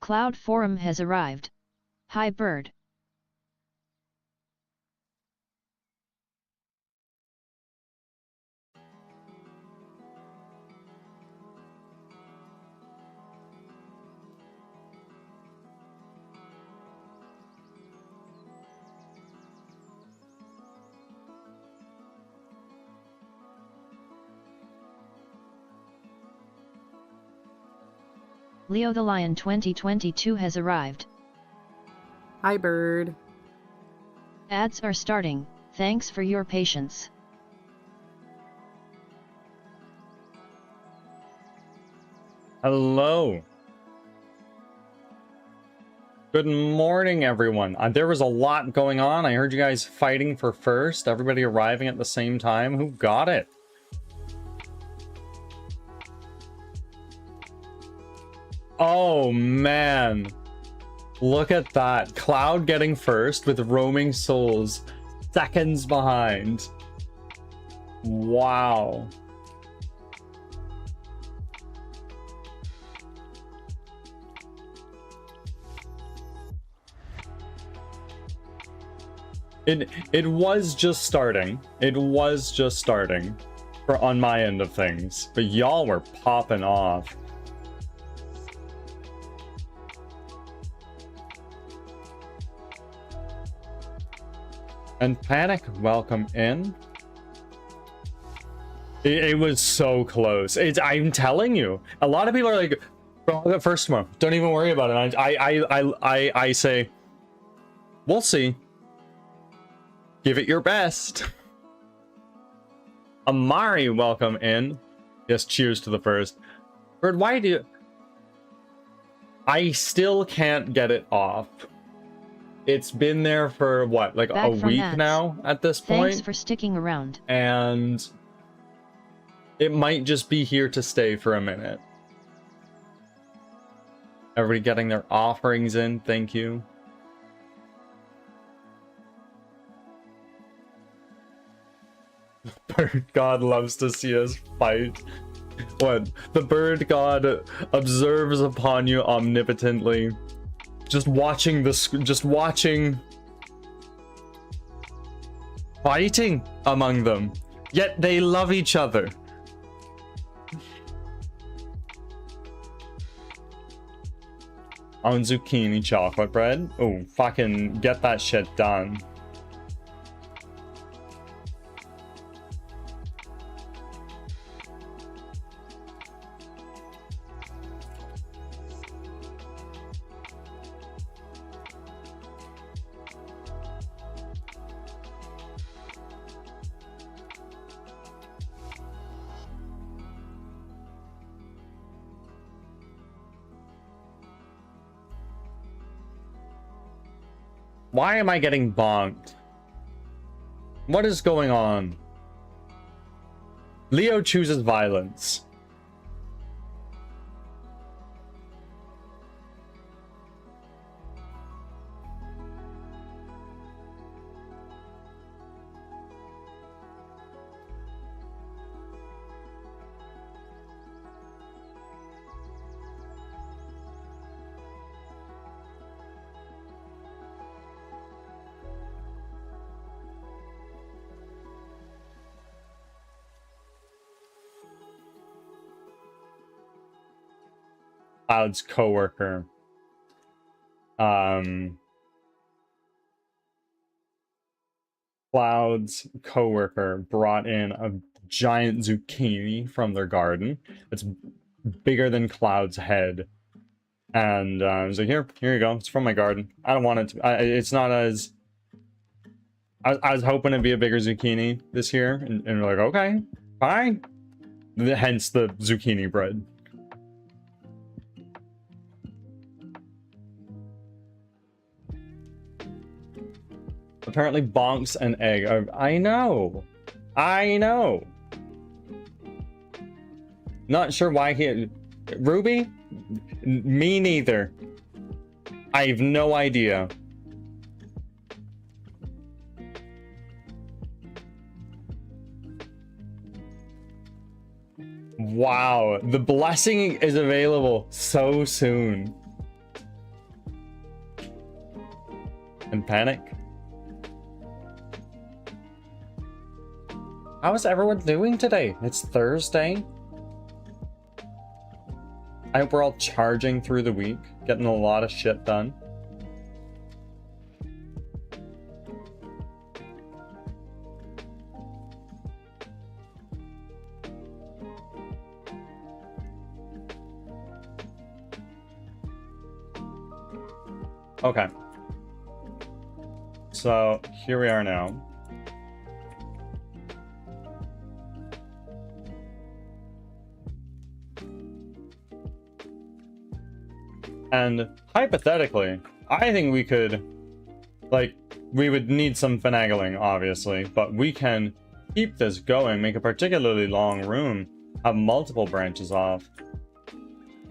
Cloud Forum has arrived. Hi bird. Leo the Lion 2022 has arrived. Hi bird. Ads are starting, thanks for your patience. Hello. Good morning, everyone. There was a lot going on. I heard you guys fighting for first, everybody arriving at the same time. Who got it? Oh, man. Look at that. Cloud getting first with Roaming Souls seconds behind. Wow. It was just starting. It was just starting on my end of things. But y'all were popping off. And Panic, welcome in. It was so close. I'm telling you, a lot of people are like, "Bro, I'll get first tomorrow. Don't even worry about it." I say, we'll see. Give it your best. Amari, welcome in. Yes, cheers to the first. Bird, why do you... I still can't get it off. It's been there for what, like a week now at this point? Thanks for sticking around. And it might just be here to stay for a minute. Everybody getting their offerings in, thank you. Bird God loves to see us fight. What? The bird god observes upon you omnipotently. Just watching fighting among them. Yet they love each other. On zucchini chocolate bread. Oh, fucking get that shit done. Why am I getting bonked? What is going on? Leo chooses violence. Cloud's coworker. Cloud's coworker brought in a giant zucchini from their garden. It's bigger than Cloud's head. And I was like, here you go. It's from my garden. I don't want it to... it's not as... I was hoping it'd be a bigger zucchini this year. And we're like, okay, fine. Hence the zucchini bread. Apparently bonks an egg. I know. I know. Not sure why he... Ruby? Me neither. I have no idea. Wow. The blessing is available so soon. and panic. How is everyone doing today? It's Thursday. I hope we're all charging through the week, getting a lot of shit done. Okay. So here we are now. And hypothetically, I think we could, like, we would need some finagling, obviously, but we can keep this going, make a particularly long room, have multiple branches off.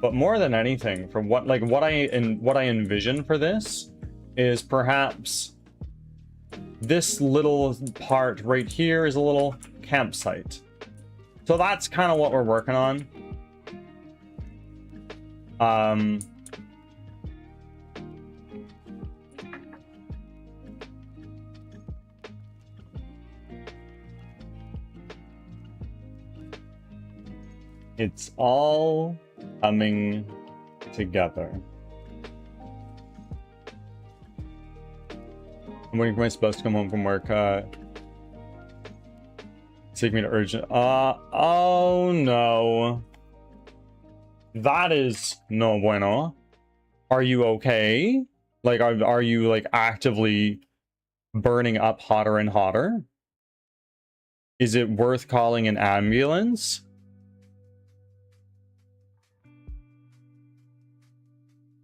But more than anything, for what I envision for this is perhaps this little part right here is a little campsite. So that's kind of what we're working on. It's all coming together. When am I supposed to come home from work? Take me to urgent. Oh no. That is no bueno. Are you okay? Like, are you like actively burning up hotter and hotter? Is it worth calling an ambulance?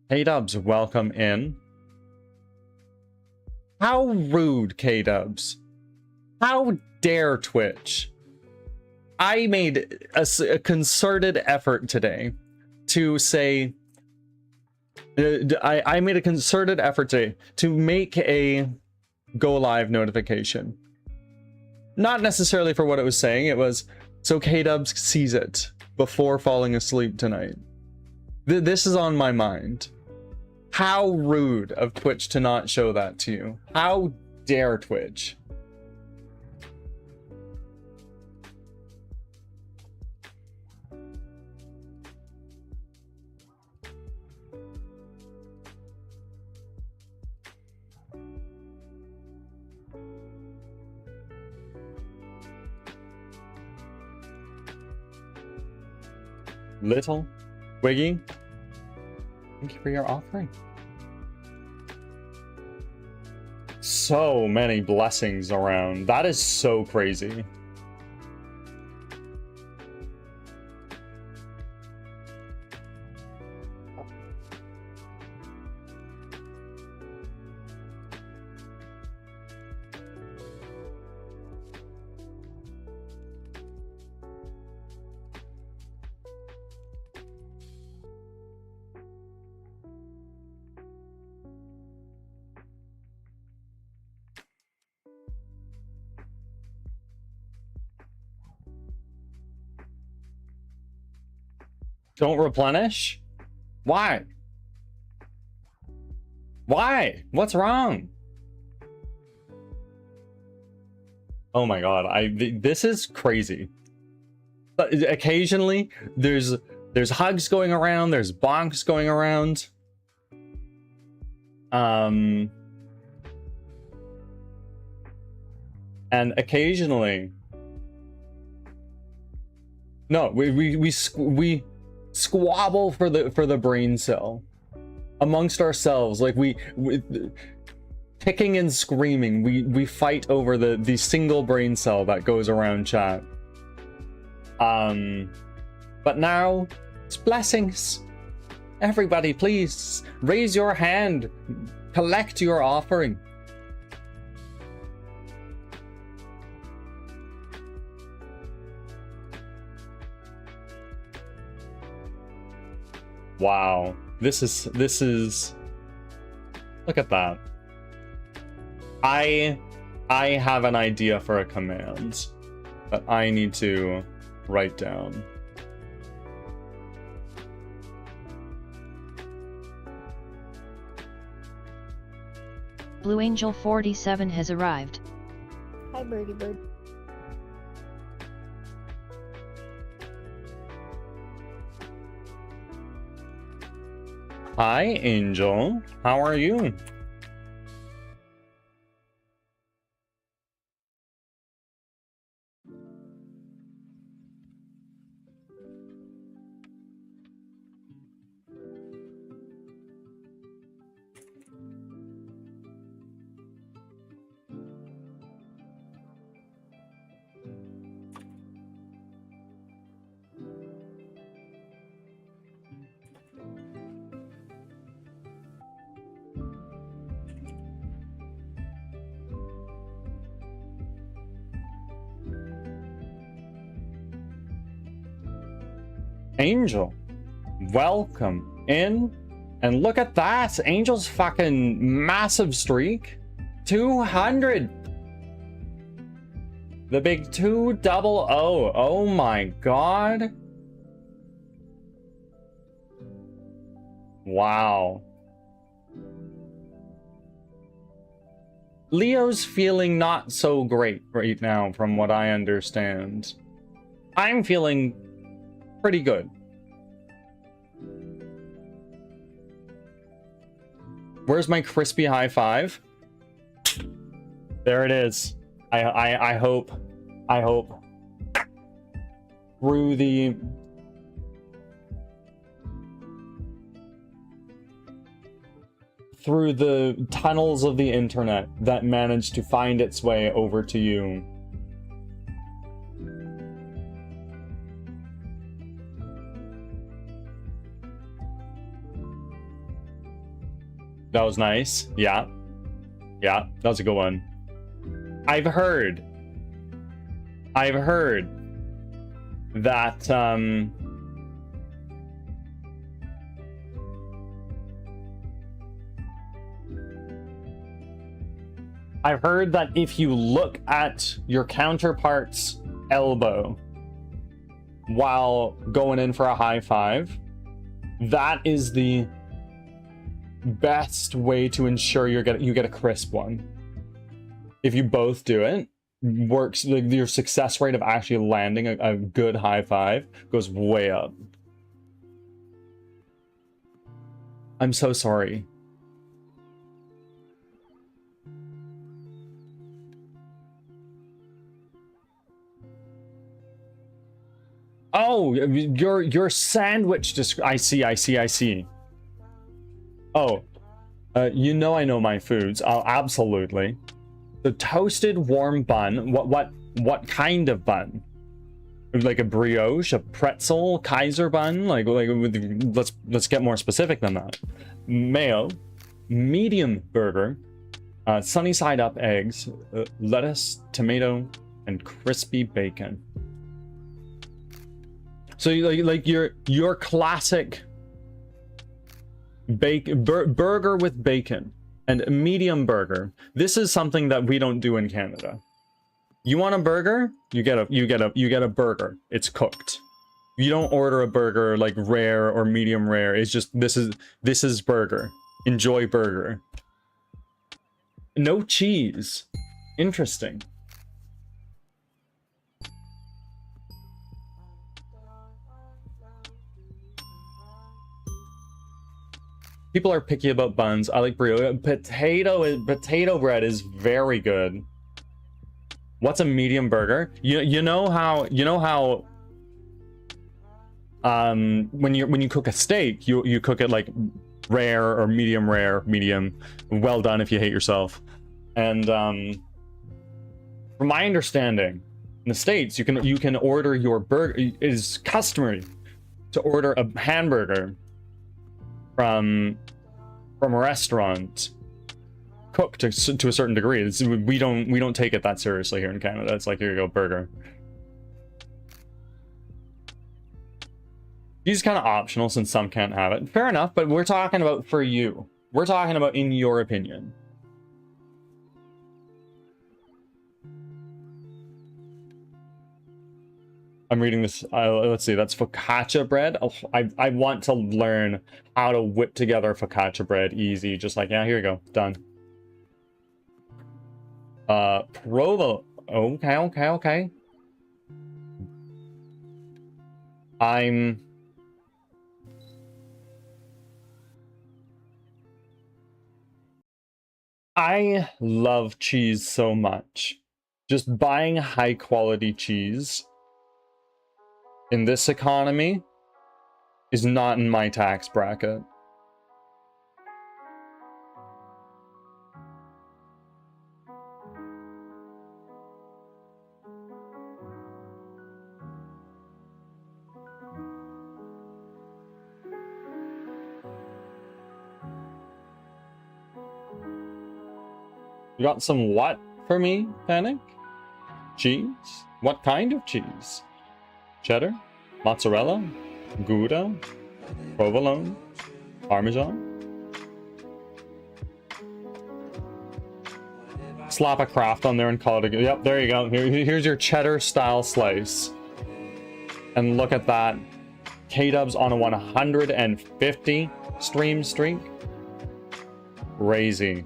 Hey Dubs, welcome in. How rude, K-Dubs. How dare Twitch? I made a concerted effort today to say... I made a concerted effort today to make a go live notification. Not necessarily for what it was saying, it was so K-Dubs sees it before falling asleep tonight. This is on my mind. How rude of Twitch to not show that to you. How dare Twitch? Little Wiggy, thank you for your offering. So many blessings around. That is so crazy. Don't replenish? Why? Why? What's wrong? Oh my god, this is crazy. But occasionally there's hugs going around, there's bonks going around. And occasionally no, we squabble for the brain cell amongst ourselves, like we kicking and screaming, we fight over the single brain cell that goes around chat. But now it's blessings. Everybody please raise your hand, collect your offering. Wow, this is look at that. I have an idea for a command that I need to write down. Blue Angel 47 has arrived. Hi, Birdie Bird. Hi, Angel. How are you? Angel, welcome in. And look at that. Angel's fucking massive streak. 200. The big 200. Oh my god. Wow. Leo's feeling not so great right now, from what I understand. I'm feeling pretty good. Where's my crispy high five? There it is. I hope through the tunnels of the internet that managed to find its way over to you. That was nice. Yeah, that was a good one. I've heard that I've heard that if you look at your counterpart's elbow while going in for a high five, that is the best way to ensure you get a crisp one. If you both do it, works, like, your success rate of actually landing a good high five goes way up. I'm so sorry. Oh, your sandwich. I see. Oh, you know I know my foods. Oh, absolutely. The toasted warm bun. What kind of bun? Like a brioche, a pretzel, Kaiser bun? Like let's get more specific than that. Mayo, medium burger, sunny side up eggs, lettuce, tomato, and crispy bacon. So like your classic burger with bacon and a medium burger. This is something that we don't do in Canada. You want a burger? You get a burger. It's cooked. You don't order a burger like rare or medium rare. It's just this is burger. Enjoy burger. No cheese. Interesting. People are picky about buns. I like brioche. Potato bread is very good. What's a medium burger? You know how when you cook a steak, you cook it like rare or medium rare, medium well done if you hate yourself. And from my understanding, in the States, you can order your burger. It is customary to order a hamburger from a restaurant cooked to a certain degree. We don't take it that seriously here in Canada. It's like, here you go, burger. These kind of optional since some can't have it. Fair enough, but we're talking about for you. We're talking about in your opinion. I'm reading this. Let's see. That's focaccia bread. Oh, I want to learn how to whip together focaccia bread easy. Just like, yeah, here you go. Done. Provo. Okay. I love cheese so much. Just buying high quality cheese in this economy is not in my tax bracket. You got some what for me, Panic? Cheese? What kind of cheese? Cheddar? Mozzarella? Gouda? Provolone? Parmesan? Slap a Kraft on there and call it a good. Yep, there you go. Here's your cheddar style slice. And look at that. K-Dubs on a 150 stream streak. Crazy.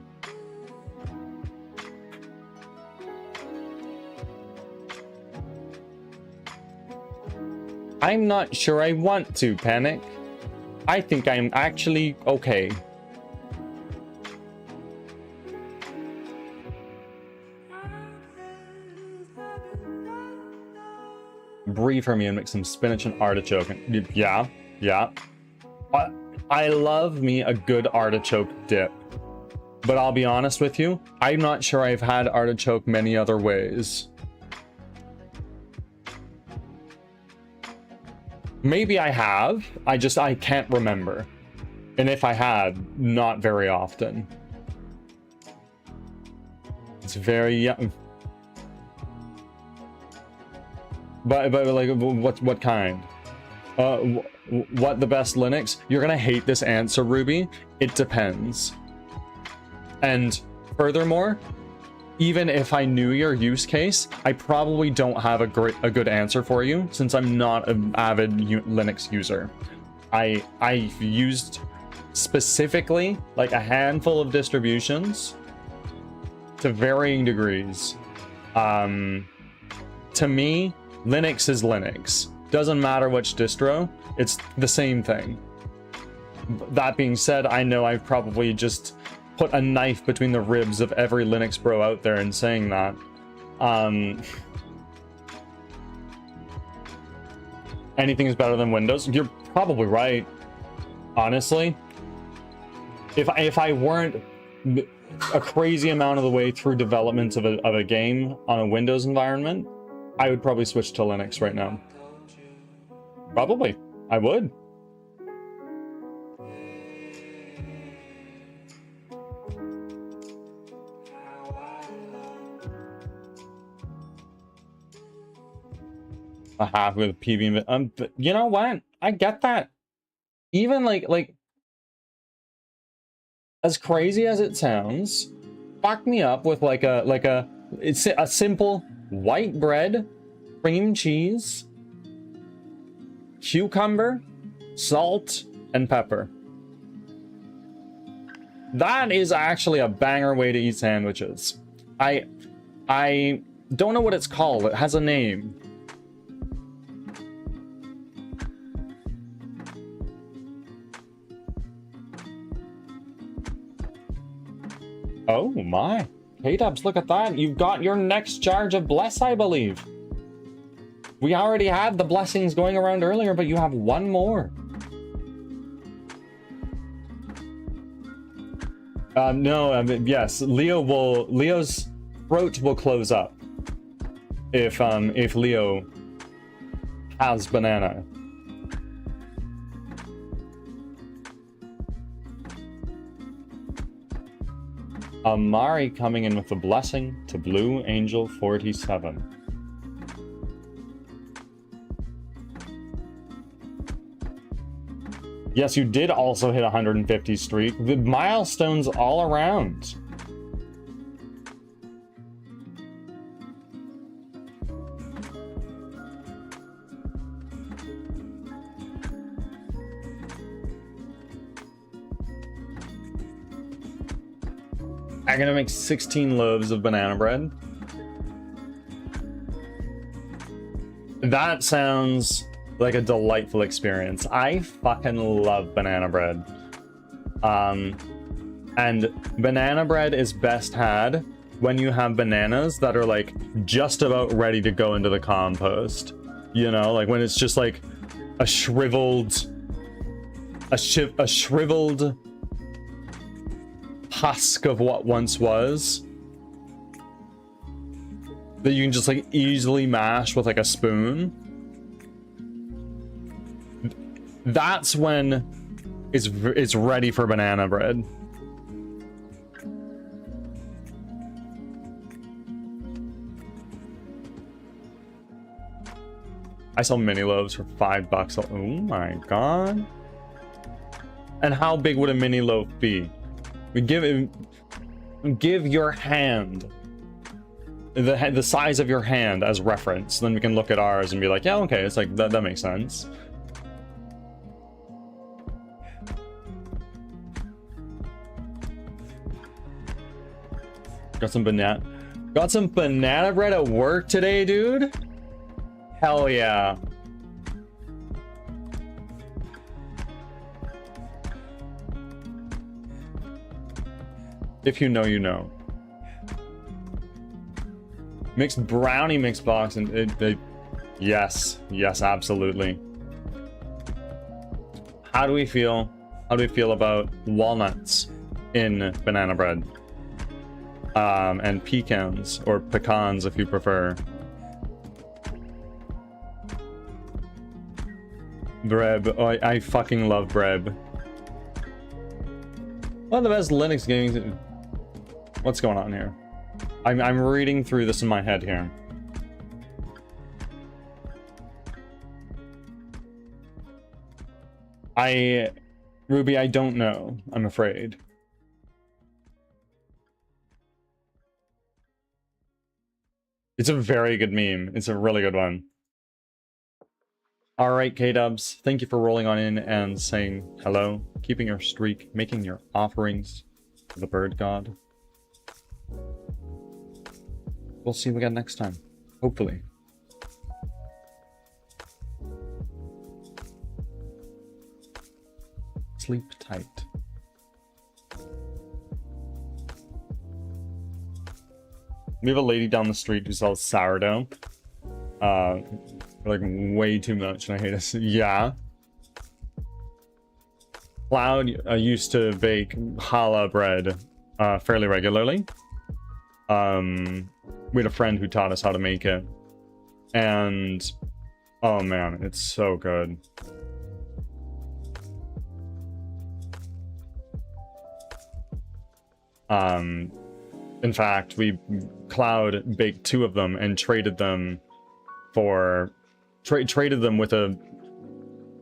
I'm not sure I want to, Panic. I think I'm actually okay. Brie for me and make some spinach and artichoke. Yeah. I love me a good artichoke dip. But I'll be honest with you, I'm not sure I've had artichoke many other ways. Maybe I have, I can't remember. And if I had, not very often. It's very young. But like, what kind? What the best Linux? You're gonna hate this answer, Ruby. It depends. And furthermore, even if I knew your use case, I probably don't have a good answer for you, since I'm not an avid Linux user. I've used specifically like a handful of distributions to varying degrees. To me, Linux is Linux. Doesn't matter which distro, it's the same thing. That being said, I know I've probably just put a knife between the ribs of every Linux bro out there in saying that. Anything is better than Windows? You're probably right. Honestly, if I weren't a crazy amount of the way through development of a game on a Windows environment, I would probably switch to Linux right now. Probably. I would. A half with PV, but you know what? I get that. Even like as crazy as it sounds, fuck me up with it's a simple white bread, cream cheese, cucumber, salt, and pepper. That is actually a banger way to eat sandwiches. I don't know what it's called. It has a name. Oh my. K-Dubs, look at that. You've got your next charge of Bless, I believe. We already had the blessings going around earlier, but you have one more. No, yes, Leo's throat will close up if Leo has banana. Amari coming in with a blessing to Blue Angel 47. Yes, you did also hit 150 streak. The milestones all around. I'm gonna make 16 loaves of banana bread. That sounds like a delightful experience. I fucking love banana bread. And banana bread is best had when you have bananas that are like just about ready to go into the compost. You know, like when it's just like a shriveled husk of what once was that you can just like easily mash with like a spoon. That's when it's ready for banana bread. I sell mini loaves for $5. Oh my god. And how big would a mini loaf be? We give your hand the size of your hand as reference, then we can look at ours and be like, yeah, okay, it's like that makes sense. Got some banana bread at work today, dude. Hell yeah. If you know, you know. Mixed brownie mix box and yes, absolutely. How do we feel? How do we feel about walnuts in banana bread? And pecans, or pecans if you prefer. Breb. Oh, I fucking love Breb. One of the best Linux games. What's going on here? I'm reading through this in my head here. Ruby, I don't know, I'm afraid. It's a very good meme. It's a really good one. Alright, K-dubs, thank you for rolling on in and saying hello, keeping your streak, making your offerings to the bird god. We'll see you again next time, hopefully. Sleep tight. We have a lady down the street who sells sourdough. Like way too much, and I hate it. Yeah. Cloud used to bake challah bread fairly regularly. We had a friend who taught us how to make it, and oh man, it's so good. In fact, Cloud baked 2 of them and traded them for traded them with a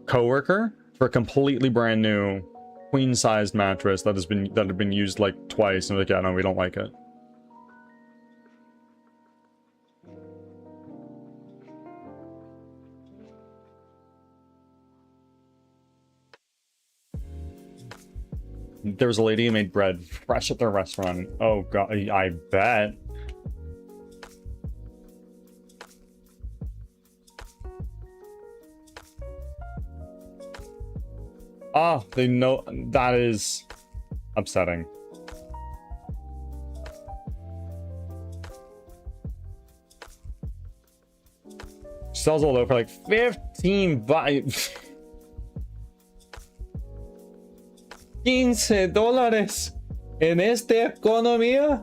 coworker for a completely brand new queen-sized mattress that had been used like twice, and like, yeah, no, we don't like it. There was a lady who made bread fresh at their restaurant. Oh god, I bet. Oh, they know. That is upsetting. She sells all over for like 15 bucks. $15 en esta economía.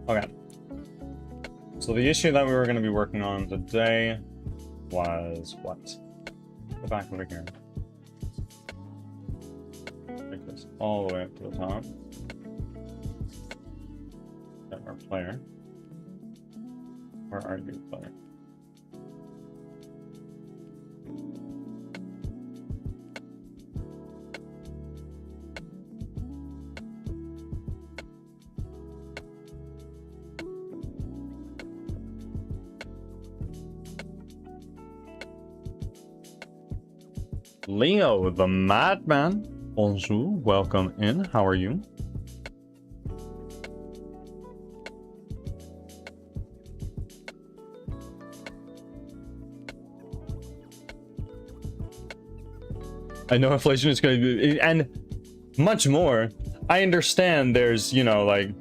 Okay. So the issue that we were going to be working on today was what? Go back over here. Take this all the way up to the top. Get our player. Where are you, player? Leo, the madman. Bonjour, welcome in. How are you? I know inflation is going to be, and much more. I understand there's, you know, like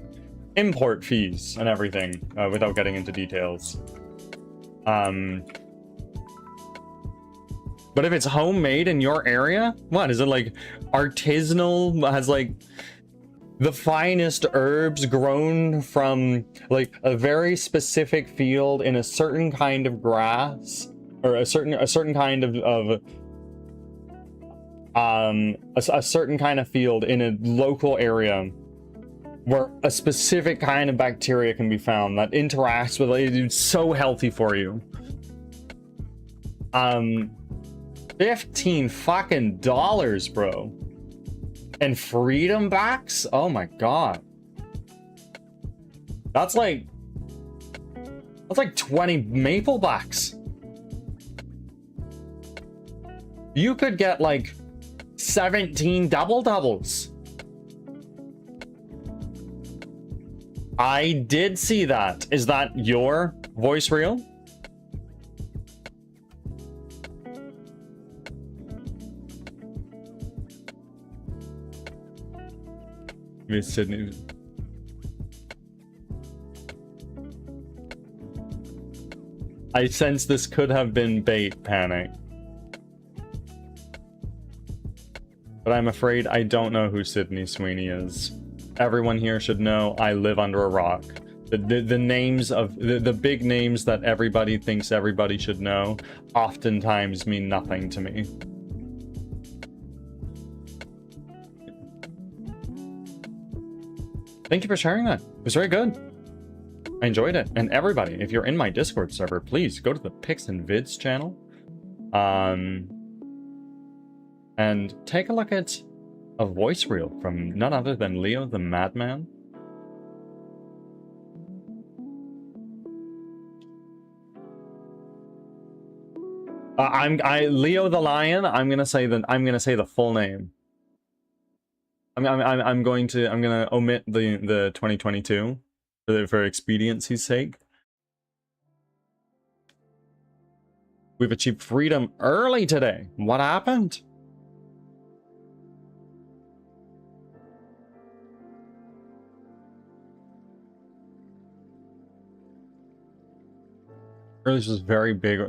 import fees and everything, without getting into details. But if it's homemade in your area, what is it, like artisanal, has like the finest herbs grown from like a very specific field in a certain kind of grass, or a certain kind of a certain kind of field in a local area where a specific kind of bacteria can be found that interacts with it. It's so healthy for you. 15 fucking dollars, bro. And freedom backs? Oh my god. That's like 20 maple backs. You could get like 17 double doubles. I did see that. Is that your voice reel? Miss Sydney. I sense this could have been bait, Panic. But I'm afraid I don't know who Sydney Sweeney is. Everyone here should know I live under a rock. The names of the big names that everybody thinks everybody should know oftentimes mean nothing to me. Thank you for sharing that. It was very good. I enjoyed it. And everybody, if you're in my Discord server, please go to the Pics and Vids channel. And take a look at a voice reel from none other than Leo the Madman. Leo the Lion. I'm gonna say the full name. I'm gonna omit the 2022 for expediency's sake. We've achieved freedom early today. What happened? Early was very big.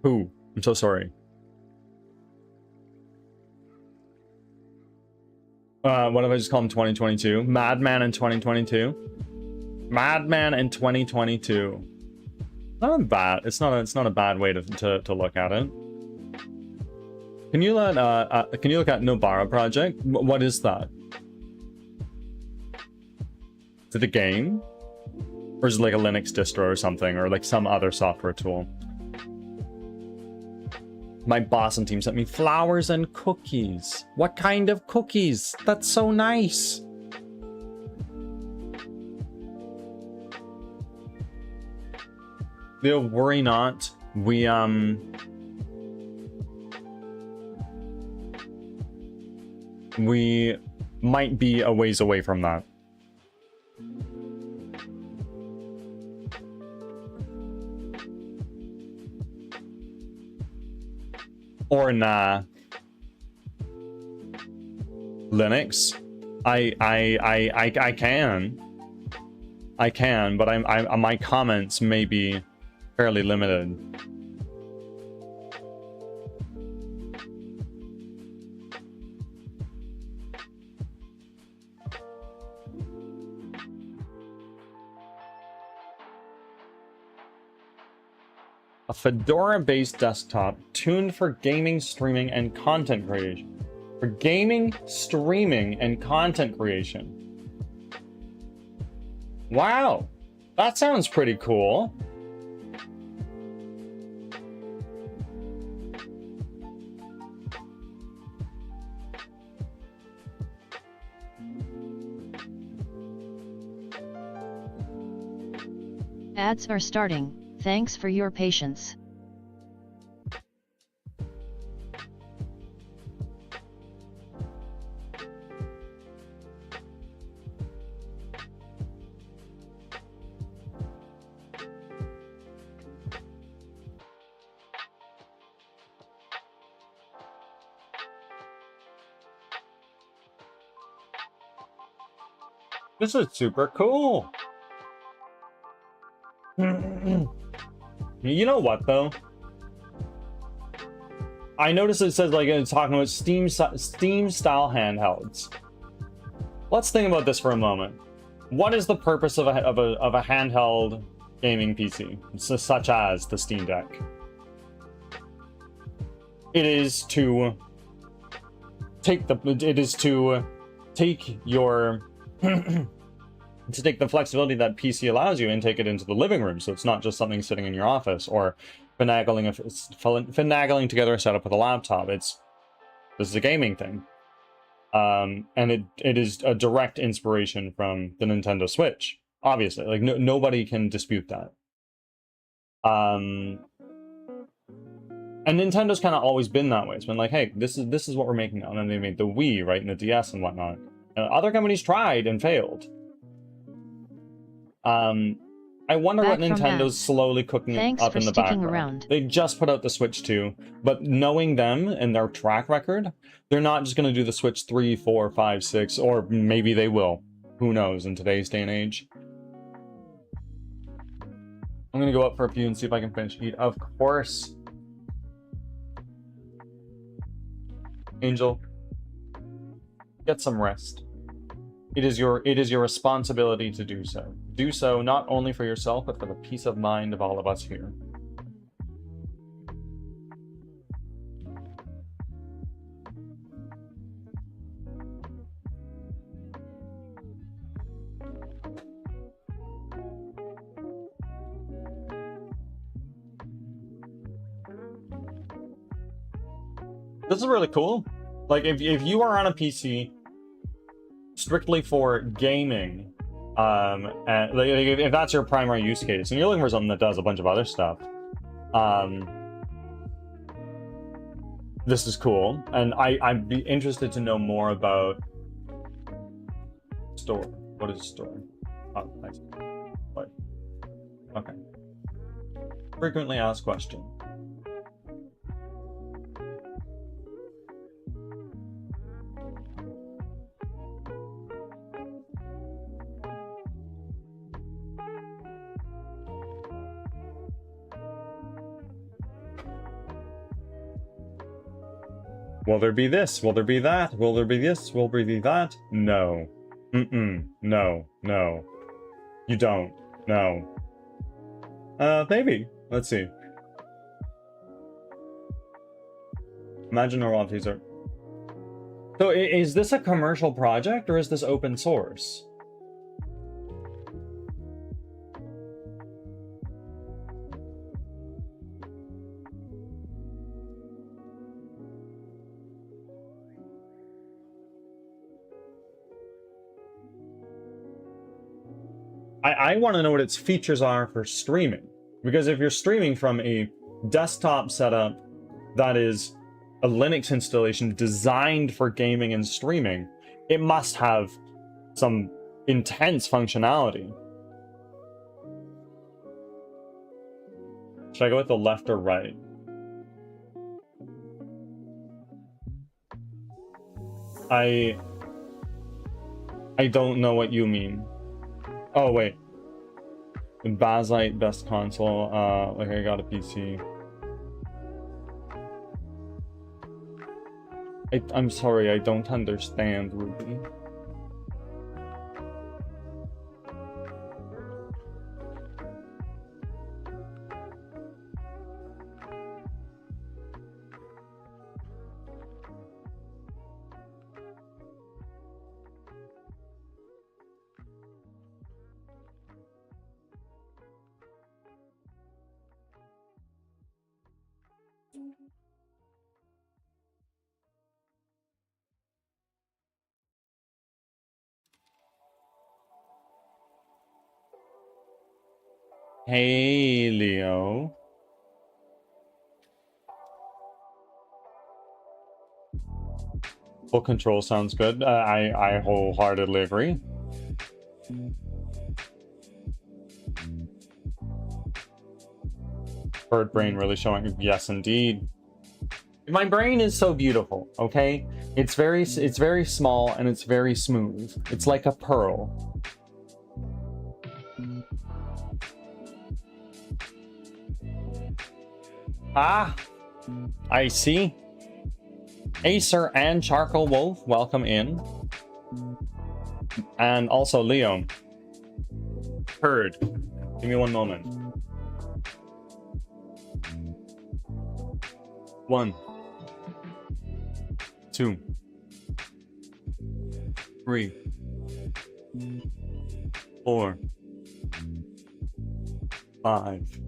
Who? I'm so sorry. What if I just call him 2022? Madman in 2022. Madman in 2022. Not bad. It's not a bad way to look at it. Can you look at Nobara Project? What is that? Is it a game? Or is it like a Linux distro or something, or like some other software tool? My boss and team sent me flowers and cookies. What kind of cookies? That's so nice. Leo, worry not. We might be a ways away from that. Or nah. Linux. I can, but my comments may be fairly limited. Fedora-based desktop tuned for gaming, streaming, and content creation. For gaming, streaming, and content creation. Wow, that sounds pretty cool. Ads are starting. Thanks for your patience. This is super cool. You know what, though? I noticed it says, like, it's talking about Steam-style handhelds. Let's think about this for a moment. What is the purpose of a handheld gaming PC, such as the Steam Deck? It is to take your to take the flexibility that PC allows you and take it into the living room, so it's not just something sitting in your office or finagling together a setup with a laptop. This is a gaming thing, and it is a direct inspiration from the Nintendo Switch. Obviously, like nobody can dispute that. And Nintendo's kind of always been that way. It's been like, hey, this is what we're making now. And then they made the Wii, right, and the DS and whatnot. Other companies tried and failed. I wonder what Nintendo's slowly cooking up in the background. They just put out the Switch 2, but knowing them and their track record, they're not just going to do the Switch 3, 4, 5, 6, or maybe they will. Who knows in today's day and age. I'm going to go up for a few and see if I can finish eat. Of course. Angel, get some rest. It is your responsibility to do so. Do so not only for yourself, but for the peace of mind of all of us here. This is really cool. Like, if you are on a PC strictly for gaming, and like, if that's your primary use case, and you're looking for something that does a bunch of other stuff, this is cool. And I'd be interested to know more about store. What is store? Oh, nice. What? Okay. Frequently asked question. Will there be this? Will there be that? Will there be this? Will there be that? No. No. No. You don't. No. Maybe. Let's see. Imagine our royalties are... So is this a commercial project or is this open source? I want to know what its features are for streaming. Because if you're streaming from a desktop setup that is a Linux installation designed for gaming and streaming, it must have some intense functionality. Should I go with the left or right? I don't know what you mean. Oh, wait. Baslite, best console. Like, I got a PC. I'm sorry, I don't understand, Ruby. Hey, Leo. Full control sounds good. I wholeheartedly agree. Bird brain really showing. Yes, indeed. My brain is so beautiful, okay? It's very small and it's very smooth. It's like a pearl. Ah, I see. Acer and Charcoal Wolf, welcome in. And also Leo. Heard. Give me one moment. 1, 2, 3, 4, 5,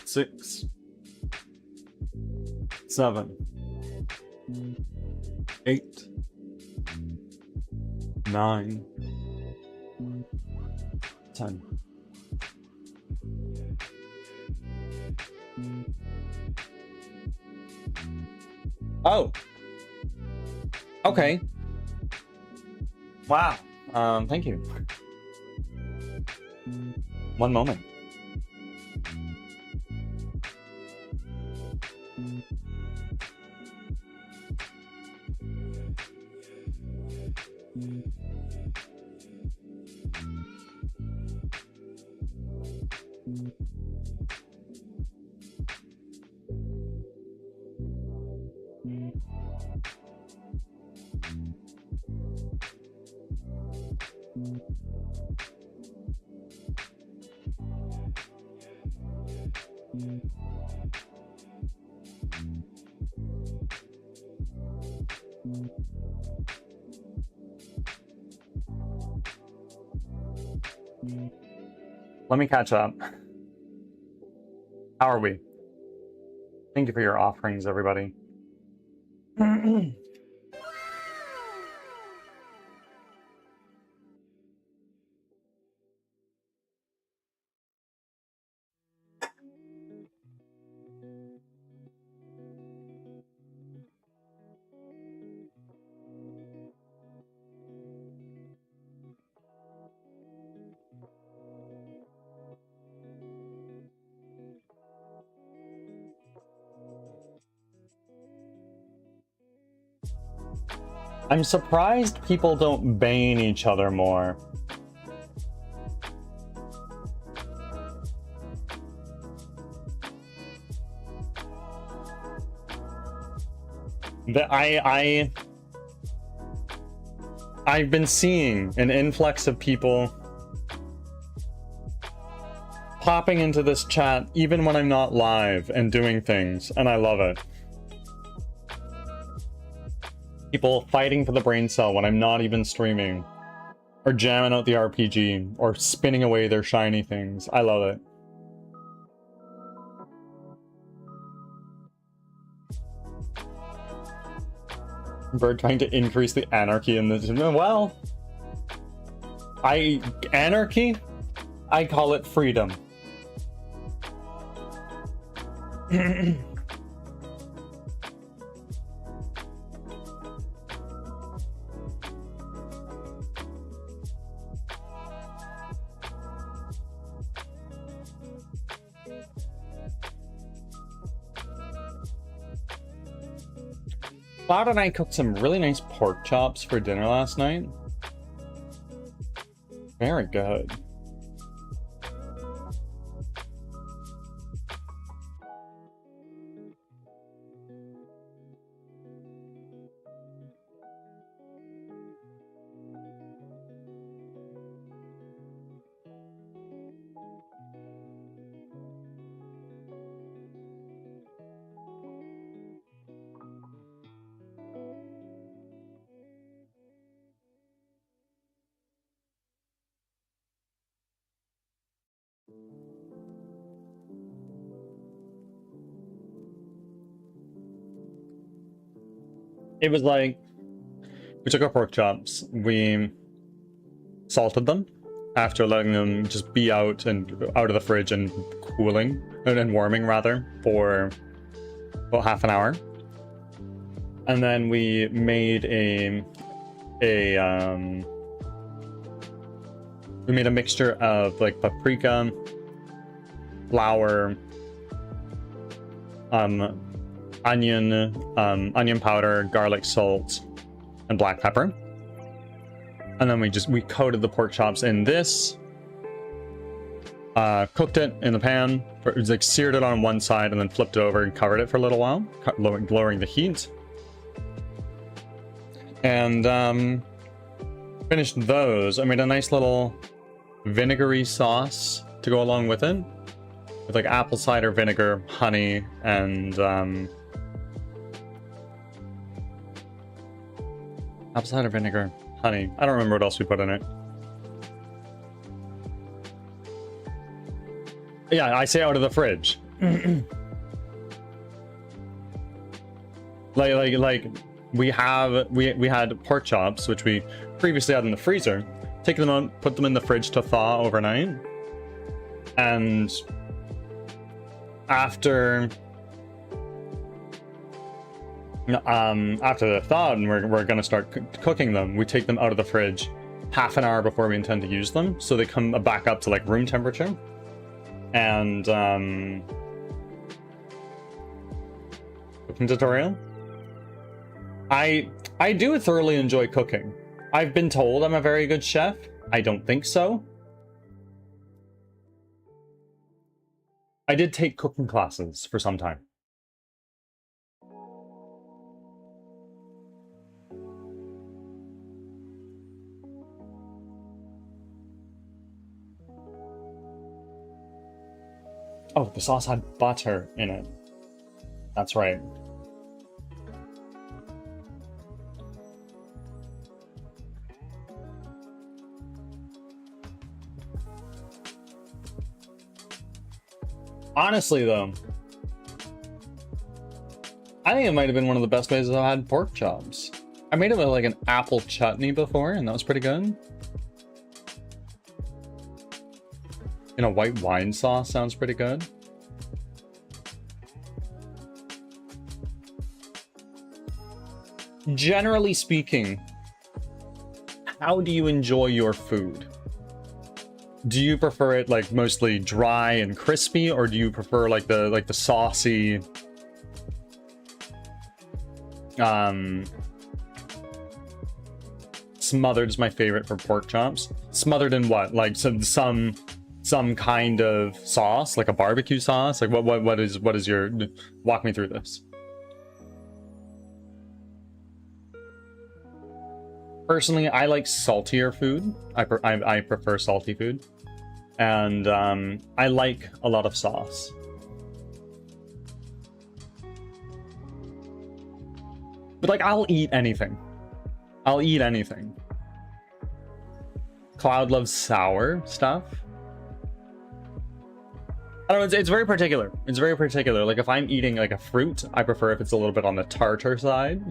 6, 7, 8, 9, 10. Oh. Okay. Wow. Thank you. One moment. Let me catch up. How are we? Thank you for your offerings, everybody. I'm surprised people don't bane each other more. I've been seeing an influx of people popping into this chat even when I'm not live and doing things, and I love it. People fighting for the brain cell when I'm not even streaming, or jamming out the RPG, or spinning away their shiny things. I love it. Bird trying to increase the anarchy in this. Well, anarchy? I call it freedom. Cloud and I cooked some really nice pork chops for dinner last night. Very good. It was like, we took our pork chops, we salted them, after letting them just be out of the fridge and cooling and warming rather for about half an hour. And then we made a mixture of like paprika, flour, onion powder, garlic salt, and black pepper. And then we coated the pork chops in this, cooked it in the pan, it was like seared it on one side and then flipped it over and covered it for a little while, lowering the heat. And finished those. I made a nice little vinegary sauce to go along with it, with like apple cider vinegar, honey, and apple cider vinegar, honey. I don't remember what else we put in it. Yeah, I say out of the fridge. like we had pork chops, which we previously had in the freezer. Take them out, put them in the fridge to thaw overnight, and after they're thawed and we're gonna start cooking them, we take them out of the fridge half an hour before we intend to use them, so they come back up to like room temperature. And cooking tutorial. I do thoroughly enjoy cooking. I've been told I'm a very good chef. I don't think so. I did take cooking classes for some time. Oh, the sauce had butter in it. That's right. Honestly, though, I think it might have been one of the best ways I've had pork chops. I made it with like an apple chutney before, and that was pretty good. A white wine sauce sounds pretty good. Generally speaking, how do you enjoy your food? Do you prefer it like mostly dry and crispy, or do you prefer like the saucy smothered is my favorite for pork chops. Smothered in what? Like some kind of sauce, like a barbecue sauce? Like what is your, walk me through this. Personally, I like saltier food. I prefer salty food. And I like a lot of sauce. But like, I'll eat anything. I'll eat anything. Cloud loves sour stuff. I don't know, it's very particular. It's very particular. Like if I'm eating like a fruit, I prefer if it's a little bit on the tartar side.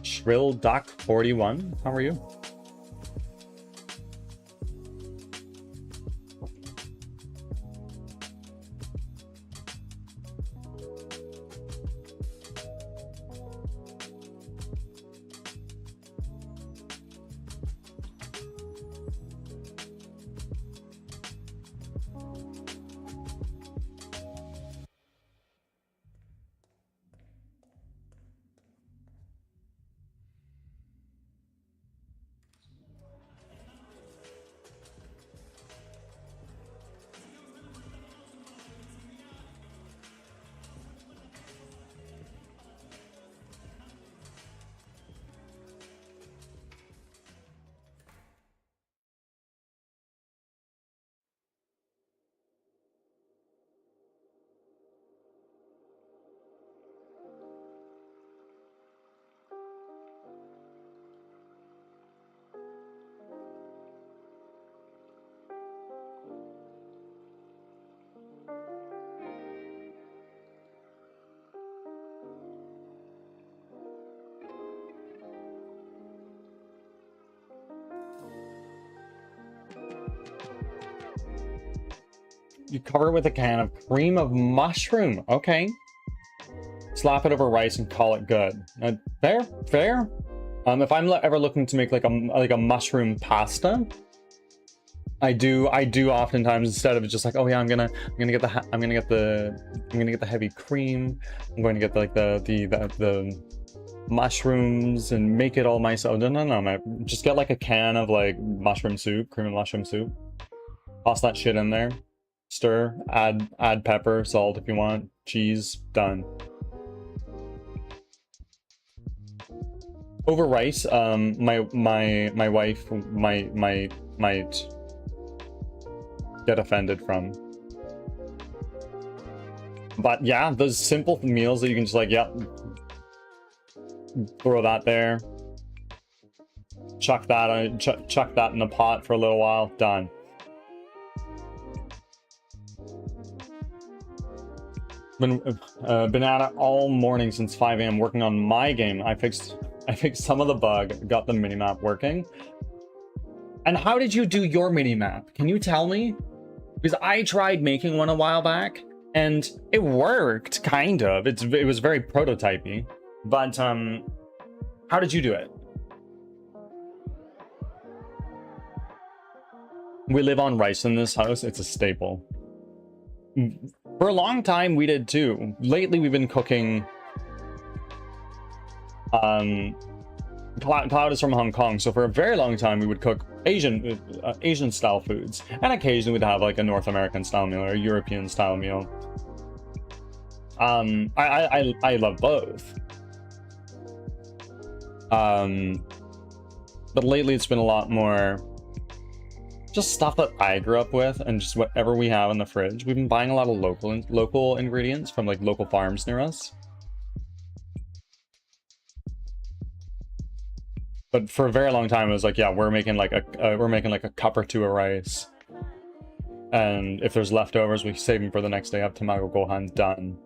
Shrill Duck 41, how are you? You cover it with a can of cream of mushroom. Okay. Slap it over rice and call it good. Fair, fair. If I'm ever looking to make like a mushroom pasta, I do oftentimes, instead of just like, oh yeah, I'm gonna get the heavy cream. I'm going to get like the mushrooms and make it all myself. No. Just get like a can of like mushroom soup, cream of mushroom soup. Toss that shit in there. Stir. Add pepper, salt if you want, cheese. Done. Over rice, my wife might get offended from. But yeah, those simple meals that you can just like, yep, throw that there, chuck that in the pot for a little while, done. Been at it all morning since 5 a.m. working on my game. I fixed some of the bug, got the minimap working. And how did you do your minimap? Can you tell me? Because I tried making one a while back, and it worked, kind of. It was very prototypey. But, how did you do it? We live on rice in this house. It's a staple. For a long time, we did too. Lately, we've been cooking... Cloud is from Hong Kong, so for a very long time we would cook Asian style foods, and occasionally we'd have like a North American style meal or a European style meal. I love both. But lately it's been a lot more just stuff that I grew up with, and just whatever we have in the fridge. We've been buying a lot of local ingredients from like local farms near us. But for a very long time, it was like, yeah, we're making like a cup or two of rice, and if there's leftovers, we save them for the next day. Have tamago gohan done.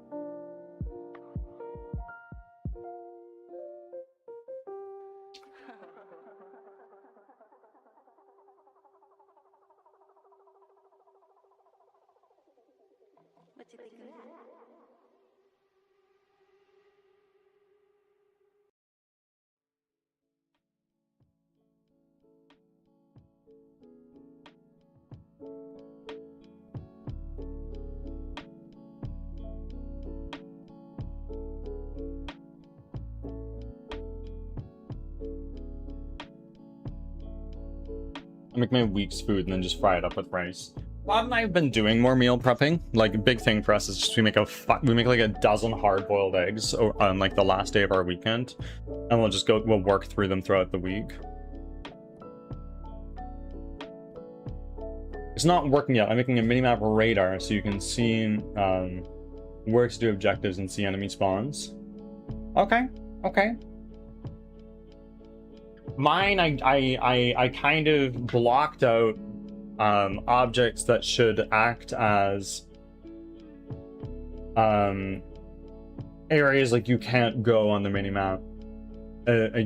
What do you think of that? I make my week's food and then just fry it up with rice. Bob and I have been doing more meal prepping. Like, a big thing for us is just we make like a dozen hard-boiled eggs on like the last day of our weekend, and we'll work through them throughout the week. It's not working yet. I'm making a minimap radar so you can see where to do objectives and see enemy spawns. Okay. Mine, I kind of blocked out objects that should act as areas like you can't go on the minimap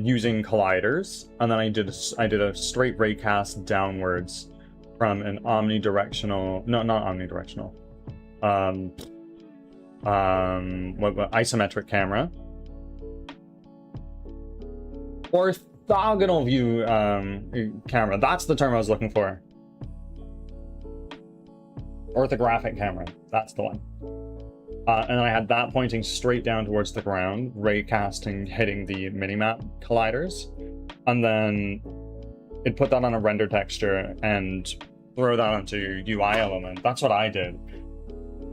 using colliders, and then I did a straight raycast downwards from an omnidirectional, not omnidirectional, isometric camera. Orthogonal view camera. That's the term I was looking for. Orthographic camera. That's the one. And I had that pointing straight down towards the ground, raycasting, hitting the minimap colliders, and then it put that on a render texture and throw that onto your UI element. That's what I did.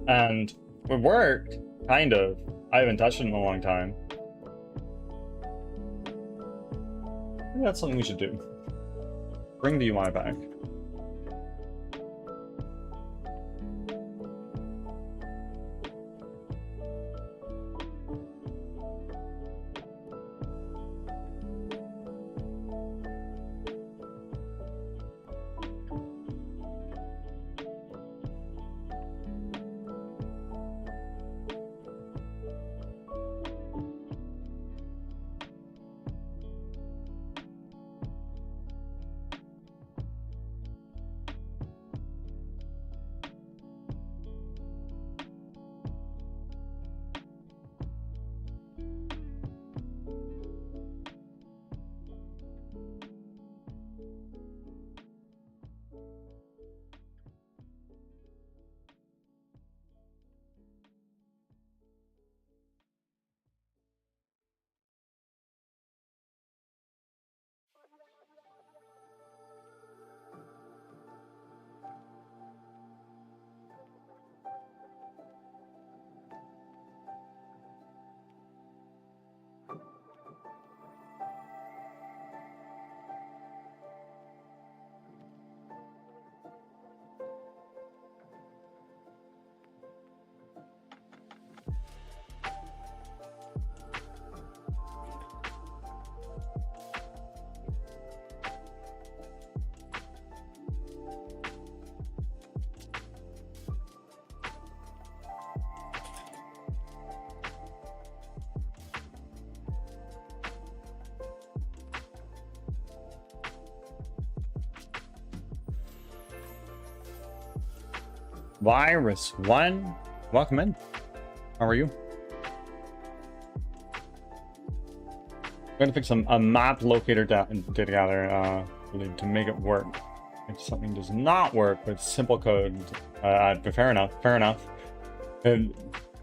And it worked, kind of. I haven't touched it in a long time. Maybe that's something we should do. Bring the UI back. Virus 1, welcome in. How are you? I'm going to fix a map locator together really to make it work. If something does not work with simple code, fair enough, fair enough. And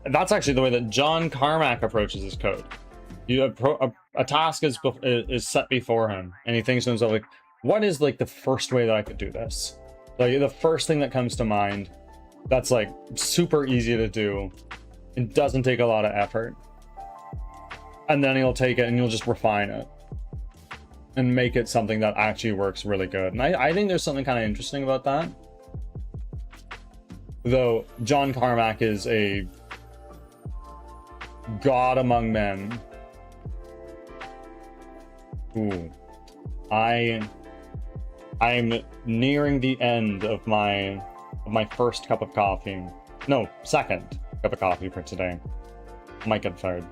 that's actually the way that John Carmack approaches his code. A task is set before him, and he thinks to himself, like, what is like the first way that I could do this? Like the first thing that comes to mind that's like super easy to do. It doesn't take a lot of effort. And then he'll take it and you'll just refine it and make it something that actually works really good. And I think there's something kind of interesting about that. Though John Carmack is a god among men. Ooh. I'm nearing the end of my first cup of coffee. No, second cup of coffee for today. Might get third.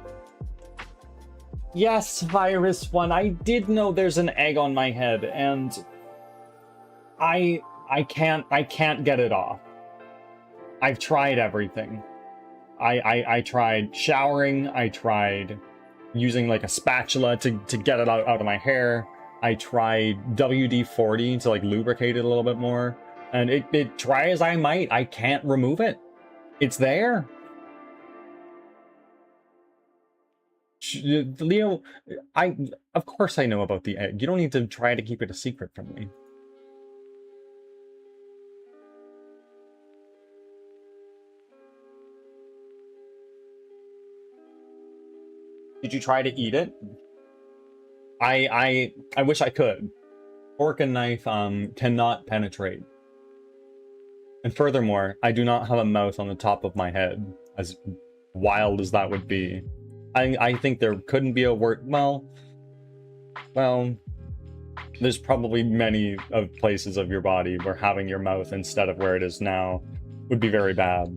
Yes, Virus 1, I did know there's an egg on my head, and I can't get it off. I've tried everything. I tried showering, I tried using like a spatula to get it out of my hair. I tried WD-40 to like lubricate it a little bit more. And it try as I might, I can't remove it. It's there. Leo, of course I know about the egg. You don't need to try to keep it a secret from me. Did you try to eat it? I wish I could. Fork and knife cannot penetrate. And furthermore, I do not have a mouth on the top of my head, as wild as that would be. I think there couldn't be a word. Well, there's probably many of places of your body where having your mouth instead of where it is now would be very bad.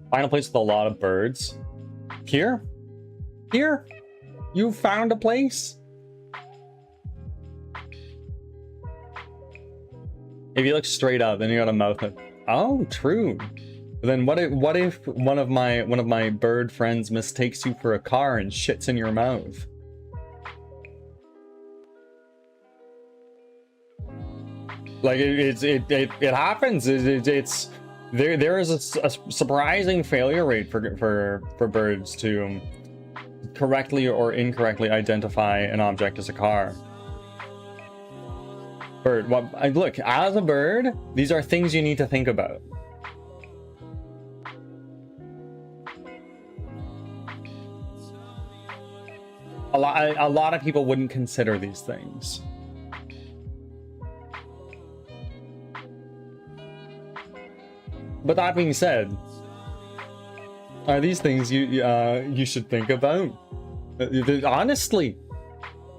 Find a place with a lot of birds. Here? Here? You found a place? If you look straight up, then you got a mouth. Oh, true. But then what if one of my bird friends mistakes you for a car and shits in your mouth? Like it happens. It's there is a surprising failure rate for birds to correctly or incorrectly identify an object as a car. Bird, look, as a bird, these are things you need to think about. A lot of people wouldn't consider these things. But that being said, are these things you should think about? Honestly,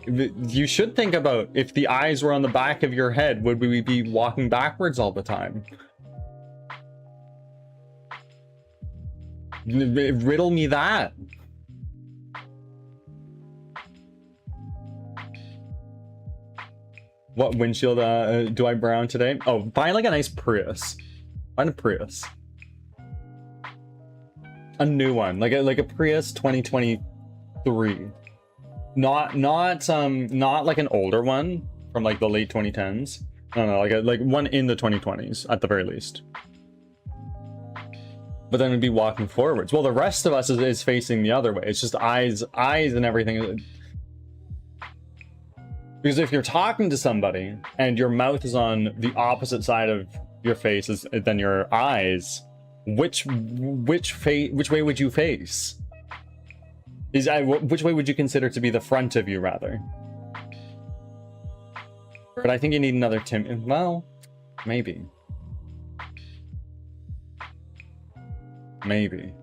you should think about, if the eyes were on the back of your head, would we be walking backwards all the time? Riddle me that. What windshield do I brown today? Oh, find like a nice Prius. Find a Prius. A new one, like a Prius 2023. Not like an older one from like the late 2010s. No, like one in the 2020s at the very least. But then we'd be walking forwards. Well, the rest of us is facing the other way. It's just eyes and everything. Because if you're talking to somebody and your mouth is on the opposite side of your face than your eyes, which way would you face? Which way would you consider to be the front of you, rather? But I think you need another Tim. Well, maybe. Maybe.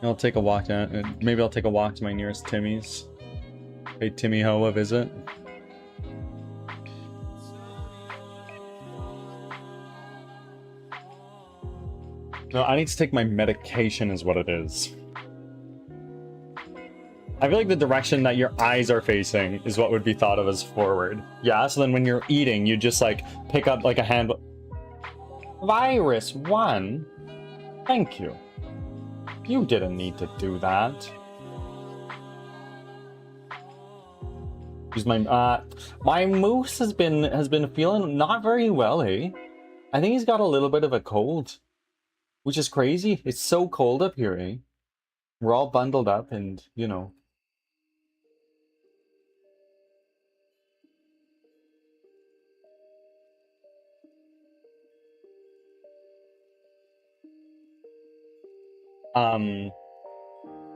I'll take a walk down. Maybe I'll take a walk to my nearest Timmy's. Pay Timmy Ho a visit. No, I need to take my medication is what it is. I feel like the direction that your eyes are facing is what would be thought of as forward. Yeah, so then when you're eating, you just like pick up like a hand. Virus 1? Thank you. You didn't need to do that. Use my moose has been feeling not very well, eh? I think he's got a little bit of a cold, which is crazy. It's so cold up here, eh? We're all bundled up and, you know.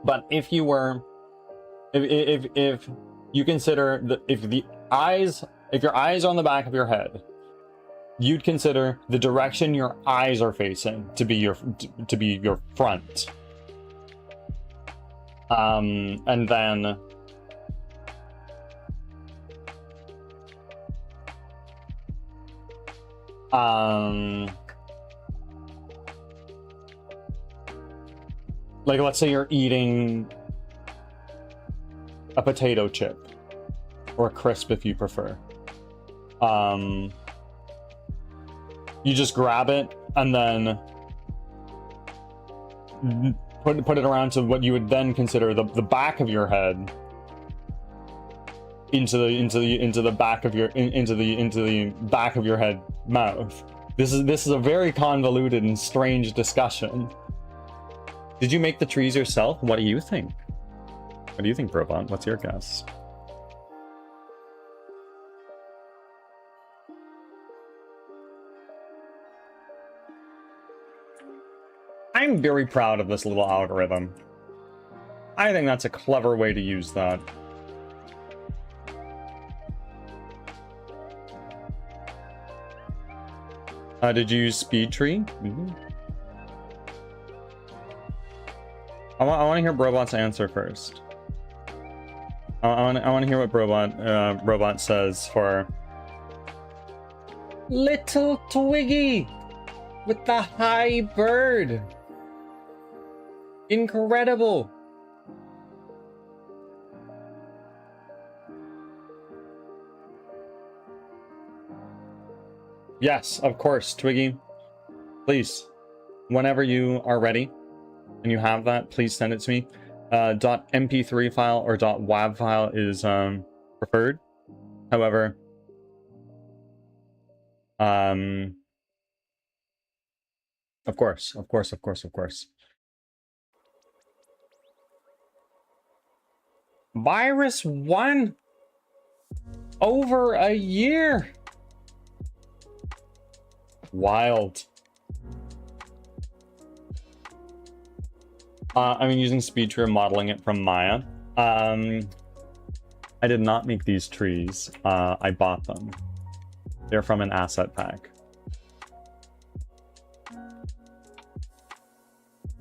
But if you were, if you consider if your eyes are on the back of your head, you'd consider the direction your eyes are facing to be your front. And then like let's say you're eating a potato chip or a crisp if you prefer. You just grab it and then put it around to what you would then consider the back of your head into the back of your back of your head mouth. This is a very convoluted and strange discussion. Did you make the trees yourself? What do you think? What do you think, Brobot? What's your guess? I'm very proud of this little algorithm. I think that's a clever way to use that. Did you use speed tree? Mm-hmm. I want to hear Brobot's answer first. I want to hear what Robot says for Little Twiggy with the high bird. Incredible. Yes, of course, Twiggy. Please, whenever you are ready and you have that, please send it to me. .mp3 file or .wav file is preferred. However, of course. Virus 1 over a year. Wild. I'm using speed tree, modeling it from Maya. I did not make these trees. I bought them. They're from an asset pack.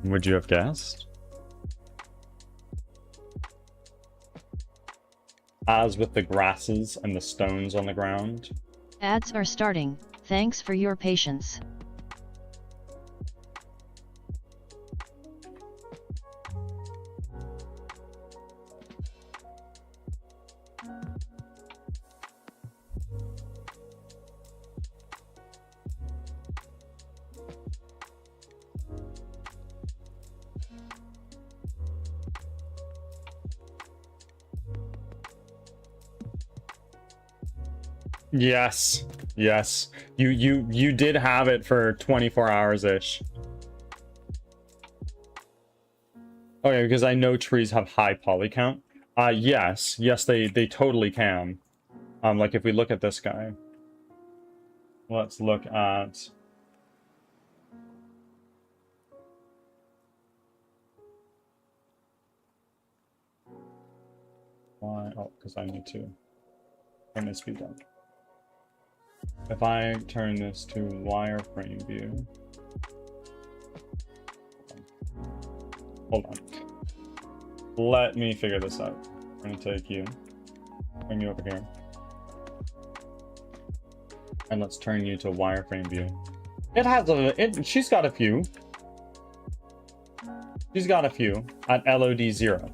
Would you have guessed? As with the grasses and the stones on the ground. Ads are starting. Thanks for your patience. Yes. You did have it for 24 hours-ish. Okay, because I know trees have high poly count. Yes, they totally can. Like if we look at this guy. Let's look at why? Oh, because I need to turn my speed down. If I turn this to wireframe view, hold on. Let me figure this out. I'm gonna take you, bring you over here, and let's turn you to wireframe view. It has she's got a few. She's got a few at LOD 0.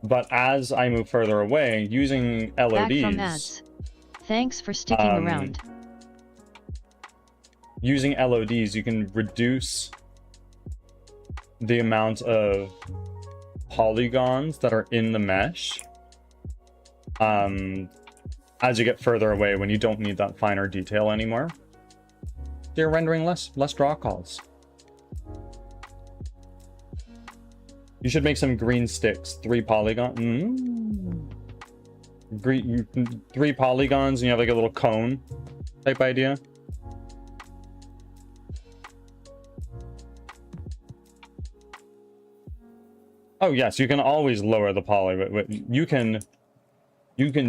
But as I move further away, using Back from LODs, ads. Thanks for sticking around. using LODs, you can reduce the amount of polygons that are in the mesh as you get further away when you don't need that finer detail anymore. You're rendering less draw calls. You should make some green sticks, 3 polygon. Green, 3 polygons, and you have like a little cone type idea. Oh yes, you can always lower the poly, but you can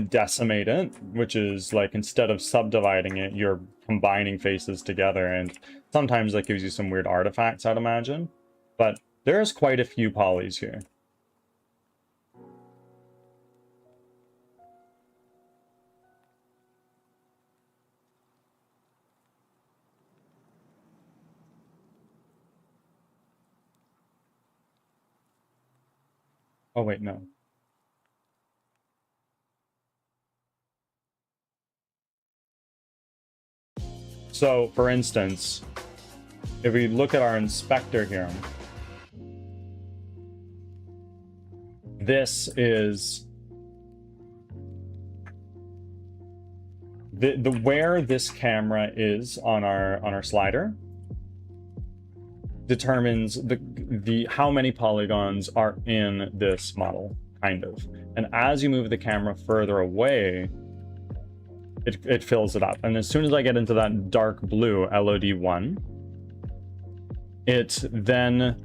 decimate it, which is like instead of subdividing it, you're combining faces together, and sometimes that gives you some weird artifacts, I'd imagine. But there's quite a few polys here. Oh wait, no. So, for instance, if we look at our inspector here, this is the where this camera is on our slider determines the how many polygons are in this model, kind of. And as you move the camera further away, it fills it up. And as soon as I get into that dark blue LOD1, it then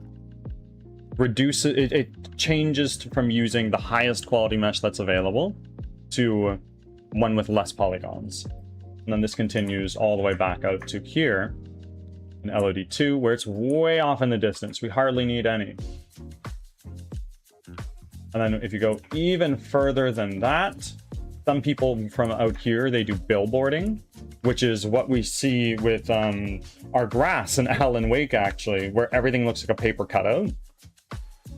reduces, it changes from using the highest quality mesh that's available to one with less polygons. And then this continues all the way back out to here in LOD2, where it's way off in the distance. We hardly need any. And then if you go even further than that, some people from out here, they do billboarding, which is what we see with our grass in Alan Wake, actually, where everything looks like a paper cutout.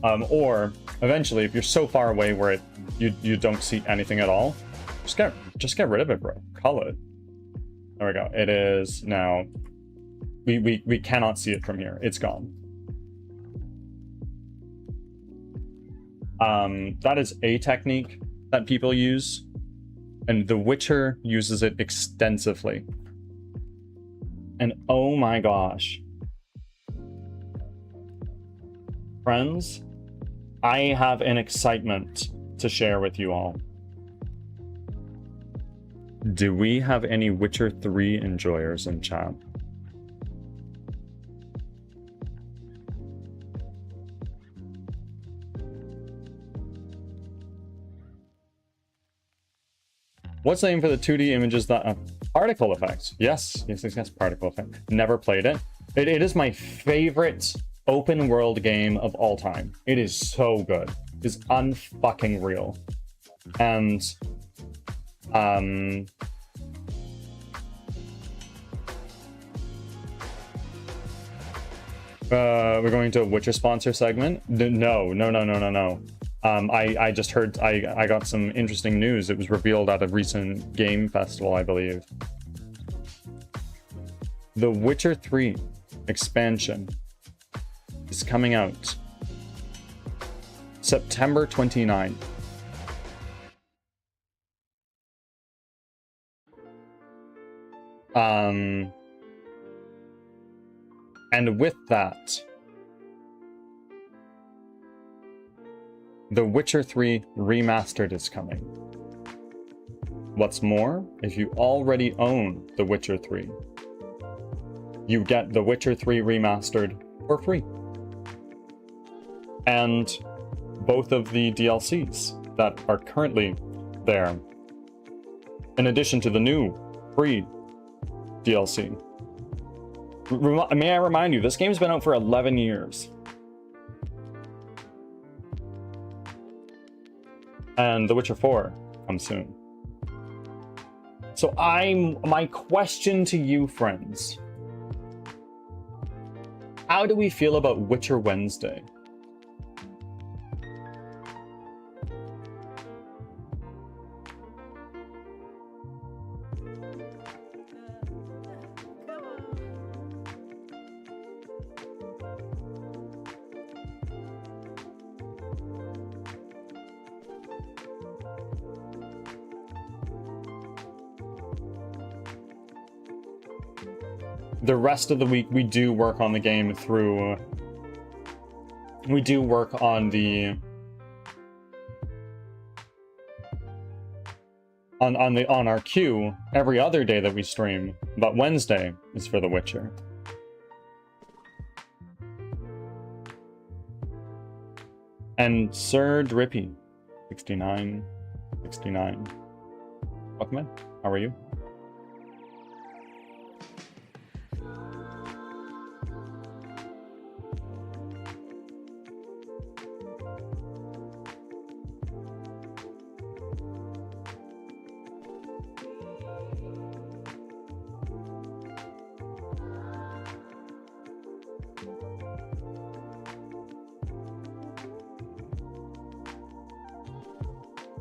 Or eventually, if you're so far away where you don't see anything at all, just get rid of it, bro. Call it. There we go. It is now. We cannot see it from here. It's gone. That is a technique that people use, and The Witcher uses it extensively. And oh my gosh. Friends, I have an excitement to share with you all. Do we have any Witcher 3 enjoyers in chat? What's the name for the 2D images that particle effects? Yes, particle effect. Never played it. It is my favorite open world game of all time. It is so good. It's unfucking real. And we're going to a Witcher sponsor segment. No. I just heard, I got some interesting news. It was revealed at a recent game festival, I believe. The Witcher 3 expansion is coming out September 29th. And with that, The Witcher 3 Remastered is coming. What's more, if you already own The Witcher 3, you get The Witcher 3 Remastered for free. And both of the DLCs that are currently there, in addition to the new free DLC. May I remind you, this game's been out for 11 years. And The Witcher 4 comes soon. So my question to you, friends, How do we feel about Witcher Wednesday? The rest of the week, we do work on the game through... We do work on the... On our queue every other day that we stream, but Wednesday is for The Witcher. And Sir Drippy, 69. Welcome in. How are you?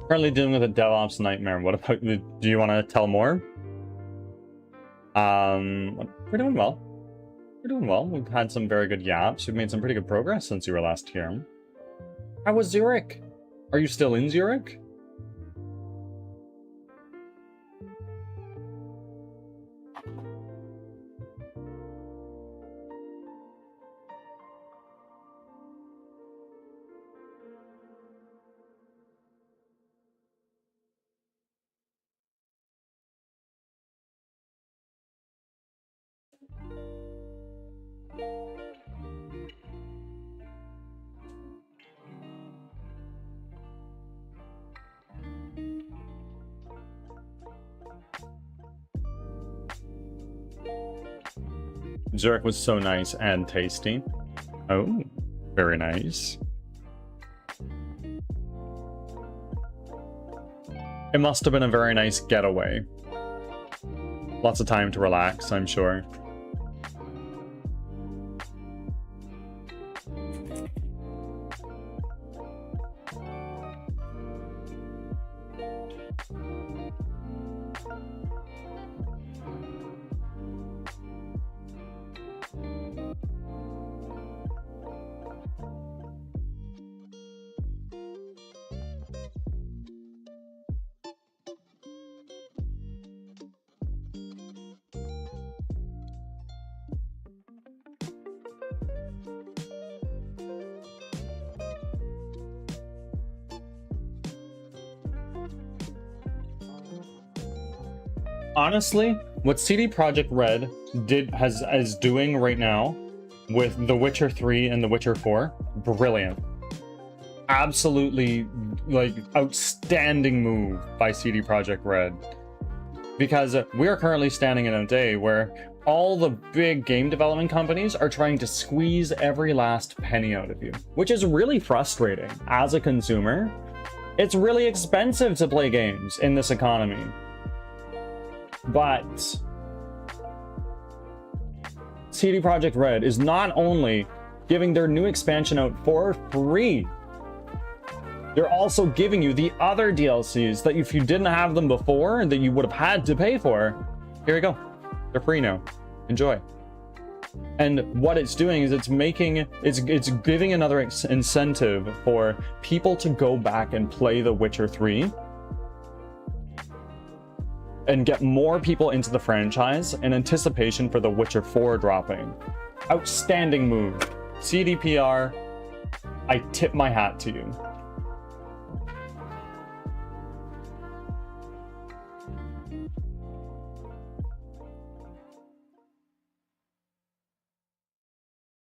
Currently dealing with a DevOps nightmare. What about you? Do you want to tell more? We're doing well. We're doing well. We've had some very good yaps. We've made some pretty good progress since you were last here. How was Zurich? Are you still in Zurich? Zurich was so nice and tasty. Oh, very nice. It must have been a very nice getaway. Lots of time to relax, I'm sure. Honestly, what CD Projekt Red is doing right now with The Witcher 3 and The Witcher 4, brilliant. Absolutely, like, outstanding move by CD Projekt Red. Because we are currently standing in a day where all the big game development companies are trying to squeeze every last penny out of you, which is really frustrating as a consumer. It's really expensive to play games in this economy. But CD Projekt Red is not only giving their new expansion out for free, they're also giving you the other DLCs that if you didn't have them before that you would have had to pay for, here you go. They're free now. Enjoy. And what it's doing is it's giving another incentive for people to go back and play The Witcher 3 and get more people into the franchise in anticipation for The Witcher 4 dropping. Outstanding move. CDPR, I tip my hat to you.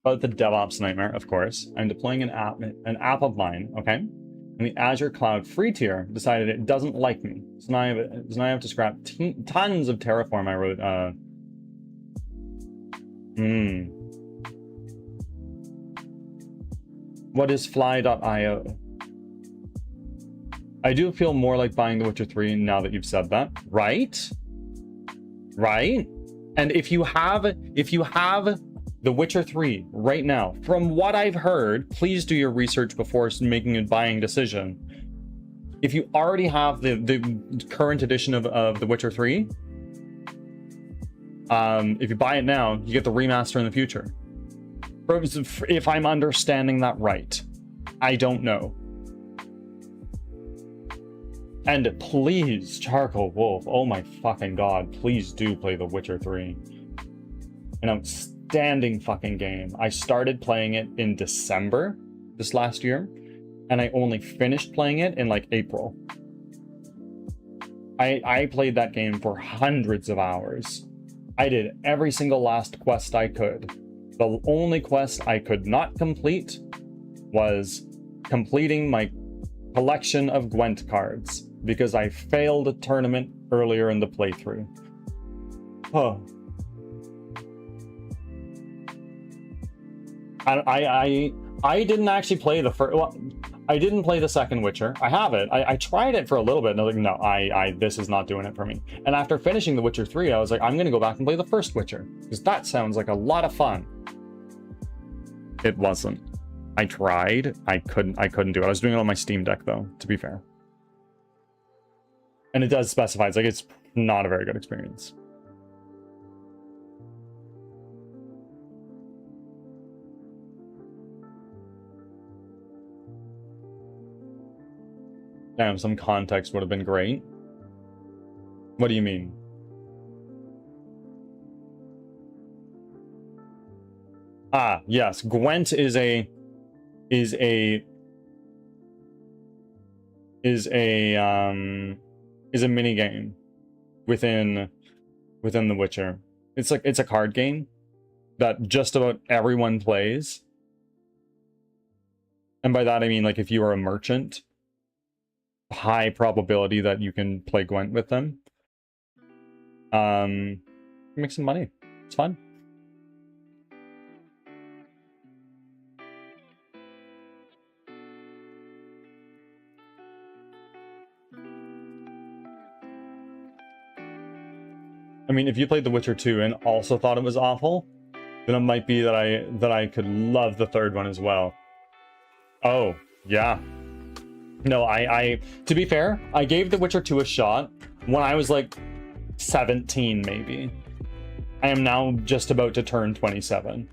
About the DevOps nightmare, of course. I'm deploying an app of mine, okay? And the Azure Cloud free tier decided it doesn't like me. So now I have to scrap tons of Terraform I wrote. What is fly.io? I do feel more like buying The Witcher 3 now that you've said that. Right? Right? And if you have The Witcher 3 right now. From what I've heard, please do your research before making a buying decision. If you already have the current edition of The Witcher 3, if you buy it now, you get the remaster in the future. If I'm understanding that right. I don't know. And please, Charcoal Wolf, oh my fucking god, please do play The Witcher 3. An outstanding fucking game. I started playing it in December this last year, and I only finished playing it in like April. I played that game for hundreds of hours. I did every single last quest I could. The only quest I could not complete was completing my collection of Gwent cards because I failed a tournament earlier in the playthrough. Oh. I didn't actually play the first. Well, I didn't play the second Witcher. I have it. I tried it for a little bit, and I was like, no, this is not doing it for me. And after finishing The Witcher 3, I was like, I'm gonna go back and play the first Witcher because that sounds like a lot of fun. It wasn't. I tried. I couldn't do it. I was doing it on my Steam Deck though, to be fair. And it does specify it's like it's not a very good experience. Damn, some context would have been great. What do you mean? Ah, yes. Gwent is a mini game within The Witcher. It's a card game that just about everyone plays. And by that I mean like if you are a merchant, high probability that you can play Gwent with them. Make some money. It's fun. I mean, if you played The Witcher 2 and also thought it was awful, then it might be that I could love the third one as well. Oh, yeah. No, to be fair, I gave The Witcher 2 a shot when I was like 17, maybe. I am now just about to turn 27.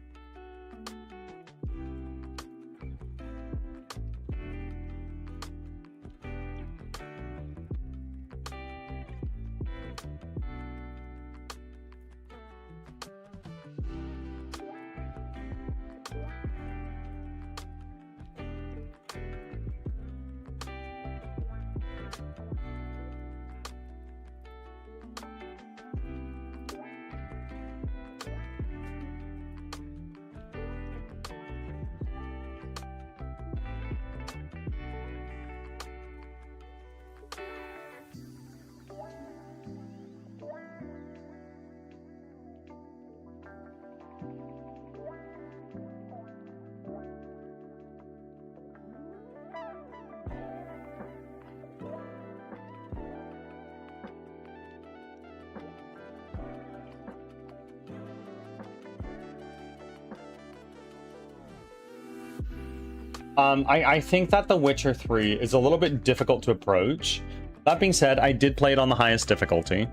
I think that The Witcher 3 is a little bit difficult to approach. That being said, I did play it on the highest difficulty.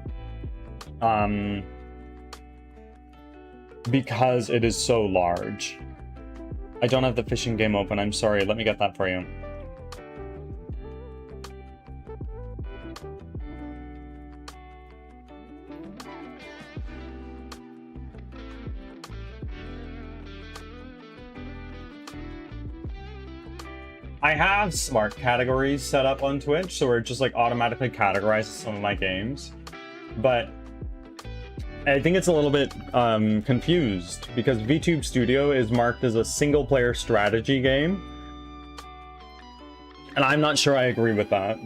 Because it is so large. I don't have the fishing game open, I'm sorry. Let me get that for you. I have smart categories set up on Twitch, so it just like automatically categorizes some of my games. But I think it's a little bit confused because VTube Studio is marked as a single player strategy game. And I'm not sure I agree with that.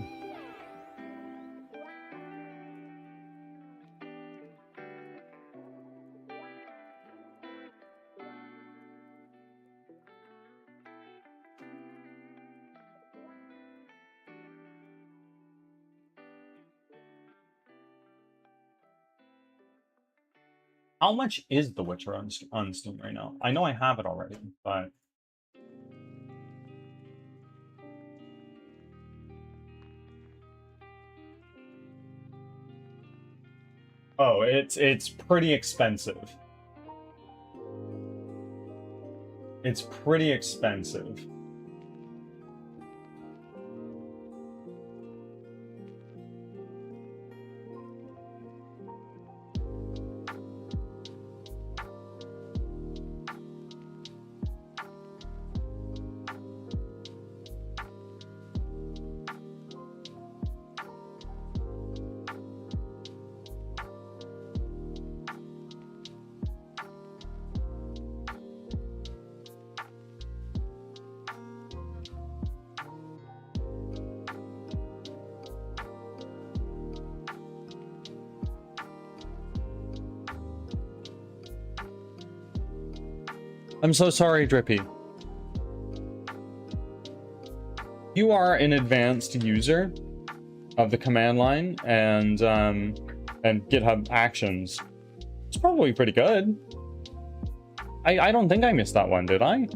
How much is The Witcher on Steam right now? I know I have it already, but... Oh, it's pretty expensive. It's pretty expensive. I'm so sorry, Drippy. You are an advanced user of the command line and GitHub Actions. It's probably pretty good. I don't think I missed that one, did I?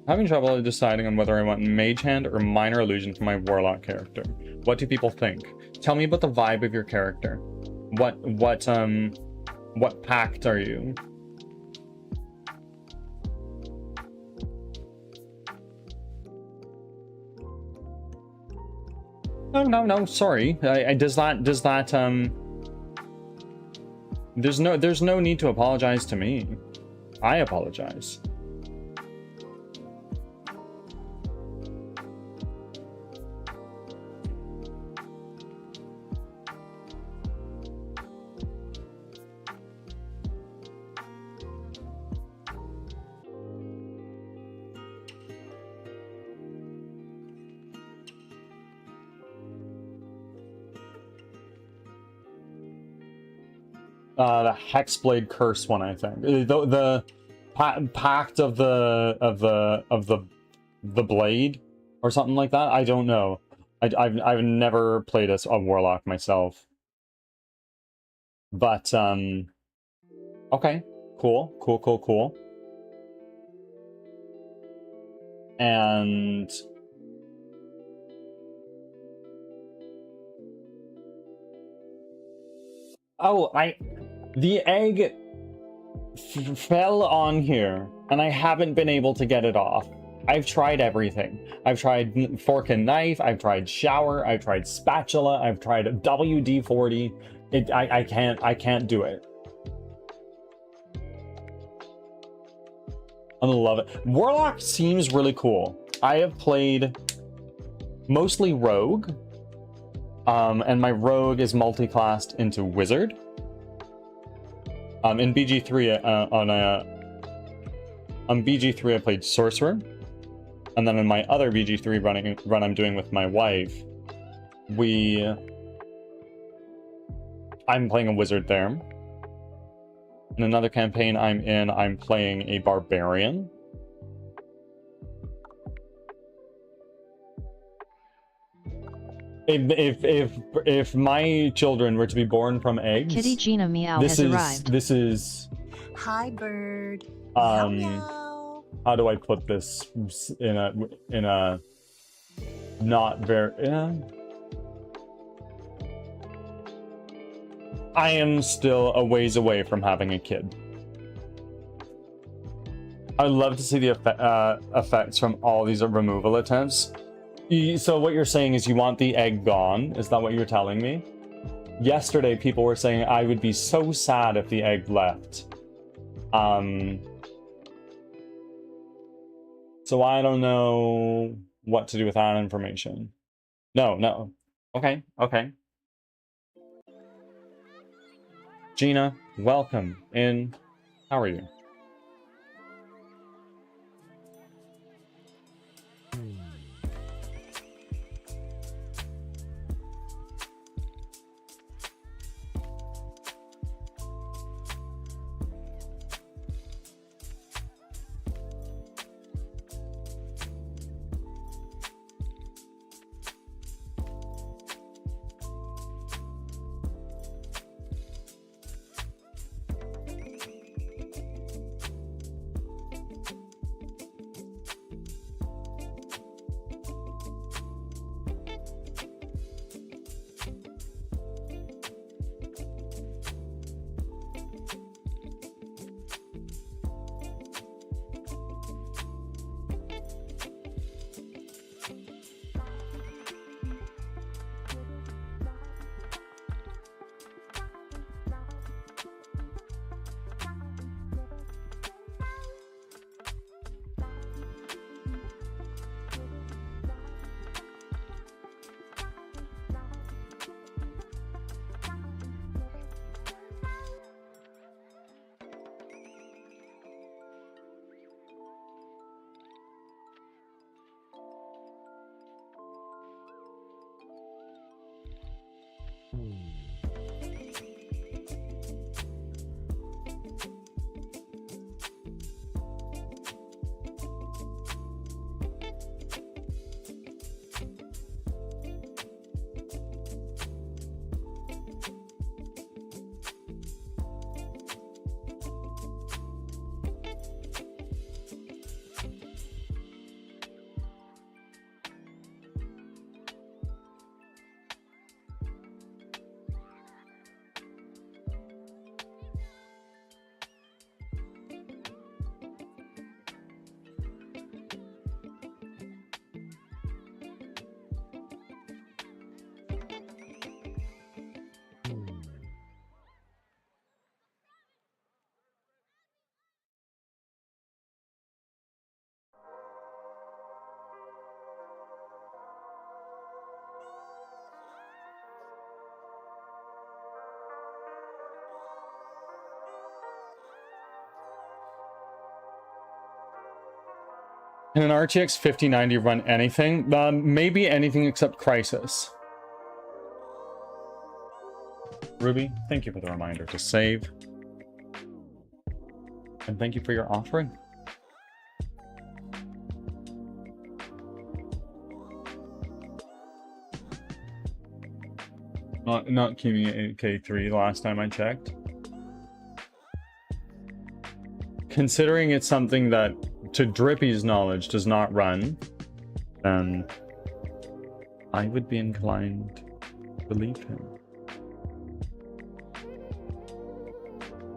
Having trouble deciding on whether I want Mage Hand or Minor Illusion for my Warlock character. What do people think? Tell me about the vibe of your character. What pact are you? No, sorry. There's no need to apologize to me. I apologize. The Hexblade Curse one, I think. The Pact of the Blade or something like that. I don't know. I've never played as a Warlock myself. But okay, cool. And oh, the egg fell on here, and I haven't been able to get it off. I've tried everything. I've tried fork and knife, I've tried shower, I've tried spatula, I've tried WD-40. I can't do it. I love it. Warlock seems really cool. I have played mostly Rogue, and my Rogue is multi-classed into Wizard. In BG3, on BG3 I played Sorcerer, and then in my other BG3 run I'm doing with my wife, I'm playing a Wizard there. In another campaign I'm playing a Barbarian. If my children were to be born from eggs, Kitty Gina Meow has arrived. This is. Hi, bird. Meow, meow. How do I put this in a not very. I am still a ways away from having a kid. I'd love to see the effects from all these removal attempts. So what you're saying is you want the egg gone? Is that what you're telling me? Yesterday, people were saying I would be so sad if the egg left. So I don't know what to do with that information. No. Okay. Gina, welcome in. How are you? Can an RTX 5090 run anything? Maybe anything except Crisis. Ruby, thank you for the reminder to save. And thank you for your offering. Not keeping it 8K3 last time I checked. Considering it's something that, to Drippy's knowledge, does not run, then I would be inclined to believe him.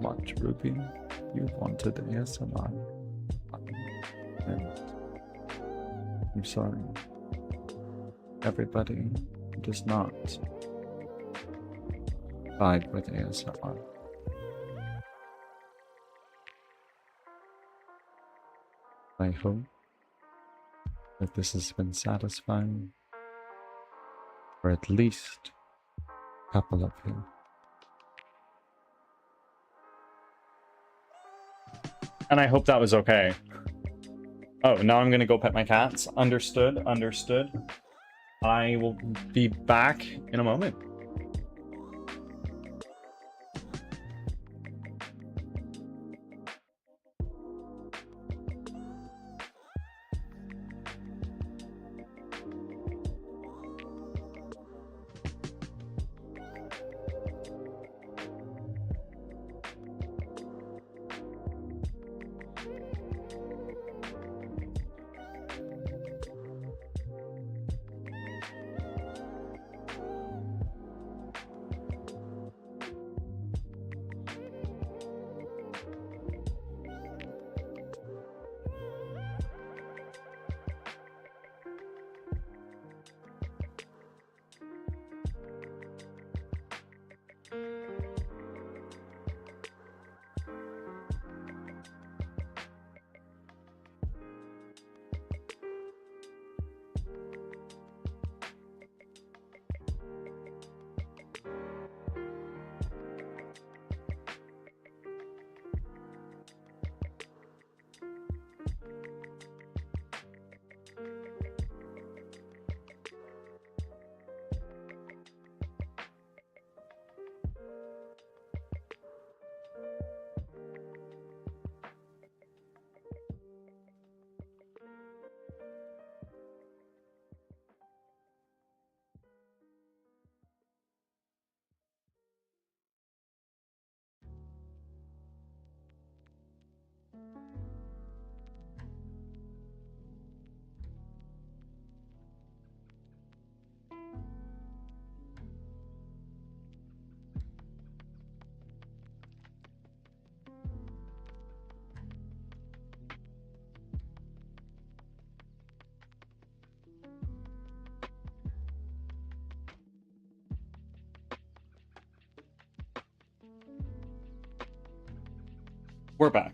Watch, Ruby. You wanted ASMR. And I'm sorry. Everybody does not vibe with ASMR. I hope that this has been satisfying for at least a couple of you. And I hope that was okay. Oh, now I'm gonna go pet my cats. Understood, understood. I will be back in a moment. We're back.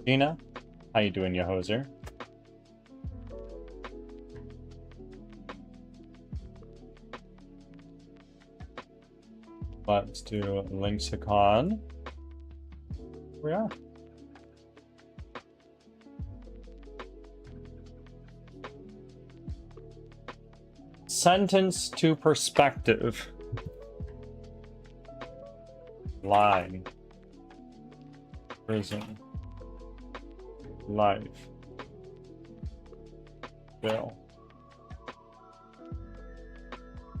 Gina, how you doing, ya hoser? Let's do Lexicon. Here we are. Sentence to perspective. Line. Prison. Life. Bill.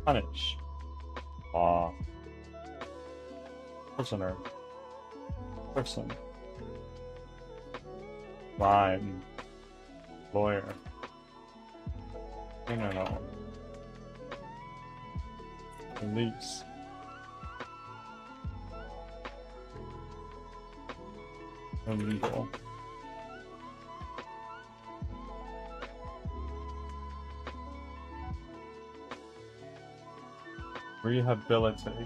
Punish. Law. Prisoner. Person. Crime. Lawyer. Criminal. Police. Illegal. Rehabilitate.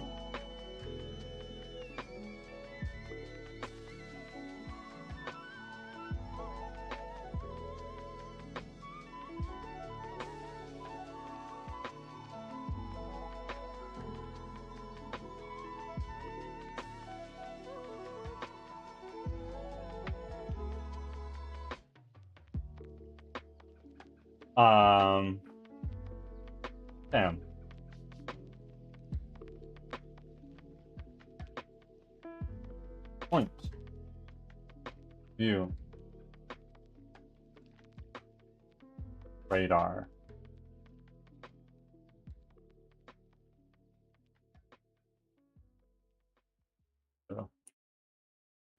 Damn. Point. View. Radar.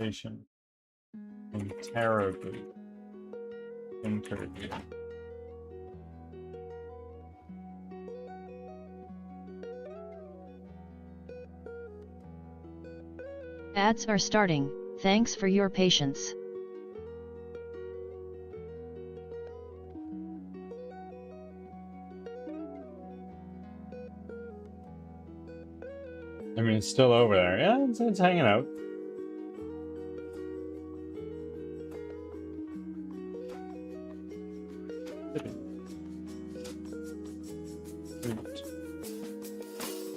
Patient. Interrogate. Interview. Ads are starting, thanks for your patience. I mean, it's still over there. Yeah, it's hanging out.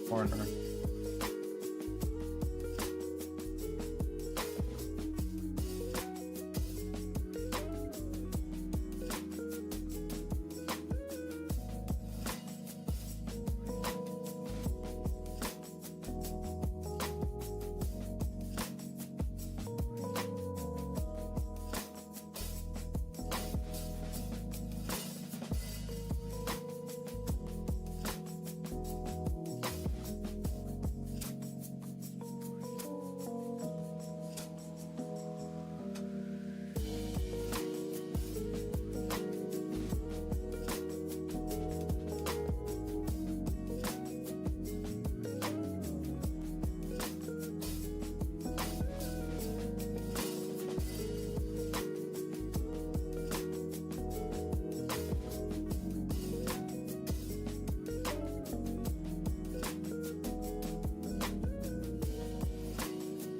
Corner.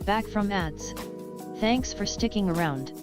Back from ads. Thanks for sticking around.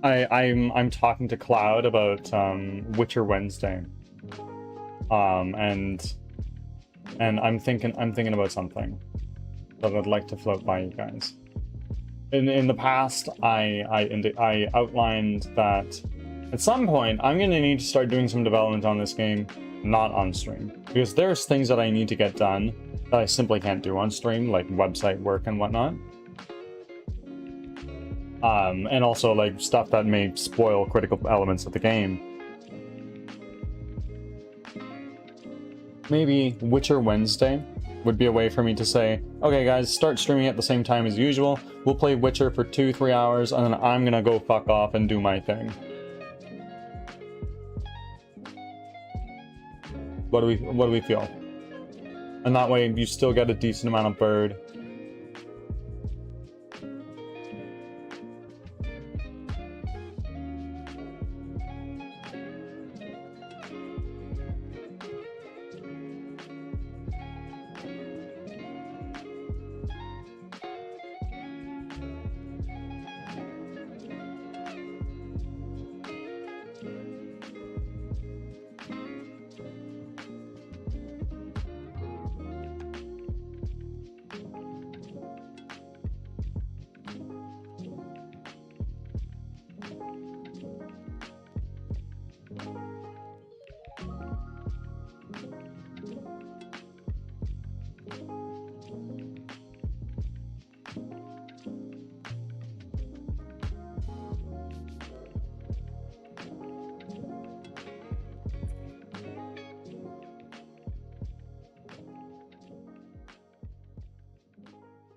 I'm talking to Cloud about Witcher Wednesday. And I'm thinking about something that I'd like to float by you guys. In the past, I outlined that at some point I'm gonna need to start doing some development on this game, not on stream, because there's things that I need to get done that I simply can't do on stream, like website work and whatnot. And also like stuff that may spoil critical elements of the game. Maybe Witcher Wednesday would be a way for me to say, okay guys, start streaming at the same time as usual, we'll play Witcher for 2-3 hours, and then I'm gonna go fuck off and do my thing. What do we feel? And that way you still get a decent amount of bird.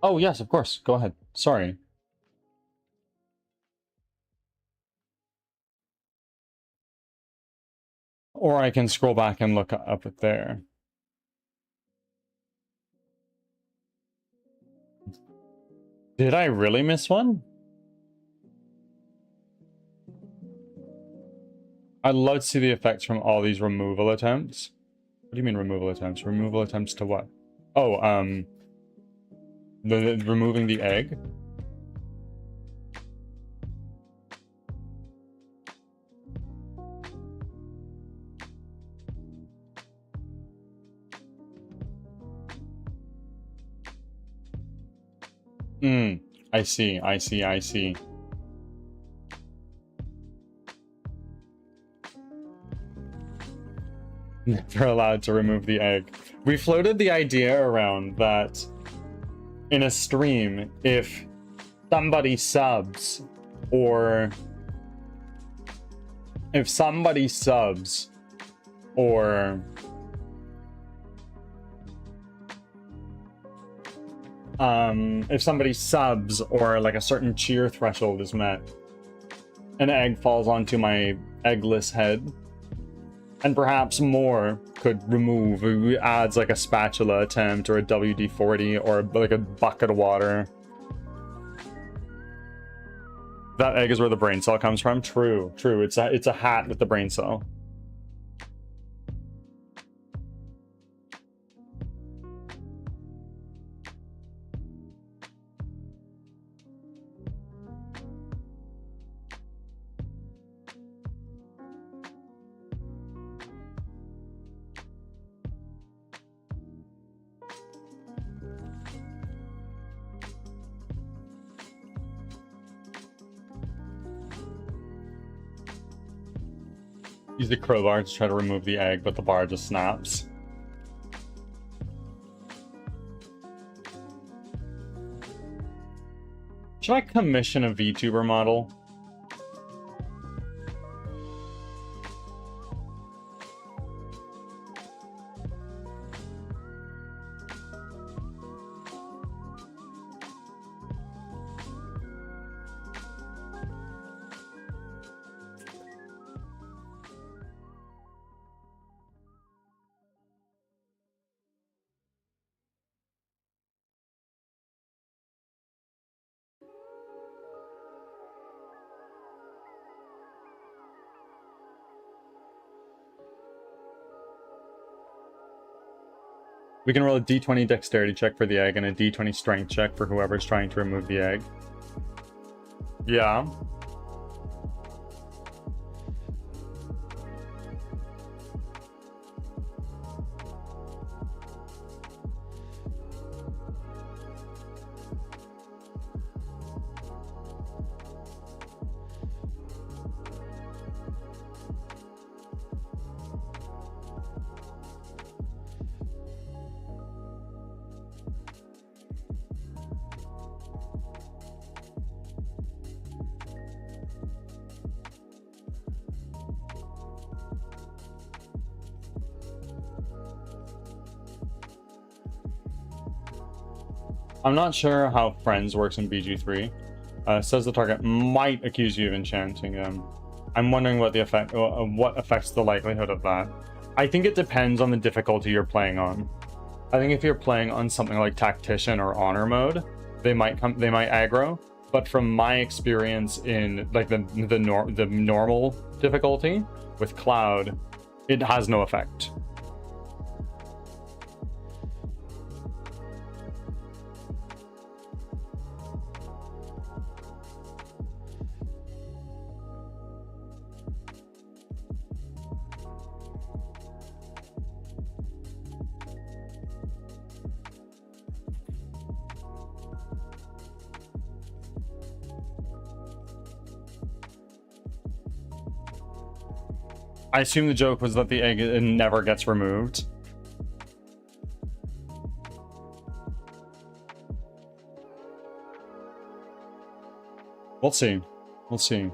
Oh, yes, of course. Go ahead. Sorry. Or I can scroll back and look up it there. Did I really miss one? I'd love to see the effects from all these removal attempts. What do you mean removal attempts? Removal attempts to what? Oh, removing the egg? I see, I see, I see. Never allowed to remove the egg. We floated the idea around that in a stream, if somebody subs, or if somebody subs, or if somebody subs, or like a certain cheer threshold is met, an egg falls onto my eggless head, and perhaps more could remove. It adds like a spatula attempt or a WD-40 or like a bucket of water. That egg is where the brain cell comes from. True, true. It's a hat with the brain cell. Use the crowbar to try to remove the egg, but the bar just snaps. Should I commission a VTuber model? We can roll a d20 dexterity check for the egg and a d20 strength check for whoever's trying to remove the egg. Yeah. I'm not sure how friends works in BG3. Says the target might accuse you of enchanting them. I'm wondering what the effect, what affects the likelihood of that. I think it depends on the difficulty you're playing on. I think if you're playing on something like Tactician or Honor mode, they might aggro. But from my experience in like the normal difficulty with Cloud, it has no effect. I assume the joke was that the egg never gets removed. We'll see. We'll see.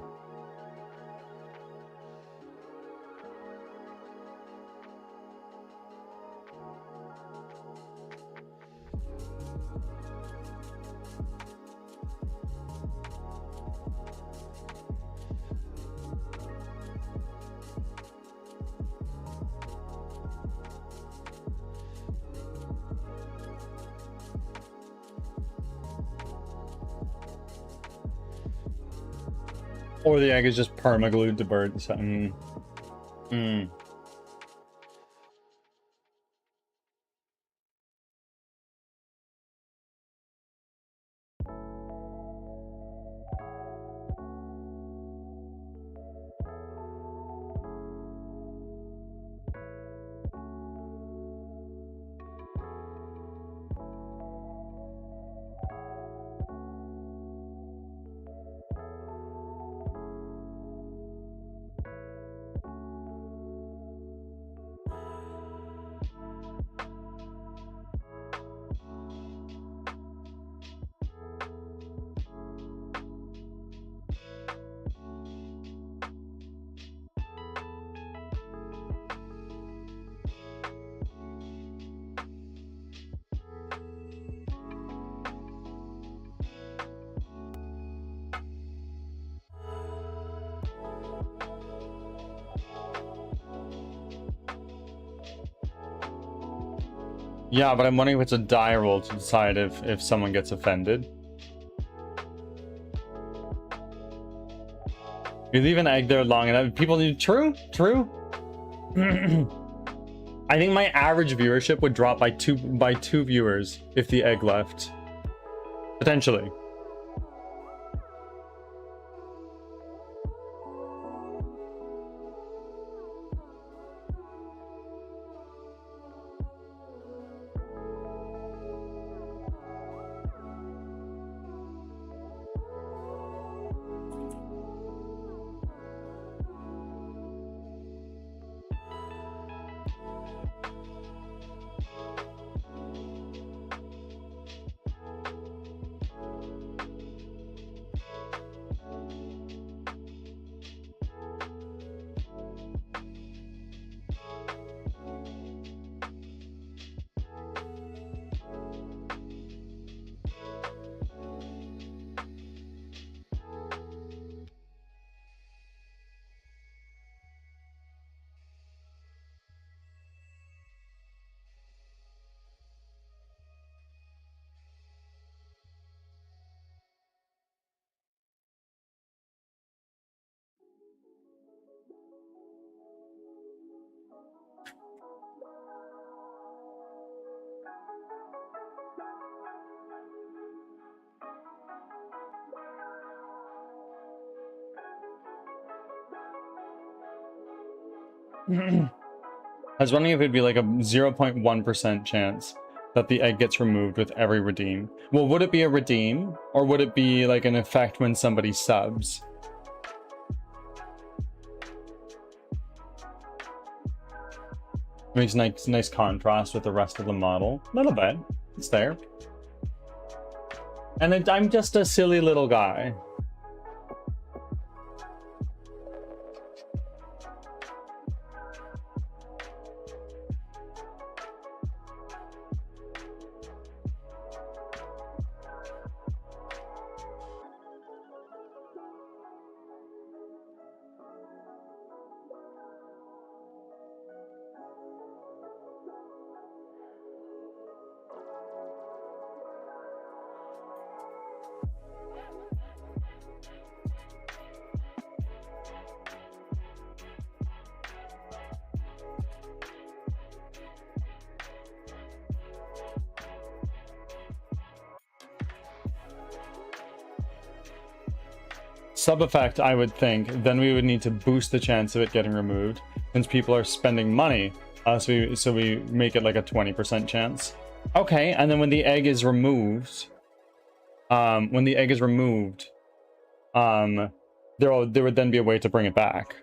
Or the egg is just perma-glued to birds. Mm. Yeah, but I'm wondering if it's a die roll to decide if someone gets offended. You leave an egg there long enough, people need... True. I think my average viewership would drop by two viewers if the egg left. Potentially. I was wondering if it'd be like a 0.1% chance that the egg gets removed with every redeem. Well, would it be a redeem, or would it be like an effect when somebody subs? Makes nice contrast with the rest of the model. A little bit. It's there. And I'm just a silly little guy. Sub effect, I would think, then we would need to boost the chance of it getting removed, since people are spending money. So we make it like a 20% chance. Okay, and then when the egg is removed, there would then be a way to bring it back.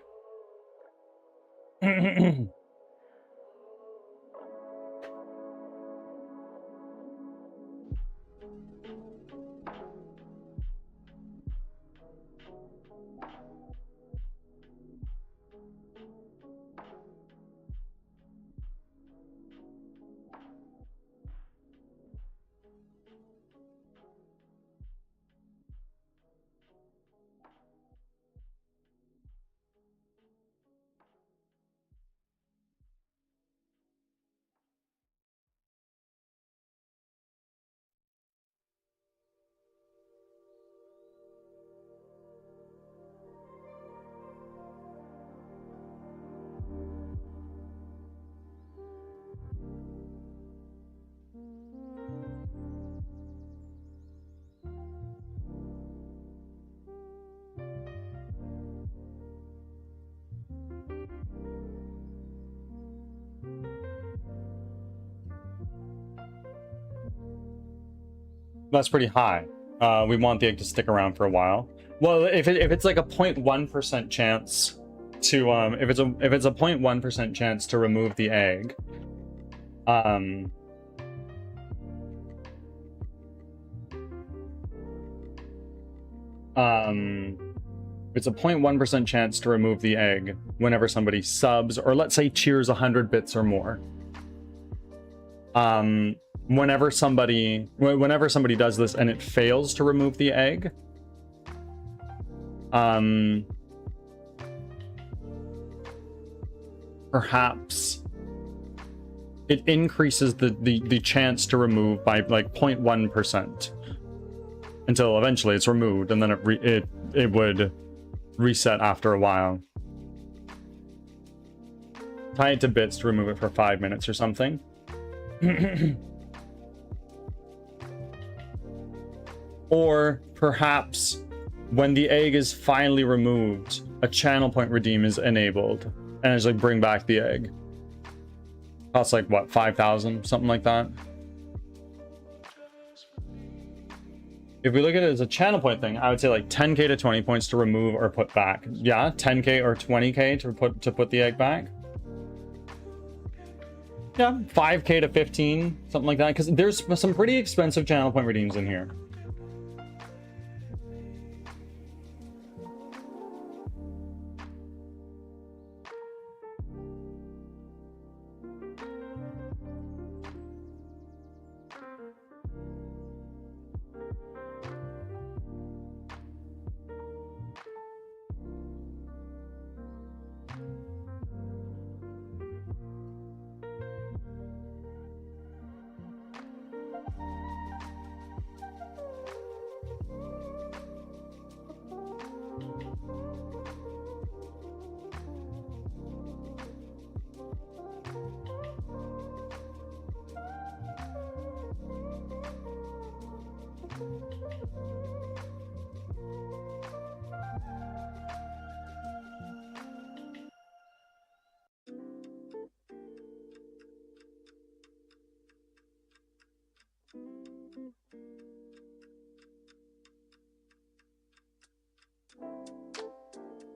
That's pretty high. We want the egg to stick around for a while. Well, if it's like a 0.1% chance to if it's a 0.1% chance to remove the egg, it's a 0.1% chance to remove the egg whenever somebody subs, or let's say cheers 100 bits or more. Whenever somebody does this and it fails to remove the egg, perhaps it increases the chance to remove by like 0.1% until eventually it's removed, and then it would reset after a while. Tie it to bits to remove it for 5 minutes or something. Or perhaps when the egg is finally removed, a channel point redeem is enabled, and it's like bring back the egg. Costs like what, 5,000, something like that. If we look at it as a channel point thing, I would say like 10k to 20 points to remove or put back. Yeah, 10k or 20k to put the egg back. Yeah, 5k to 15, something like that, because there's some pretty expensive channel point redeems in here.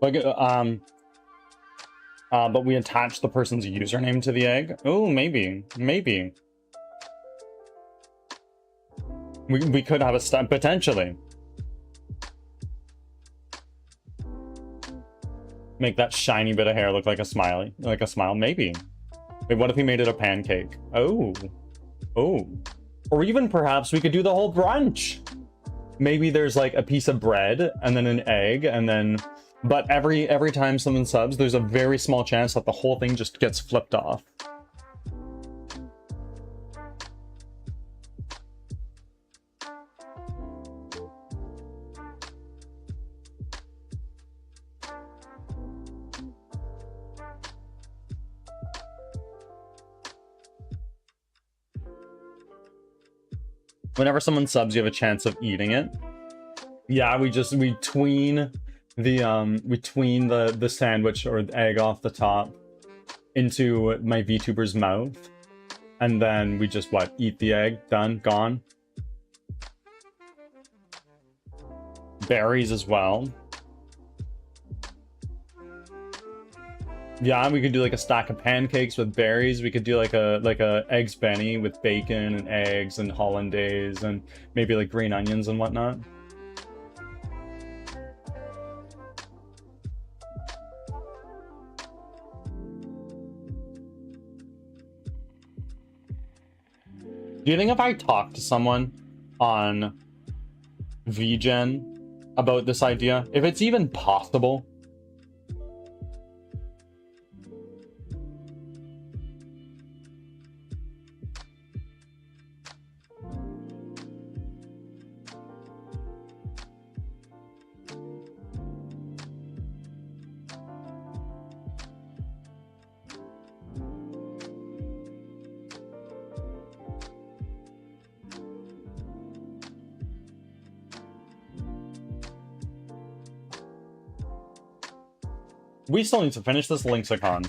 Like, but we attach the person's username to the egg. Oh, maybe. We could have a step potentially. Make that shiny bit of hair look like a smiley, like a smile. Maybe. Wait, what if we made it a pancake? Oh. Or even perhaps we could do the whole brunch. Maybe there's like a piece of bread and then an egg, and then, but every time someone subs, there's a very small chance that the whole thing just gets flipped off. Whenever someone subs, you have a chance of eating it. Yeah, we tween the sandwich or the egg off the top into my VTuber's mouth, and then we just eat the egg. Done, gone. Berries as well. Yeah, we could do like a stack of pancakes with berries. We could do like a eggs Benny with bacon and eggs and hollandaise and maybe like green onions and whatnot. Do you think if I talk to someone on VGen about this idea, if it's even possible? We still need to finish this Lexicon.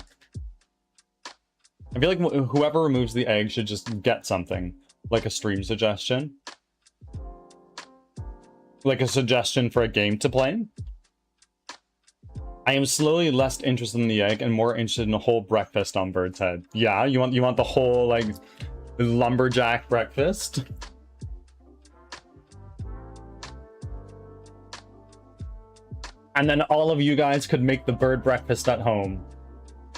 I feel like whoever removes the egg should just get something, like a stream suggestion. like a suggestion for a game to play. I am slowly less interested in the egg and more interested in a whole breakfast on Bird's Head. Yeah, you want the whole like lumberjack breakfast? And then all of you guys could make the bird breakfast at home.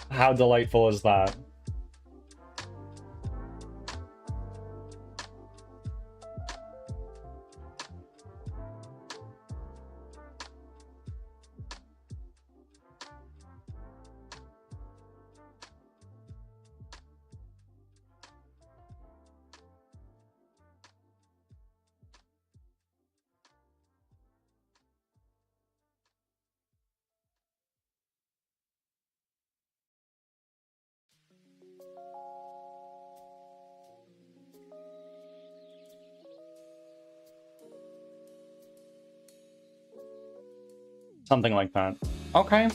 How delightful is that? Something like that. Okay.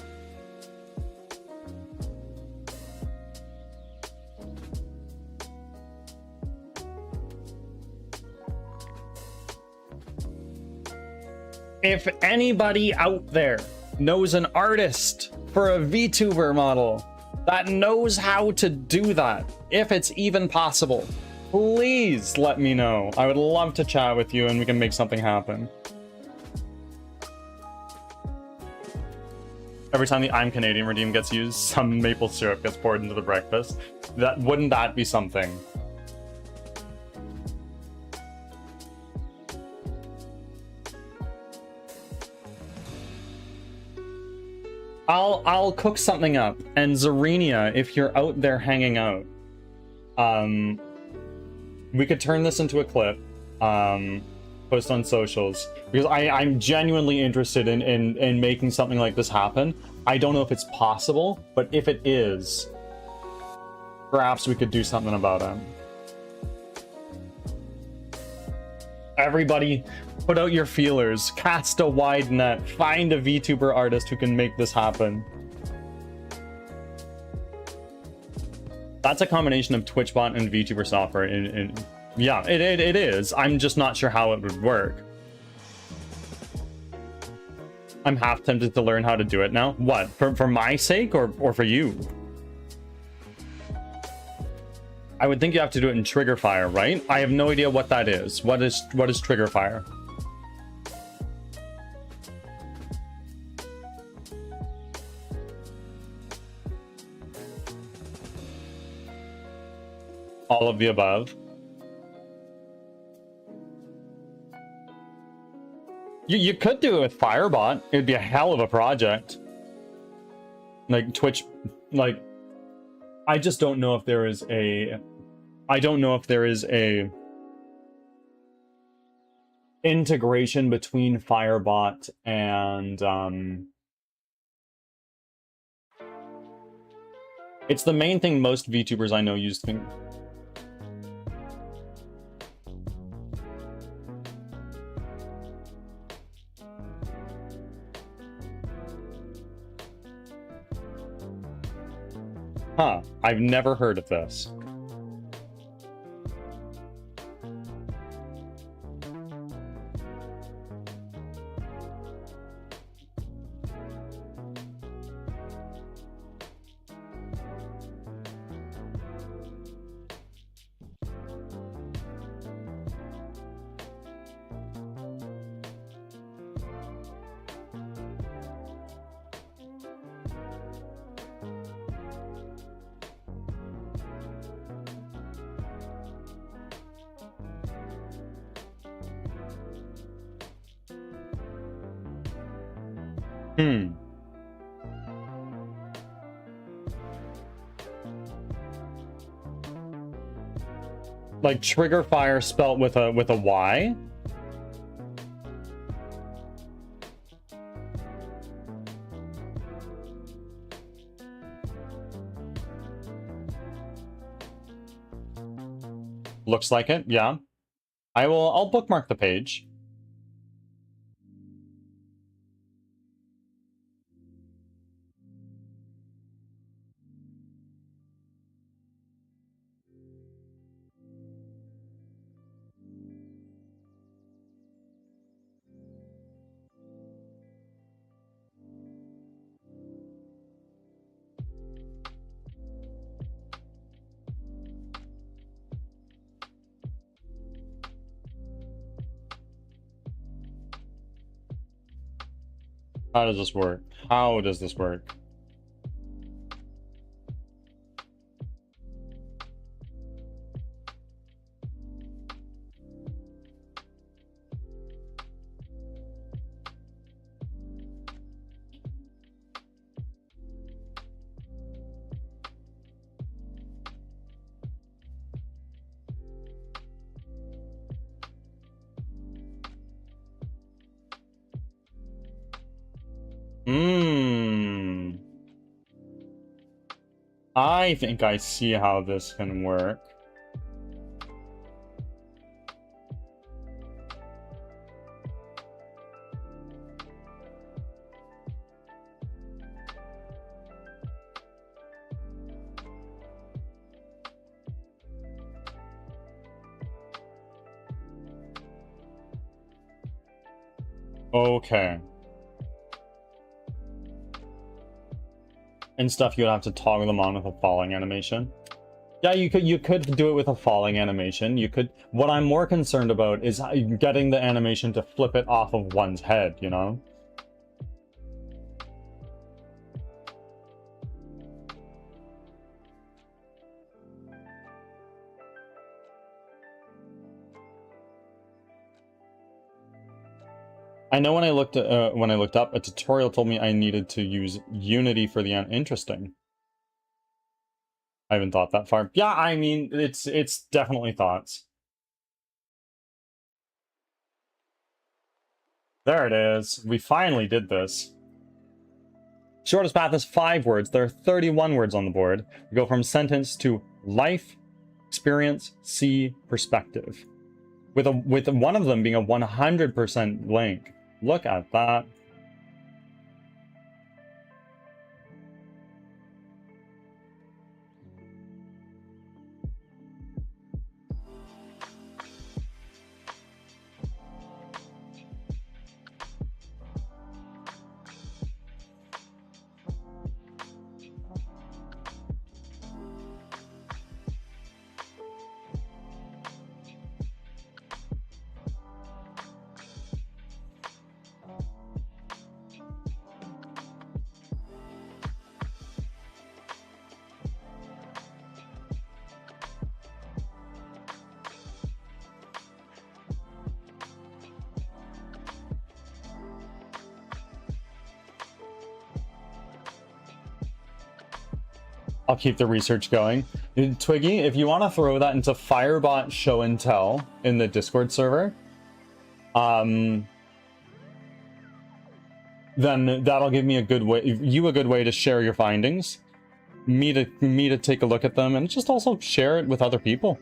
If anybody out there knows an artist for a VTuber model that knows how to do that, if it's even possible, please let me know. I would love to chat with you and we can make something happen. Every time the I'm Canadian redeem gets used, some maple syrup gets poured into the breakfast. Wouldn't that be something? I'll cook something up, and Zarenia, if you're out there hanging out, we could turn this into a clip, post on socials, because I'm genuinely interested in making something like this happen. I don't know if it's possible, but if it is, perhaps we could do something about it. Everybody, put out your feelers, cast a wide net, find a VTuber artist who can make this happen. That's a combination of TwitchBot and VTuber software. Yeah, it is. I'm just not sure how it would work. I'm half tempted to learn how to do it now. What? For my sake or for you? I would think you have to do it in Trigger Fire, right? I have no idea what that is. What is Trigger Fire? All of the above. You could do it with Firebot. It'd be a hell of a project. Like Twitch, like I just don't know if there is a integration between Firebot and it's the main thing most VTubers I know use things. Huh, I've never heard of this. Like Trigger Fire spelt with a Y? Looks like it, yeah. I'll bookmark the page. How does this work? How does this work? I think I see how this can work. Okay. And stuff, you would have to toggle them on with a falling animation. Yeah, you could do it with a falling animation. You could. What I'm more concerned about is getting the animation to flip it off of one's head, you know? I know when I looked up, a tutorial told me I needed to use Unity for the interesting. I haven't thought that far. Yeah, I mean, it's definitely thoughts. There it is. We finally did this. Shortest path is 5 words. There are 31 words on the board. We go from sentence to life, experience, see, perspective. With one of them being a 100% link. Look at that. I'll keep the research going. Twiggy, if you want to throw that into Firebot Show and Tell in the Discord server, then that'll give me a good way to share your findings, me to take a look at them, and just also share it with other people.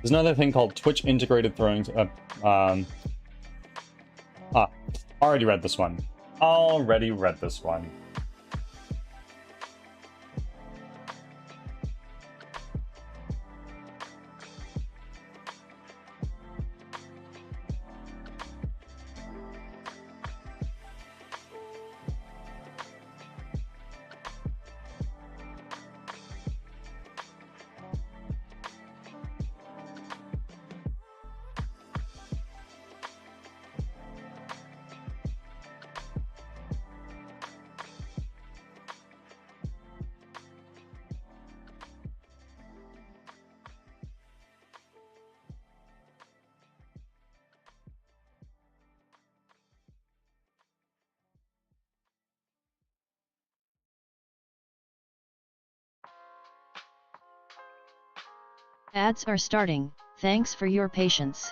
There's another thing called Twitch integrated throwing. Already read this one. Ads are starting. Thanks for your patience.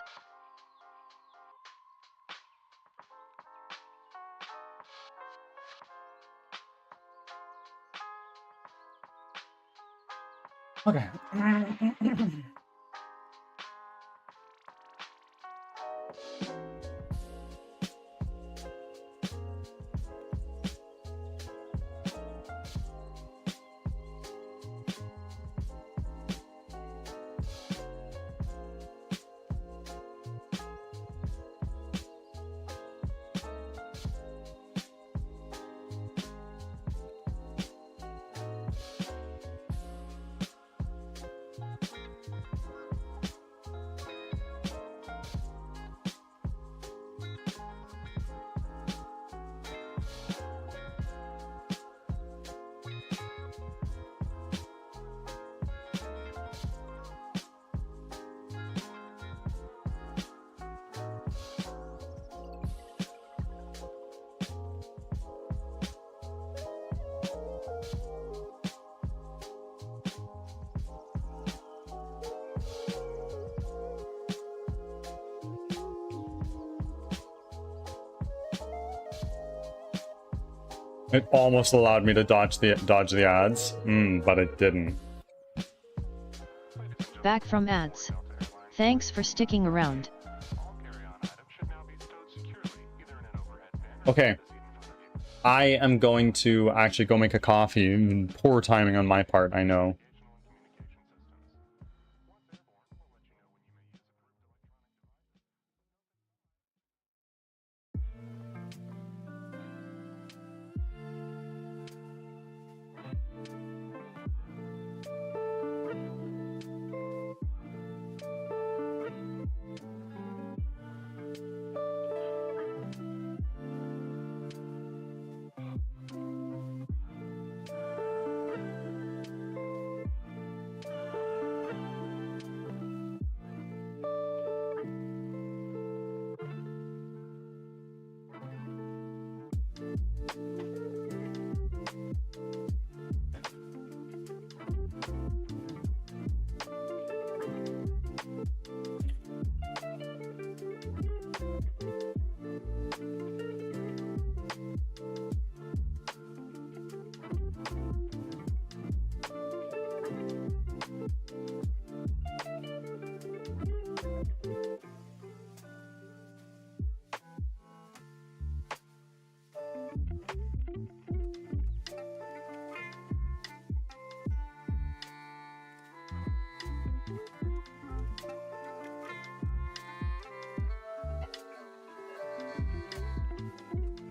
Okay. It almost allowed me to dodge the ads, but it didn't. Back from ads. Thanks for sticking around. Okay. I am going to actually go make a coffee. Poor timing on my part, I know.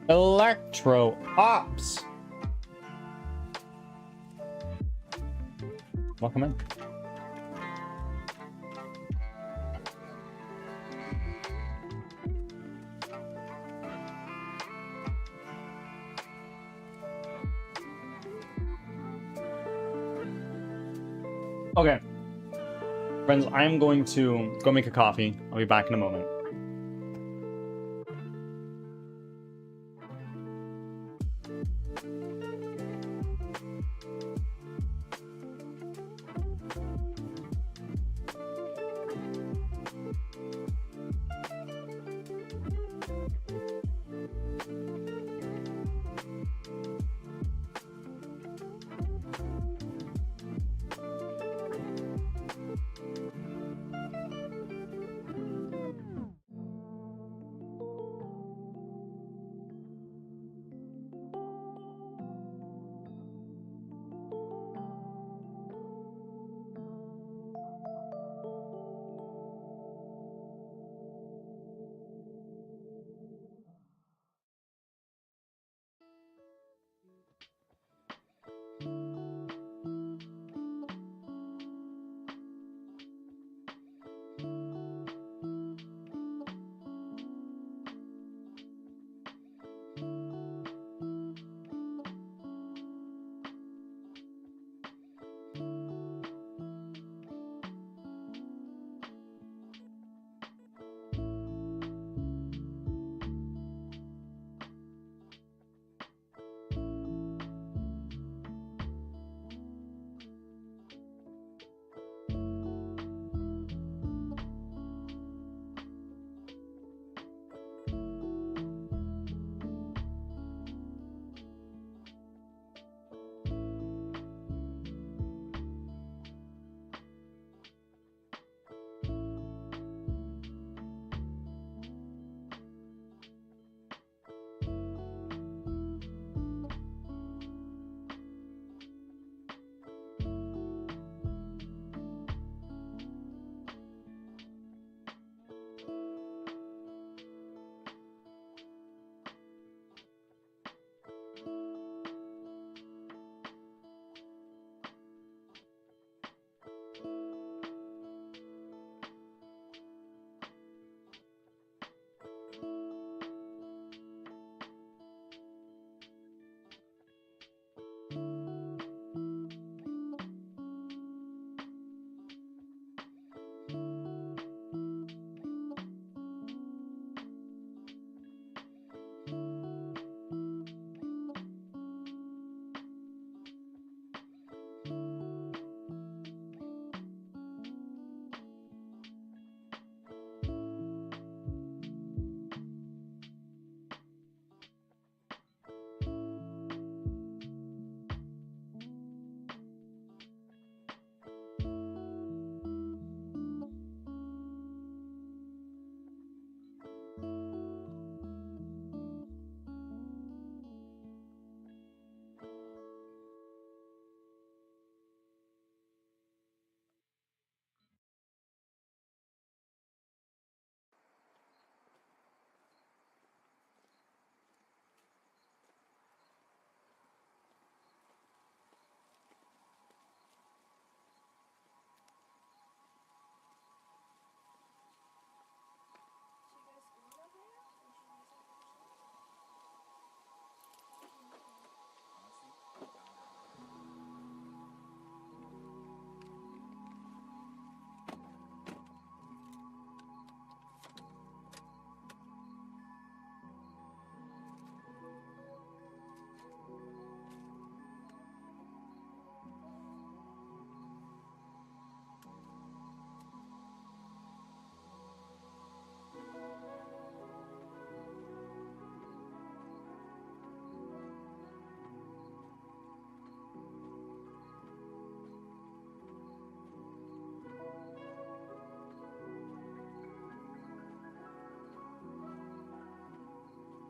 Electro Ops. Welcome in. Okay. Friends, I'm going to go make a coffee. I'll be back in a moment.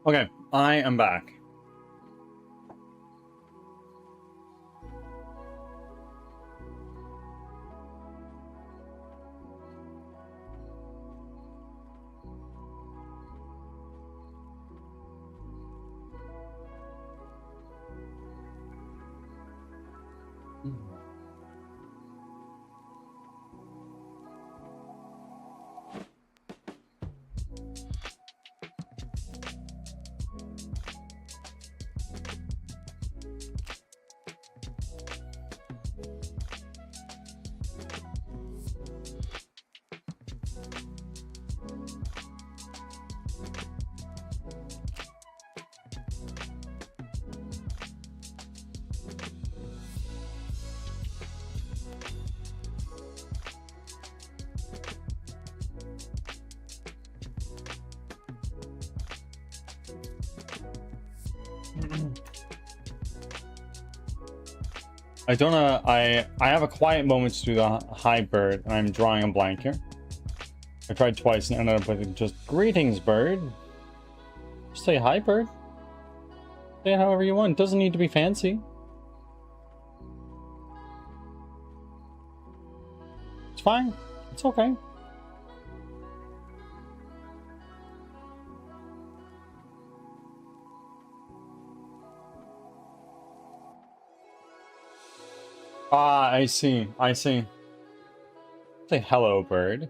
Okay, I am back. I don't know. I have a quiet moment to do the hi bird, and I'm drawing a blank here. I tried twice and ended up with just greetings, bird. Just say hi, bird. Say it however you want. It doesn't need to be fancy. It's fine. It's okay. Ah, I see. I see. Say hello, bird.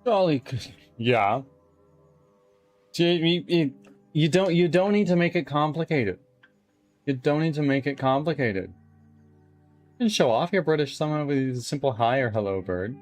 Jolly good. Yeah. You don't need to make it complicated. You don't need to make it complicated. You can show off your British somehow with a simple hi or hello, bird.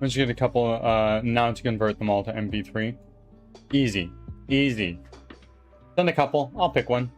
Once you get a couple, now to convert them all to MP3. Easy. Easy. Send a couple. I'll pick one.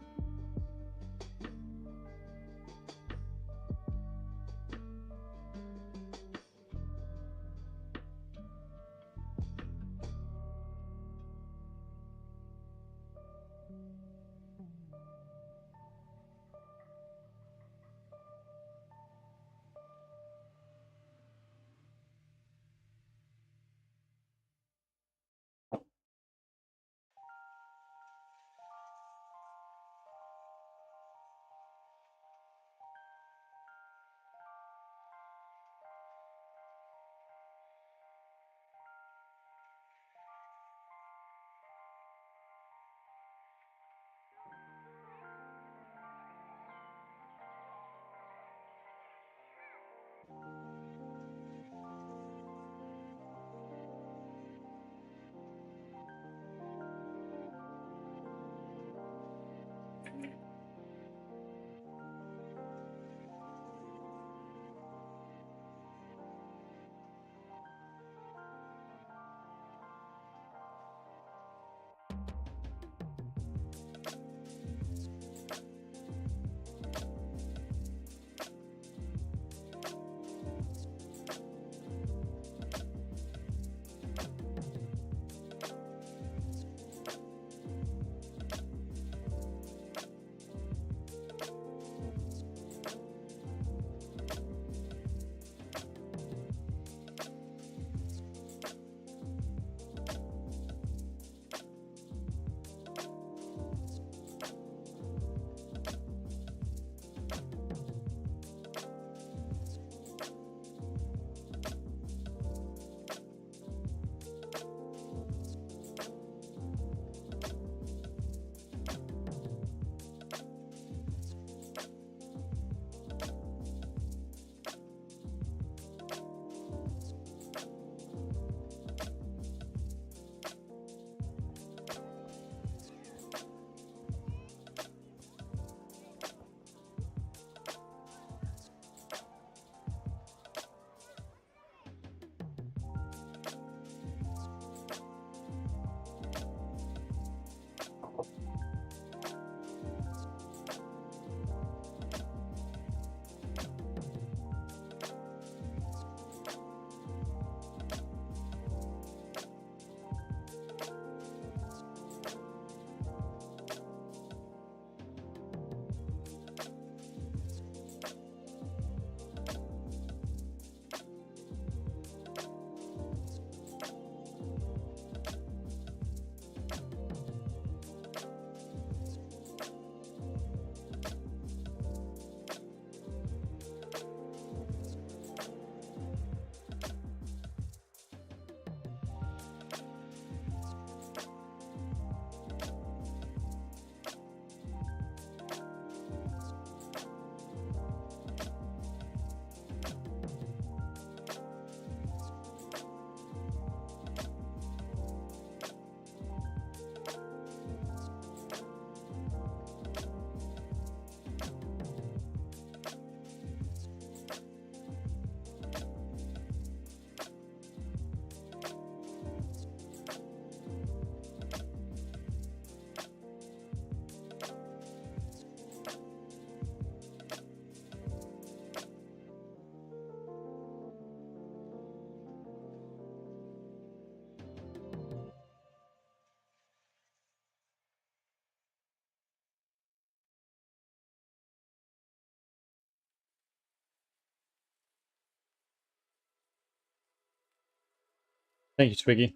Thank you, Twiggy.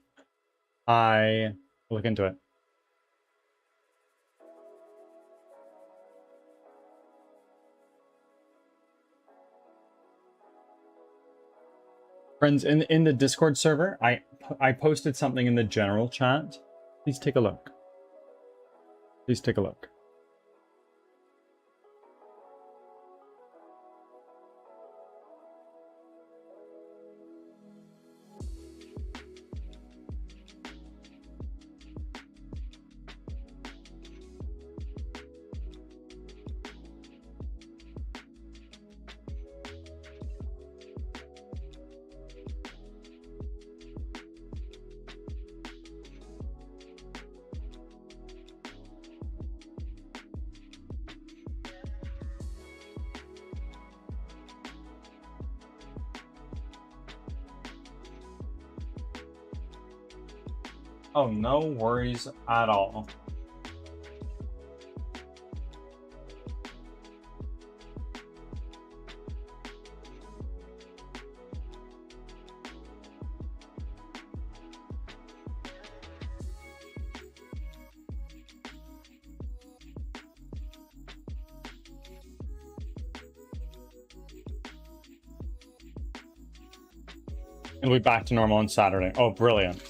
I will look into it. Friends, in the Discord server, I posted something in the general chat. Please take a look. Please take a look. Oh, no worries at all. It'll be back to normal on Saturday. Oh, brilliant.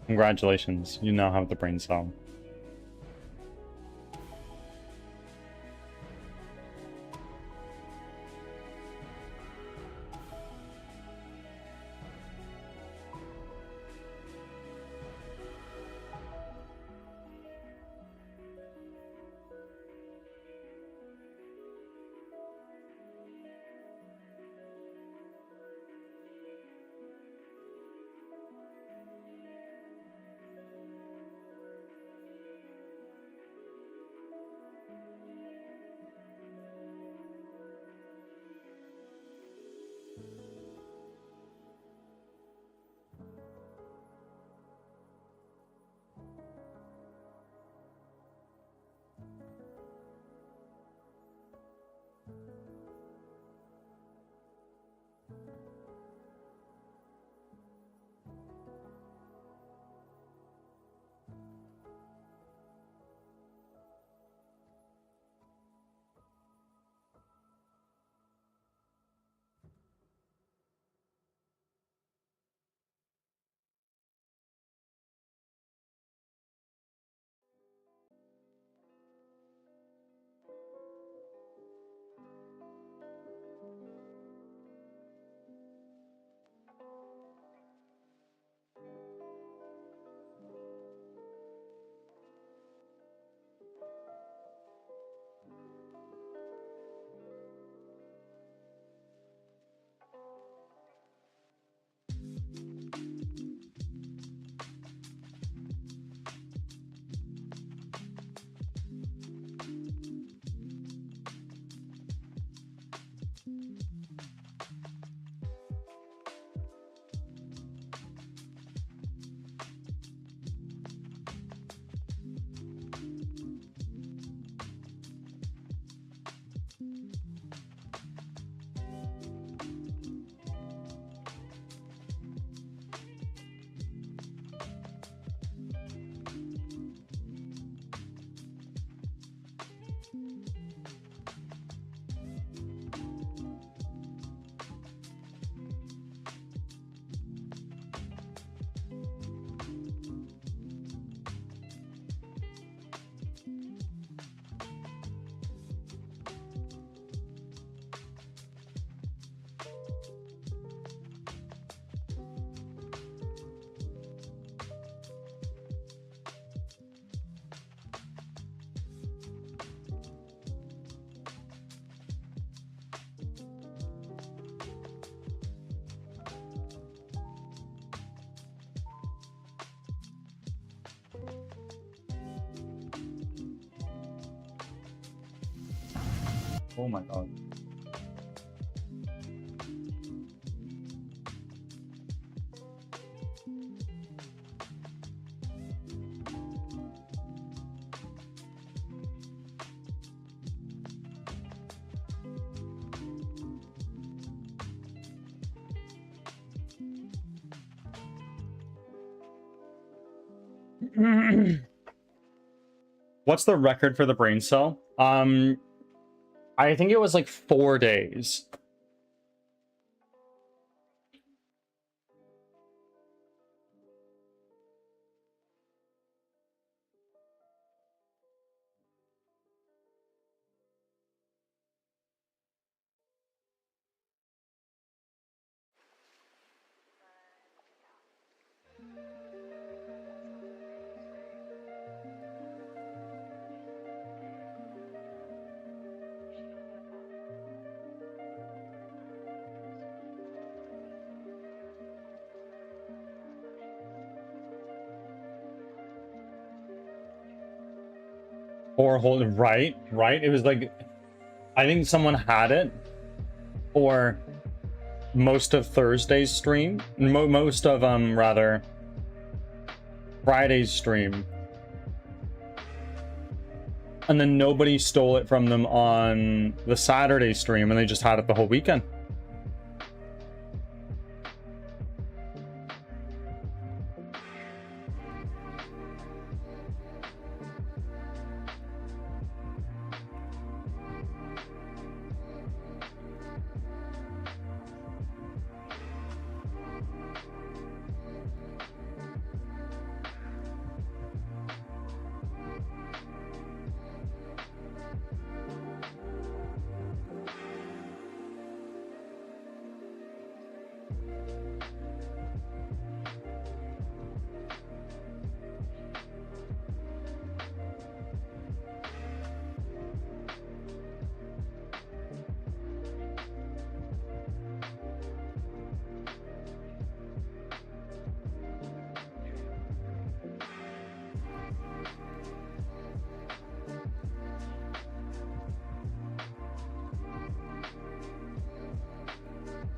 Congratulations, you now have the brain cell. Oh my god. What's the record for the brain cell? I think it was like 4 days. Or hold right. It was like, I think someone had it for most of Thursday's stream, most of rather Friday's stream, and then nobody stole it from them on the Saturday stream, and they just had it the whole weekend.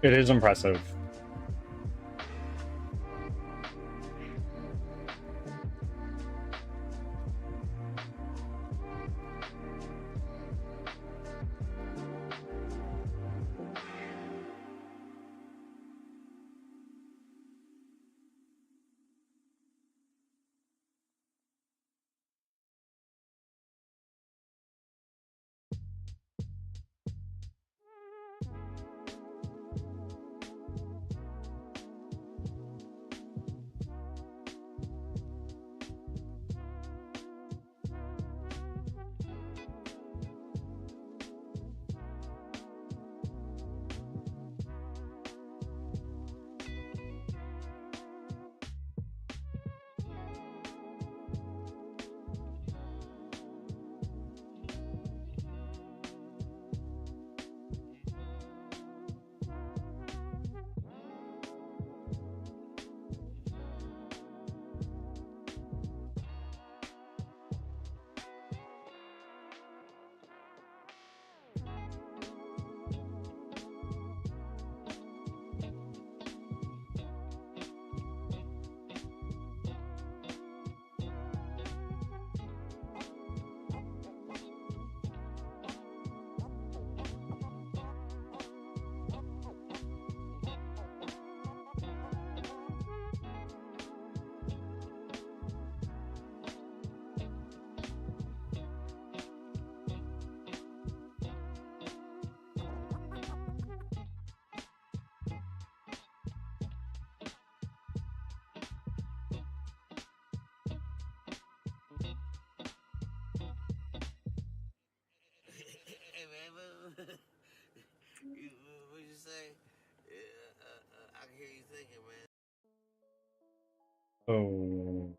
It is impressive. Hey man, what you say? I can hear you thinking, man. Oh.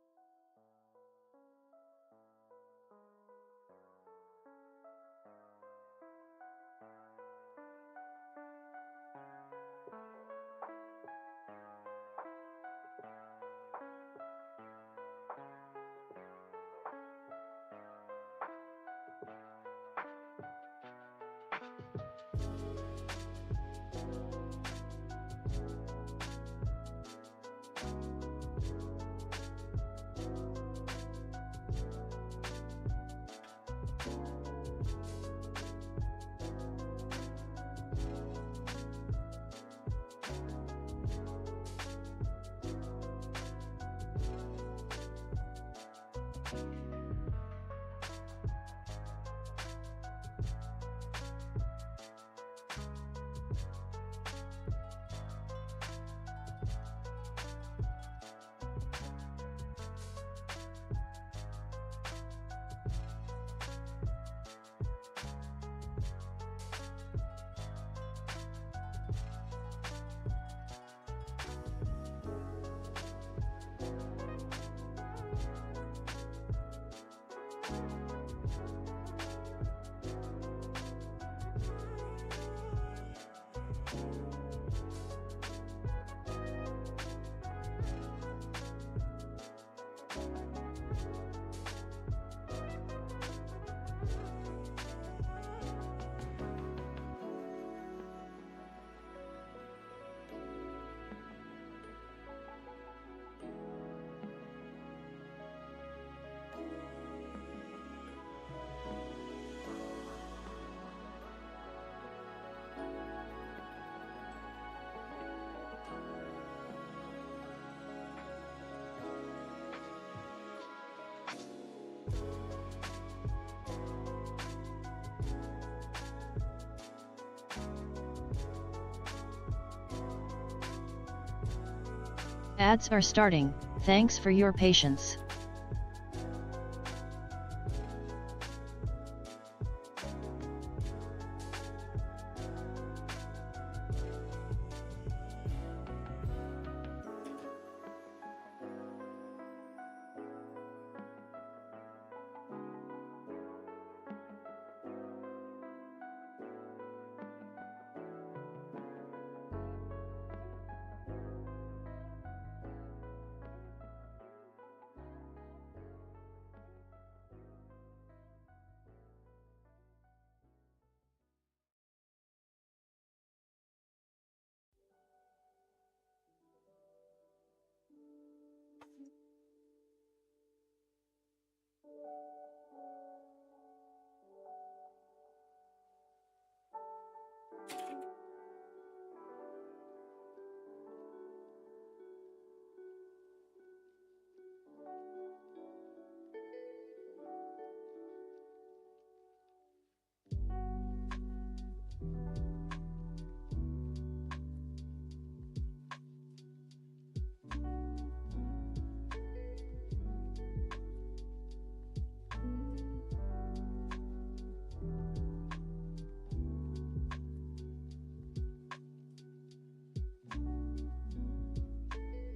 Ads are starting, thanks for your patience.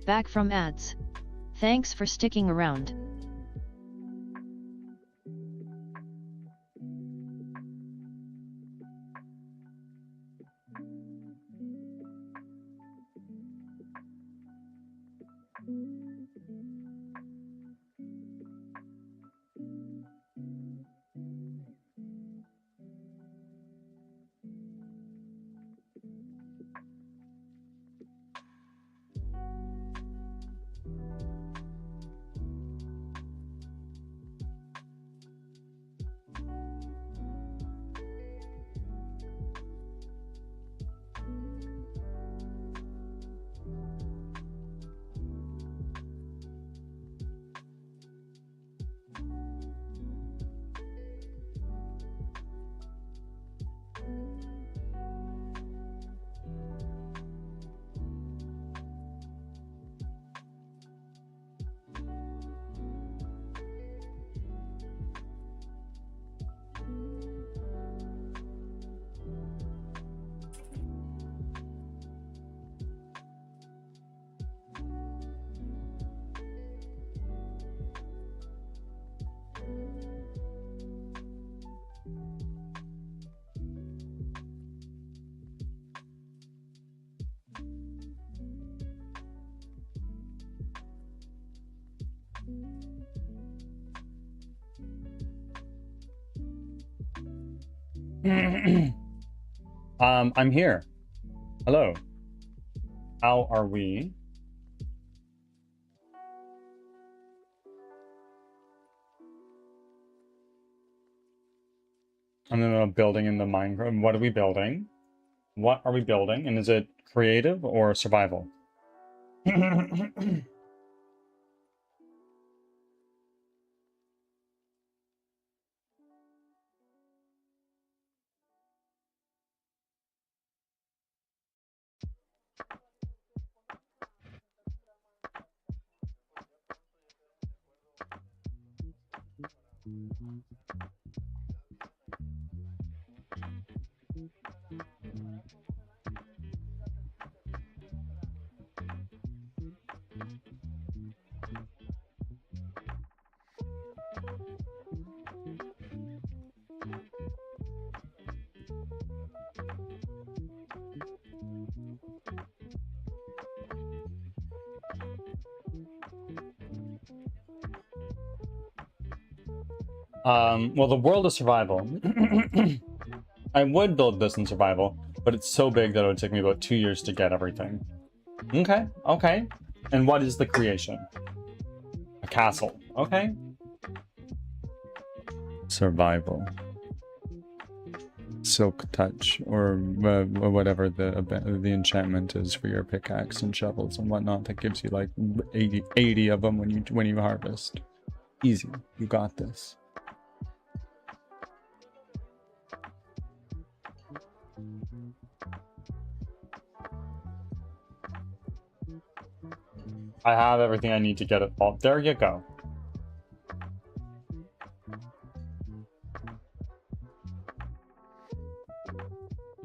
Back from ads. Thanks for sticking around. I'm here. Hello. How are we? I'm in a building in the Minecraft. What are we building? What are we building? And is it creative or survival? Well, the world is survival. I would build this in survival, but it's so big that it would take me about 2 years to get everything. Okay, okay. And what is the creation? A castle. Okay. Survival. Silk touch, or whatever the enchantment is for your pickaxe and shovels and whatnot. That gives you like 80 of them when you harvest. Easy. You got this. I have everything I need to get it all. There you go.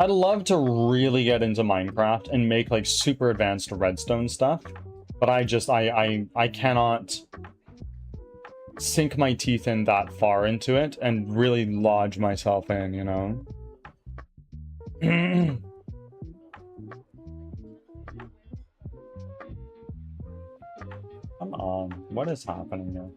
I'd love to really get into Minecraft and make like super advanced redstone stuff, but I cannot sink my teeth in that far into it and really lodge myself in, you know? Come on, what is happening here?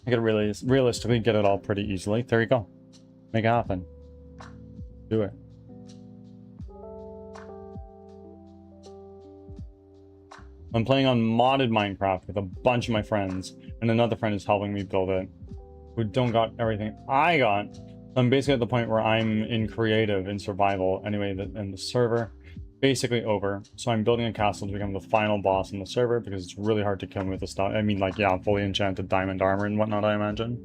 I could really realistically get it all pretty easily. There you go. Make it happen. Do it. I'm playing on modded Minecraft with a bunch of my friends, and another friend is helping me build it, who don't got everything I got. I'm basically at the point where I'm in creative, in survival, anyway, and the server basically over. So I'm building a castle to become the final boss in the server, because it's really hard to kill me with the stuff. I mean, like, yeah, fully enchanted diamond armor and whatnot, I imagine.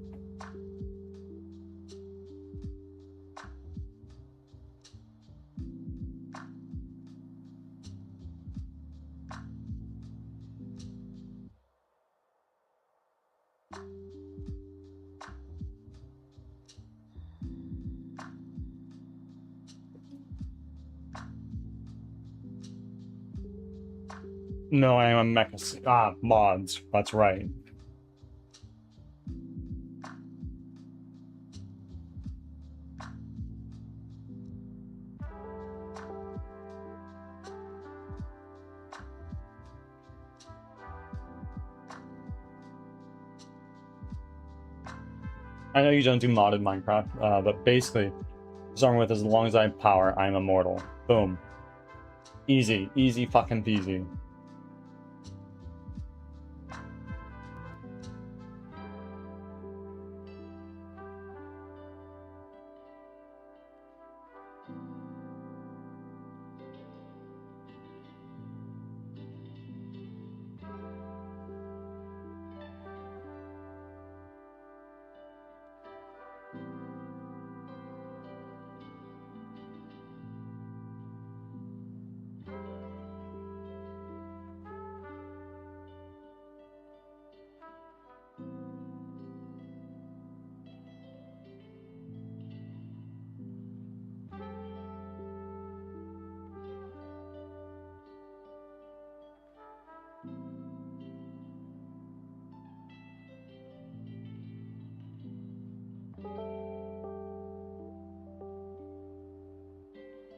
No, I am a mecha. Ah, mods. That's right. I know you don't do modded Minecraft, but basically, starting with as long as I have power, I'm immortal. Boom. Easy. Easy fucking peasy.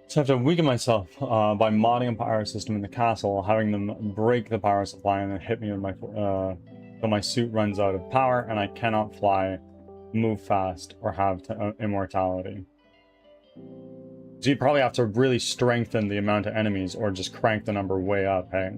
So I have to weaken myself by modding a power system in the castle, having them break the power supply and then hit me with my so my suit runs out of power and I cannot fly, move fast, or have immortality. So you probably have to really strengthen the amount of enemies or just crank the number way up, hey?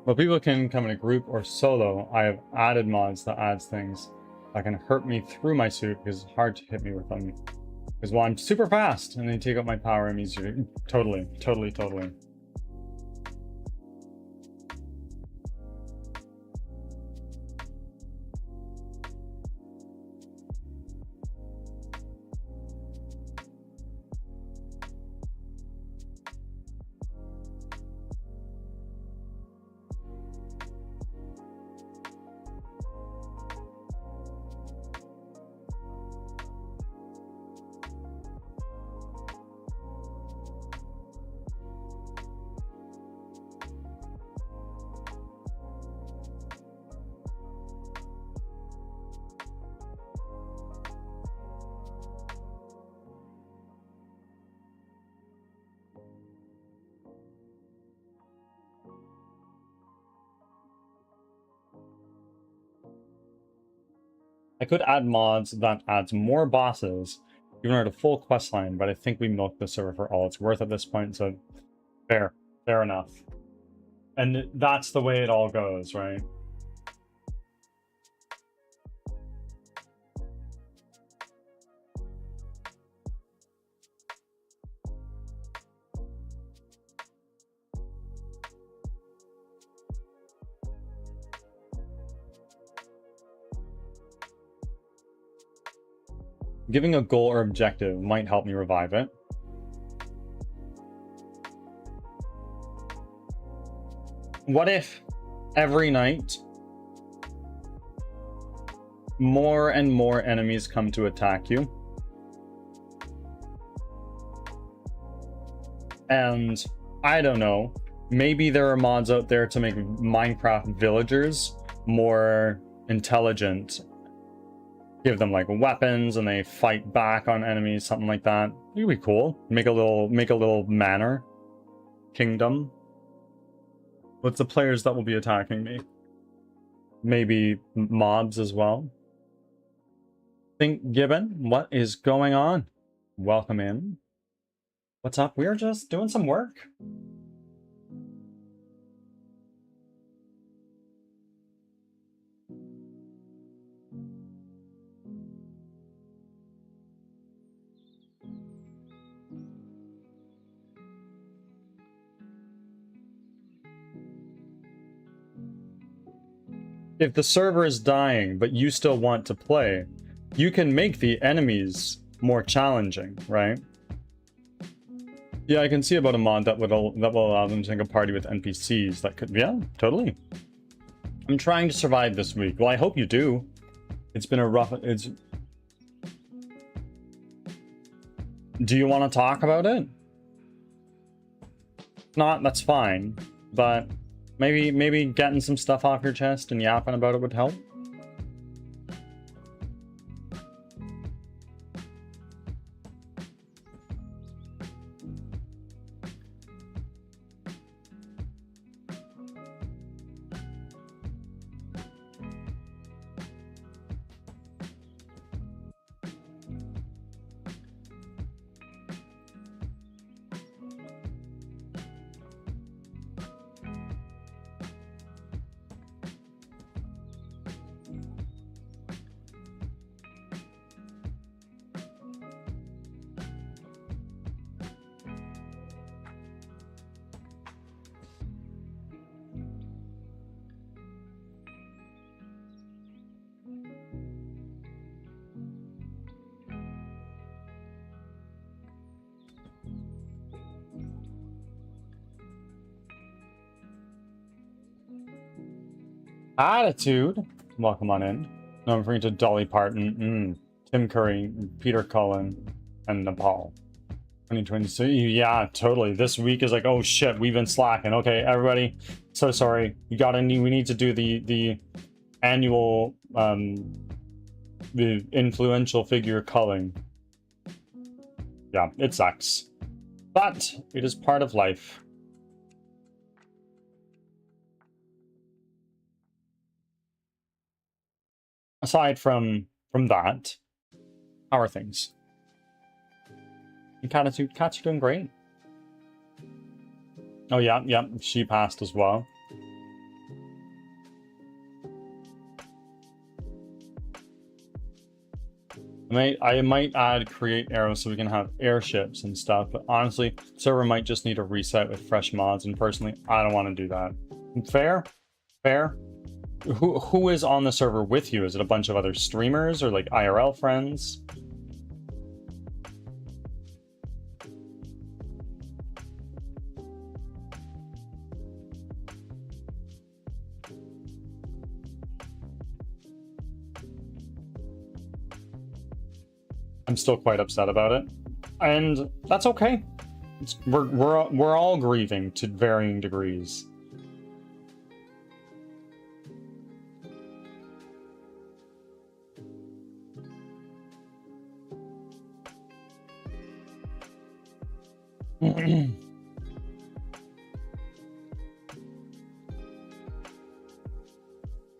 Well, people can come in a group or solo. I have added mods that adds things that can hurt me through my suit because it's hard to hit me with them. Because, well, I'm super fast and they take out my power and easier. Totally, totally, totally. I could add mods that adds more bosses, even at a full quest line, but I think we milked the server for all it's worth at this point, so fair enough. And that's the way it all goes, right? Giving a goal or objective might help me revive it. What if every night more and more enemies come to attack you? And I don't know, maybe there are mods out there to make Minecraft villagers more intelligent. Give them like weapons and they fight back on enemies, something like that. It'd be cool. Make a little manor kingdom. What's the players that will be attacking me? Maybe mobs as well. Think Gibbon, what is going on? Welcome in. What's up? We're just doing some work. If the server is dying, but you still want to play, you can make the enemies more challenging, right? Yeah, I can see about a mod that will allow them to make a party with NPCs. That could, yeah, totally. I'm trying to survive this week. Well, I hope you do. It's been a rough. Do you want to talk about it? If not, that's fine. But maybe getting some stuff off your chest and yapping about it would help. Attitude. Welcome on in. No, I'm referring to Dolly Parton, Tim Curry, Peter Cullen, and Nepal. 2022. Yeah, totally. This week is like, oh shit, we've been slacking. Okay, everybody, so sorry. We need to do the annual the influential figure culling. Yeah, it sucks, but it is part of life. Aside from that, how are things? And cats are doing great. Oh yeah, she passed as well. I might add create arrows so we can have airships and stuff, but honestly, server might just need a reset with fresh mods, and personally, I don't want to do that. Fair? Fair? Who is on the server with you? Is it a bunch of other streamers or like IRL friends? I'm still quite upset about it, and that's okay. We're all grieving to varying degrees.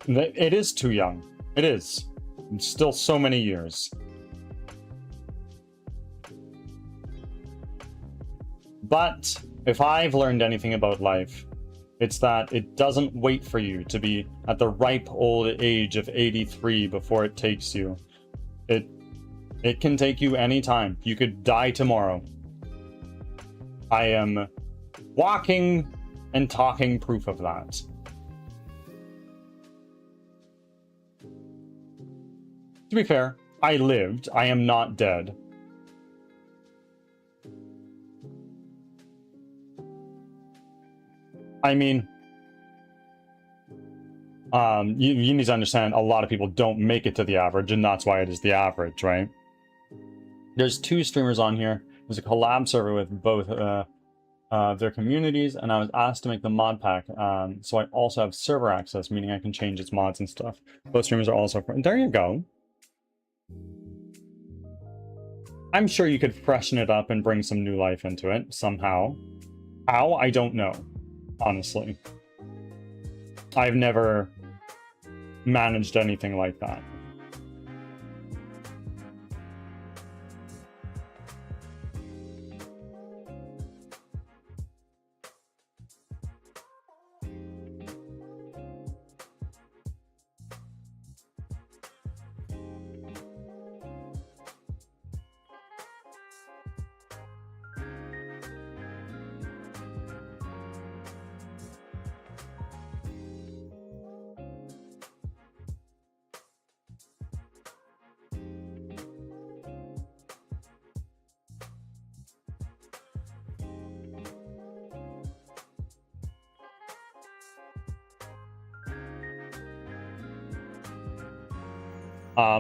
It is too young. It is. It's still so many years. But if I've learned anything about life, it's that it doesn't wait for you to be at the ripe old age of 83 before it takes you. It can take you any time. You could die tomorrow. I am walking and talking proof of that. To be fair, I lived. I am not dead. I mean, you need to understand a lot of people don't make it to the average, and that's why it is the average, right? There's 2 streamers on here. There's a collab server with both their communities, and I was asked to make the mod pack, so I also have server access, meaning I can change its mods and stuff. Both streamers are also... There you go. I'm sure you could freshen it up and bring some new life into it, somehow. How? I don't know. Honestly, I've never managed anything like that.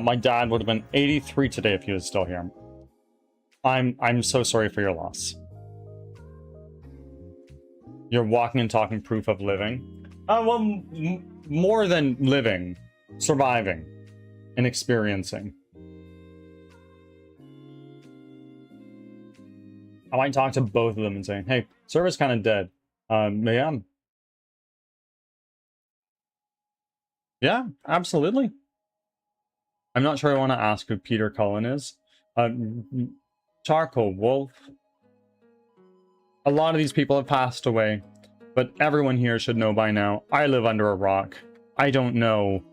My dad would have been 83 today if he was still here. I'm so sorry for your loss. You're walking and talking proof of living. Well, more than living, surviving, and experiencing. I might talk to both of them and say, hey, server's kind of dead. Yeah. Yeah, absolutely. I'm not sure I want to ask who Peter Cullen is. Charcoal Wolf. A lot of these people have passed away, but everyone here should know by now. I live under a rock. I don't know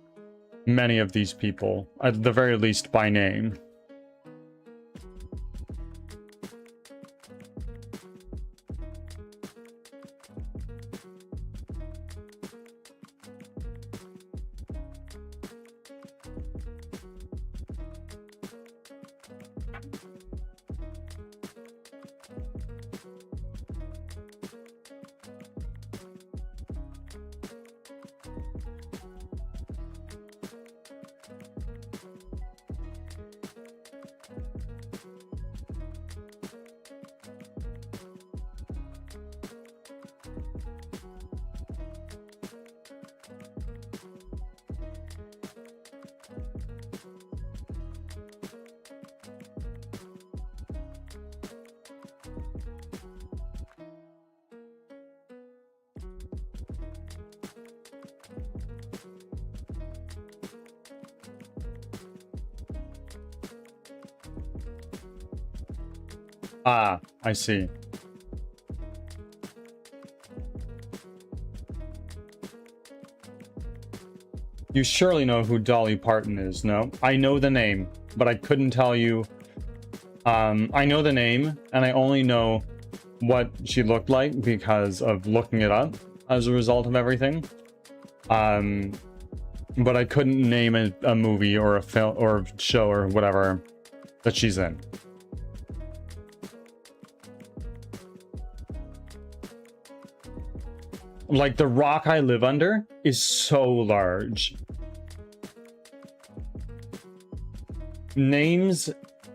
many of these people, at the very least by name. Ah, I see. You surely know who Dolly Parton is, no? I know the name, but I couldn't tell you. I know the name, and I only know what she looked like because of looking it up as a result of everything. But I couldn't name a movie or a film or a show or whatever that she's in. Like, the rock I live under is so large. Names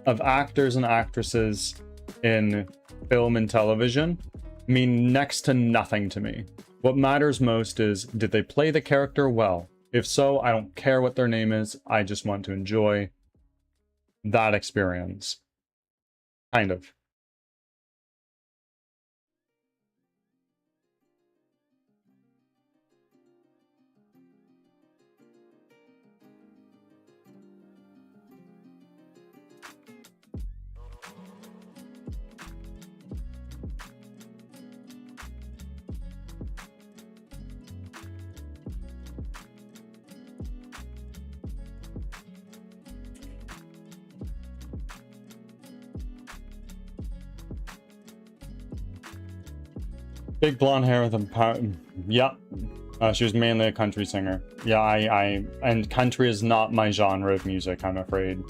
of actors and actresses in film and television mean next to nothing to me. What matters most is, did they play the character well? If so, I don't care what their name is. I just want to enjoy that experience. Kind of. Big blonde hair with a yep. She was mainly a country singer. Yeah, and country is not my genre of music, I'm afraid.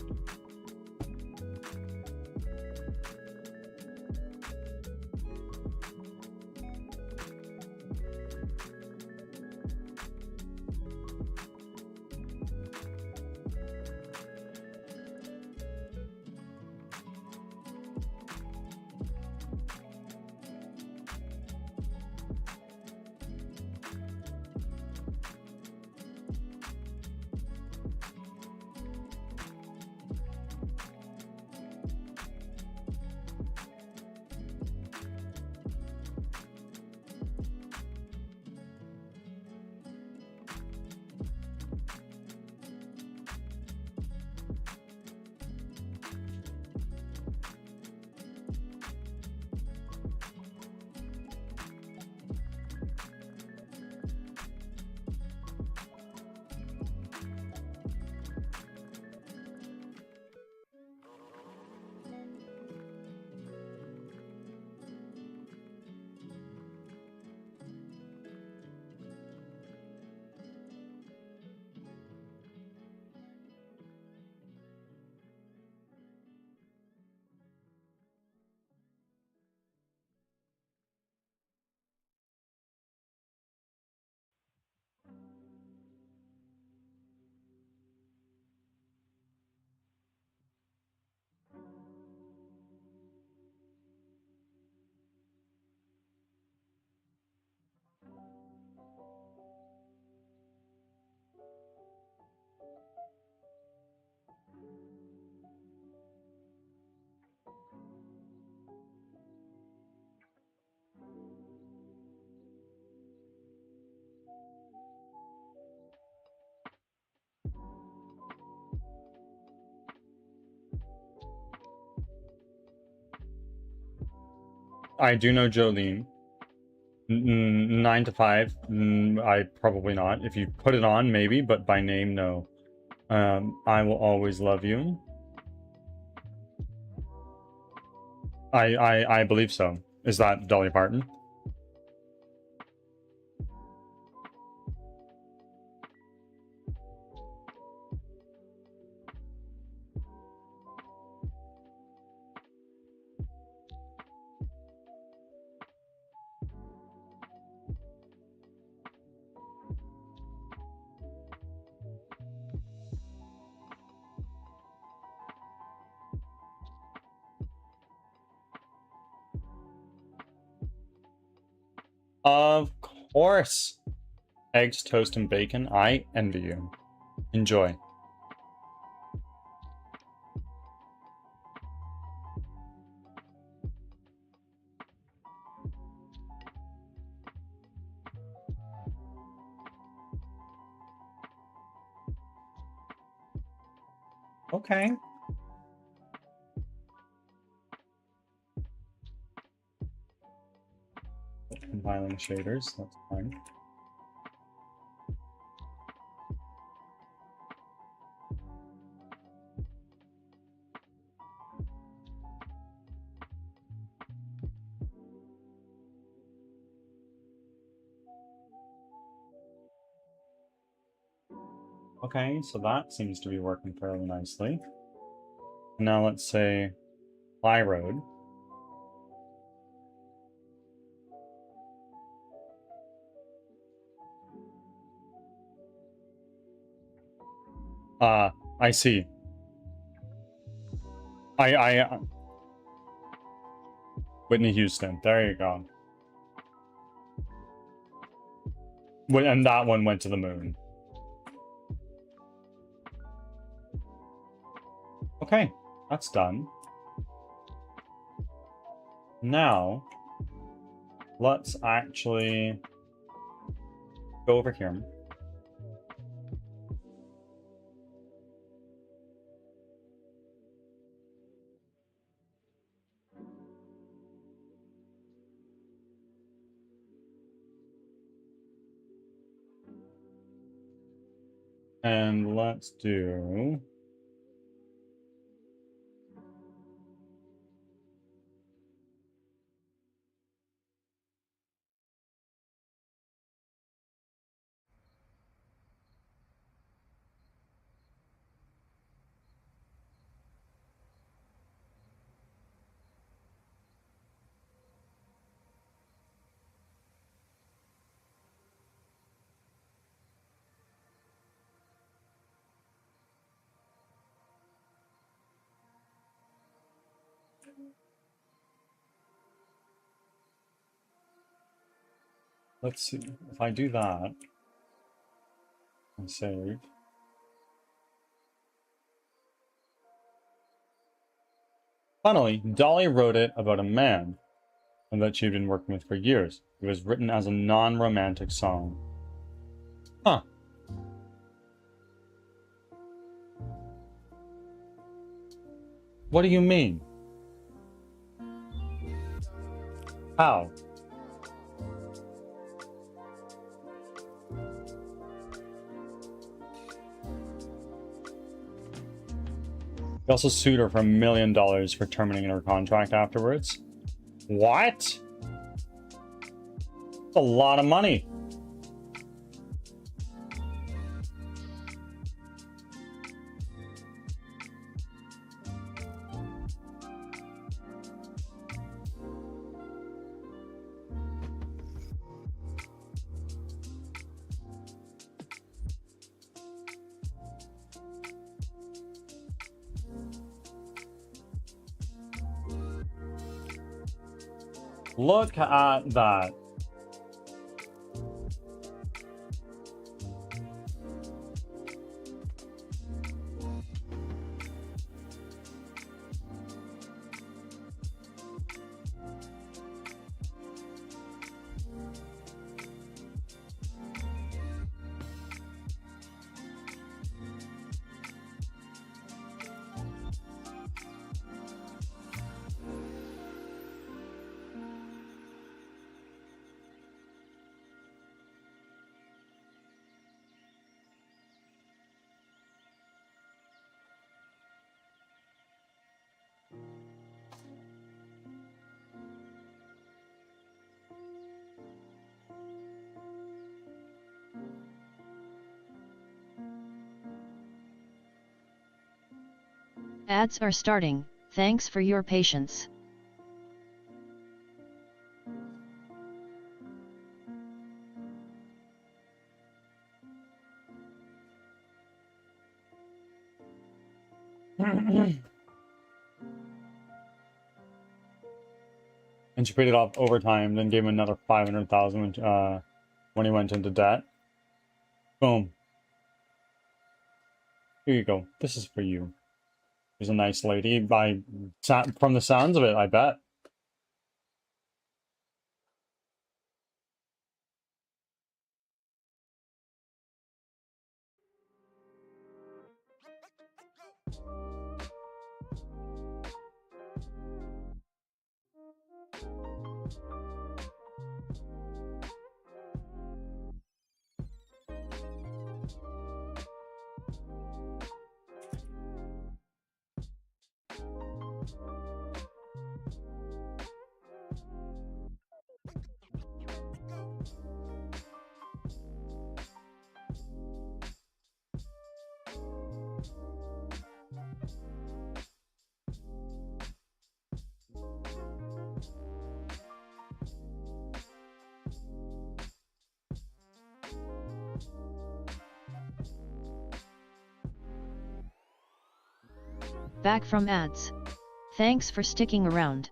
I do know Jolene. 9 to 5, I probably not. If you put it on, maybe, but by name, no. I Will Always Love You. I believe so. Is that Dolly Parton? Of course. Eggs, toast, and bacon. I envy you. Enjoy. Okay. Compiling shaders, that's fine. Okay, so that seems to be working fairly nicely. Now let's say fly road. I see. Whitney Houston. There you go. And that one went to the moon. Okay, that's done. Now, let's actually go over here. And let's do... Let's see. If I do that and save... Finally, Dolly wrote it about a man and that she'd been working with for years. It was written as a non-romantic song. Huh. What do you mean? How? He also sued her for $1 million for terminating her contract afterwards. What? That's a lot of money. Look at that. Ads are starting, thanks for your patience. And she paid it off overtime, then gave him another 500,000 when he went into debt. Boom. Here you go. This is for you. She's a nice lady. From the sounds of it, I bet. Back from ads. Thanks for sticking around.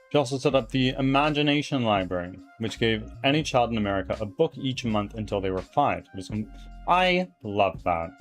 She also set up the Imagination Library, which gave any child in America a book each month until they were 5. I love that.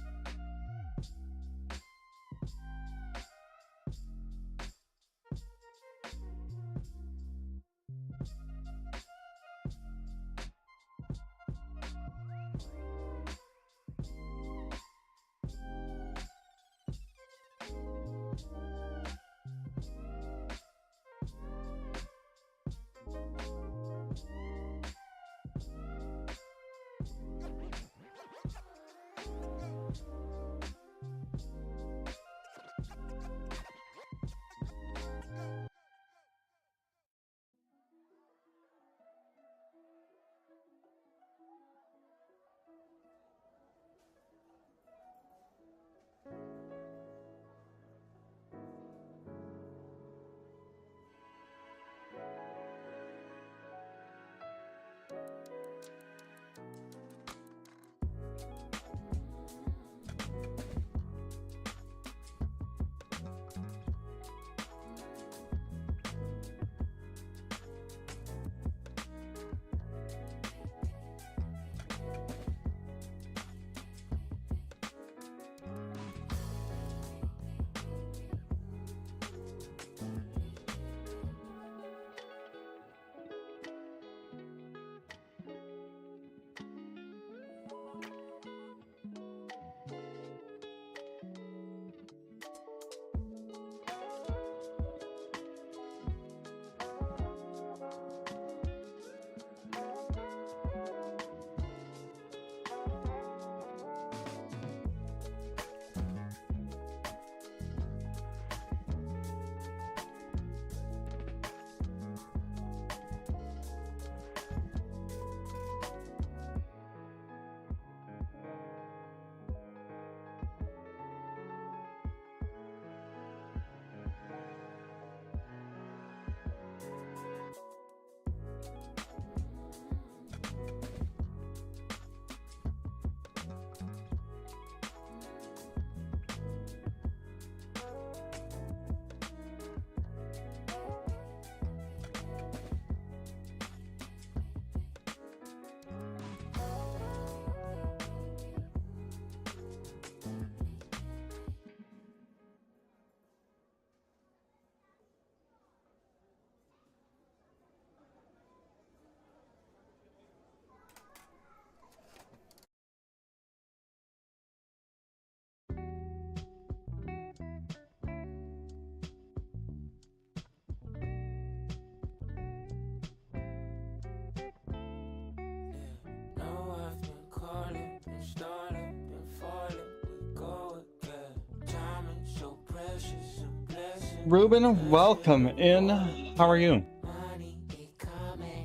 Ruben, welcome in. How are you?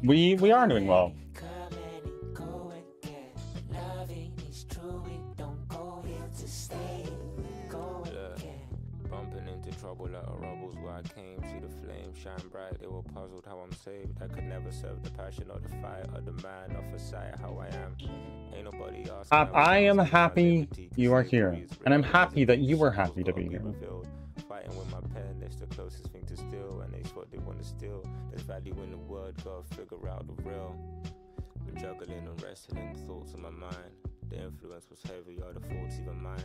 We are doing well. Bumping into trouble like a rubbles where I came. See the flame shine bright. They were puzzled how I'm saved. I could never serve the passion or the fight or the man off a sight how I am. Ain't nobody asking. I am happy you are here, and I'm happy that you were happy to be here. Fighting with my pen, that's the closest thing to steal, and it's what they want to steal. There's value in the word, gotta figure out the real. Been juggling and wrestling thoughts in my mind. The influence was heavy, or the thoughts even mine.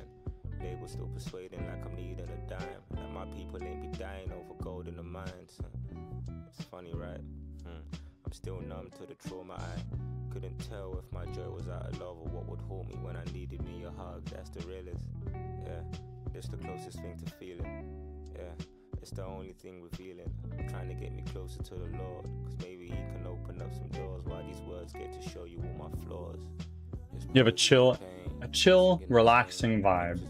Label still persuading like I'm needing a dime. Like my people ain't be dying over gold in the mines. It's funny, right? I'm still numb to the trauma. I couldn't tell if my joy was out of love or what would haunt me when I needed me a hug. That's the realest. Yeah. It's the closest thing to feeling. Yeah, it's the only thing revealing. Trying to get me closer to the Lord. Cause maybe he can open up some doors while these words get to show you all my flaws. You have a chill, relaxing vibe.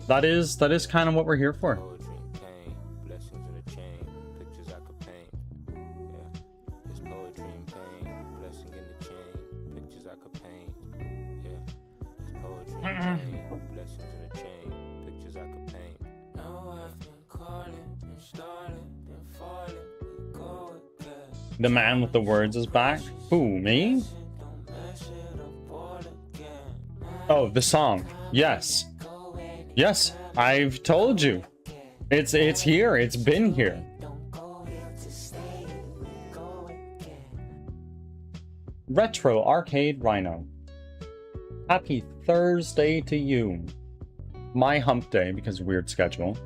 That is kind of what we're here for. The man with the words is back. Who, me? Oh, the song. Yes. Yes, I've told you. It's here. It's been here. Retro Arcade Rhino. Happy Thursday to you. My hump day because weird schedule.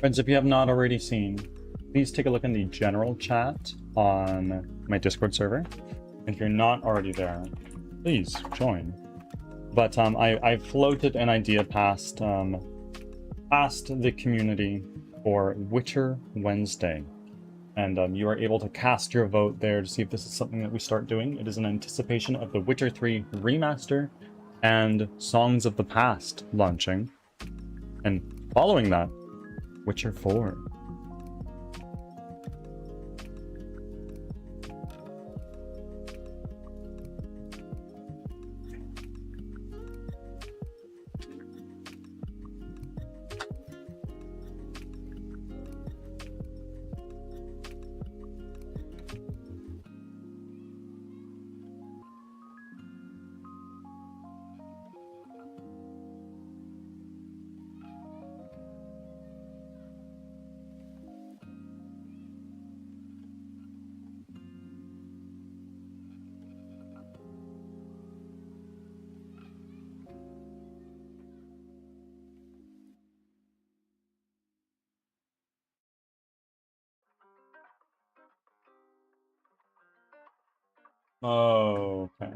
Friends, if you have not already seen, please take a look in the general chat on my Discord server. If you're not already there, please join. But I floated an idea past the community for Witcher Wednesday. And you are able to cast your vote there to see if this is something that we start doing. It is in anticipation of the Witcher 3 remaster and Songs of the Past launching. And following that, Witcher 4. Oh, okay.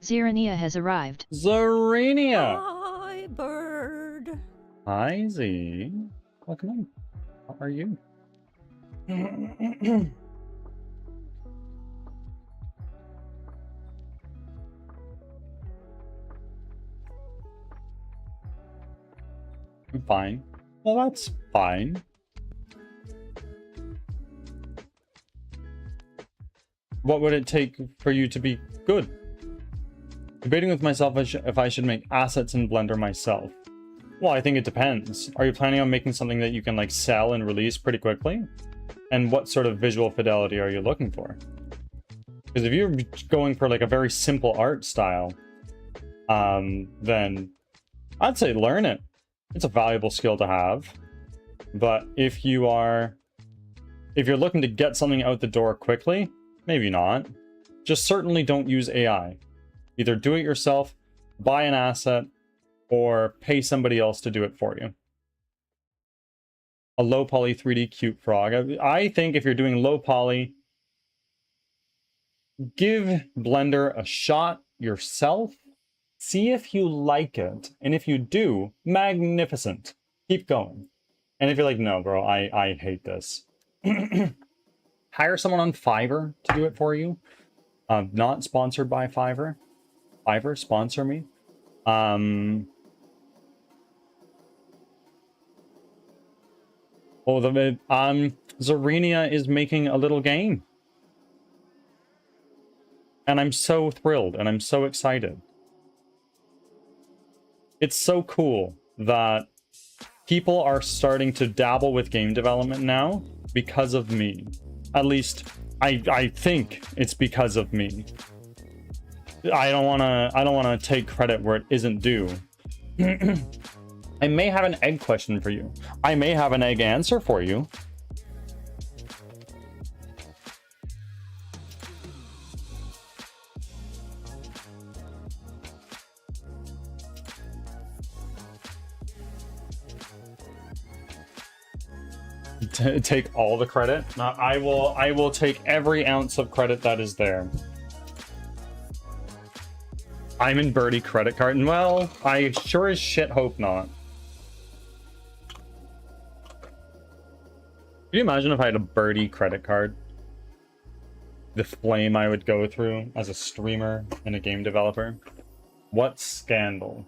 Xerania has arrived. Zarenia! Hi, bird. Hi, Z. Welcome in. How are you? I'm fine. Well, that's fine. What would it take for you to be good? Debating with myself if I should make assets in Blender myself. Well, I think it depends. Are you planning on making something that you can like sell and release pretty quickly? And what sort of visual fidelity are you looking for? Because if you're going for like a very simple art style, then I'd say learn it. It's a valuable skill to have. But if you're looking to get something out the door quickly, maybe not. Just certainly don't use AI. Either do it yourself, buy an asset, or pay somebody else to do it for you. A low poly 3D cute frog. I think if you're doing low poly, give Blender a shot yourself. See if you like it. And if you do, magnificent. Keep going. And if you're like, no, bro, I hate this. Hire someone on Fiverr to do it for you. Not sponsored by Fiverr. Fiverr, sponsor me. Oh, Zarenia is making a little game. And I'm so thrilled and I'm so excited. It's so cool that people are starting to dabble with game development now because of me. At least I think it's because of me. I don't wanna take credit where it isn't due. I may have an egg question for you. I may have an egg answer for you. Take all the credit. I will take every ounce of credit that is there. I'm in Birdie credit card. Well, I sure as shit hope not. Can you imagine if I had a Birdie credit card? The flame I would go through as a streamer and a game developer. What scandal.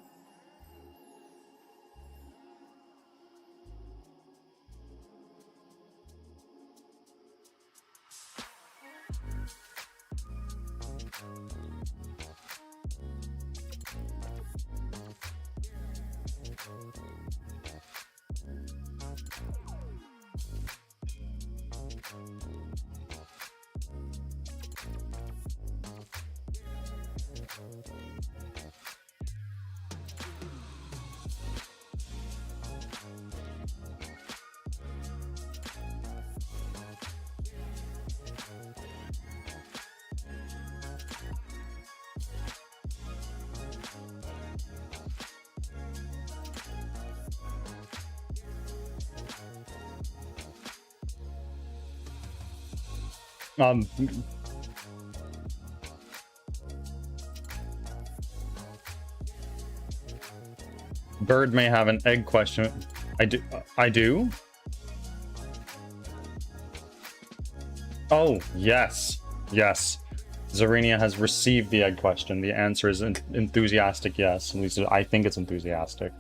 Bird may have an egg question. I do? Oh, yes. Yes. Zarenia has received the egg question. The answer is enthusiastic yes. At least I think it's enthusiastic.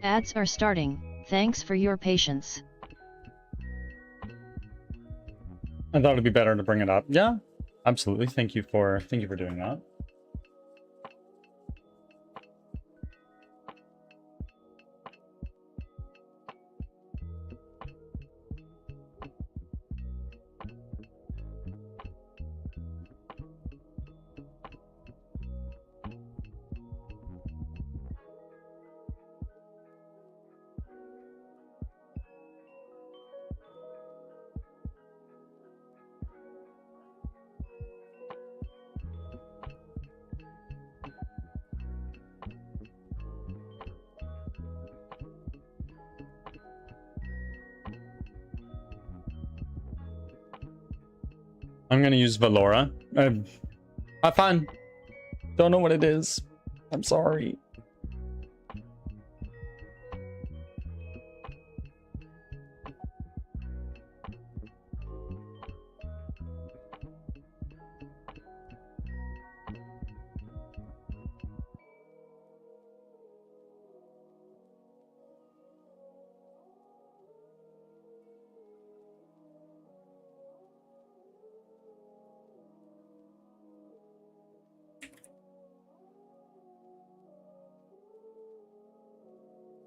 Ads are starting. Thanks for your patience. I thought it'd be better to bring it up. Yeah, absolutely. Thank you for doing that. I'm gonna use Valora. Fine. Don't know what it is. I'm sorry.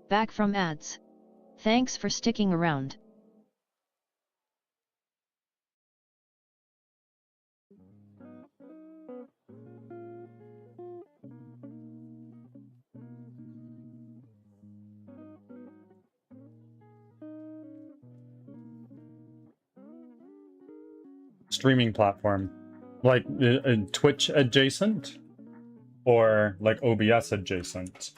Back from ads. Thanks for sticking around. Streaming platform. Like Twitch adjacent? Or like OBS adjacent?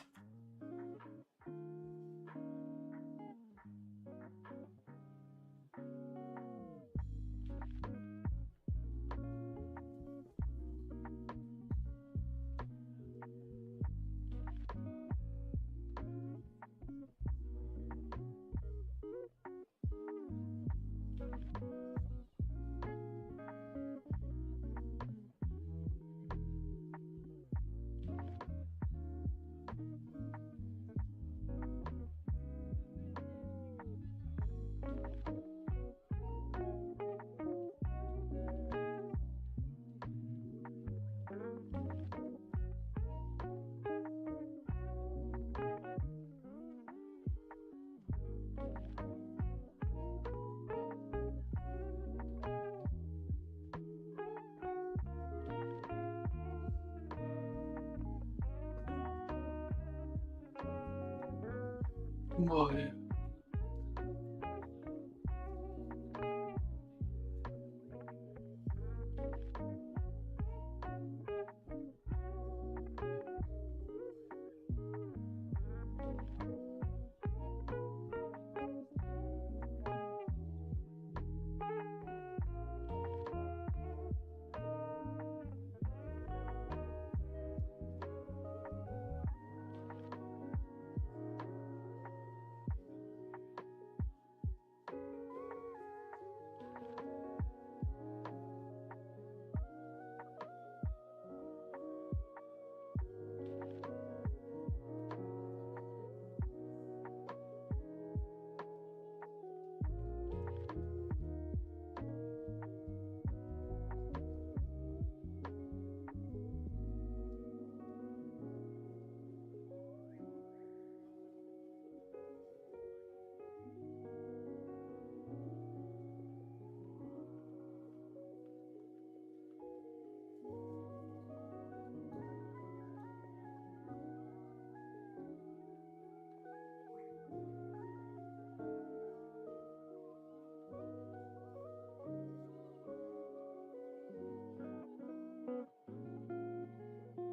What?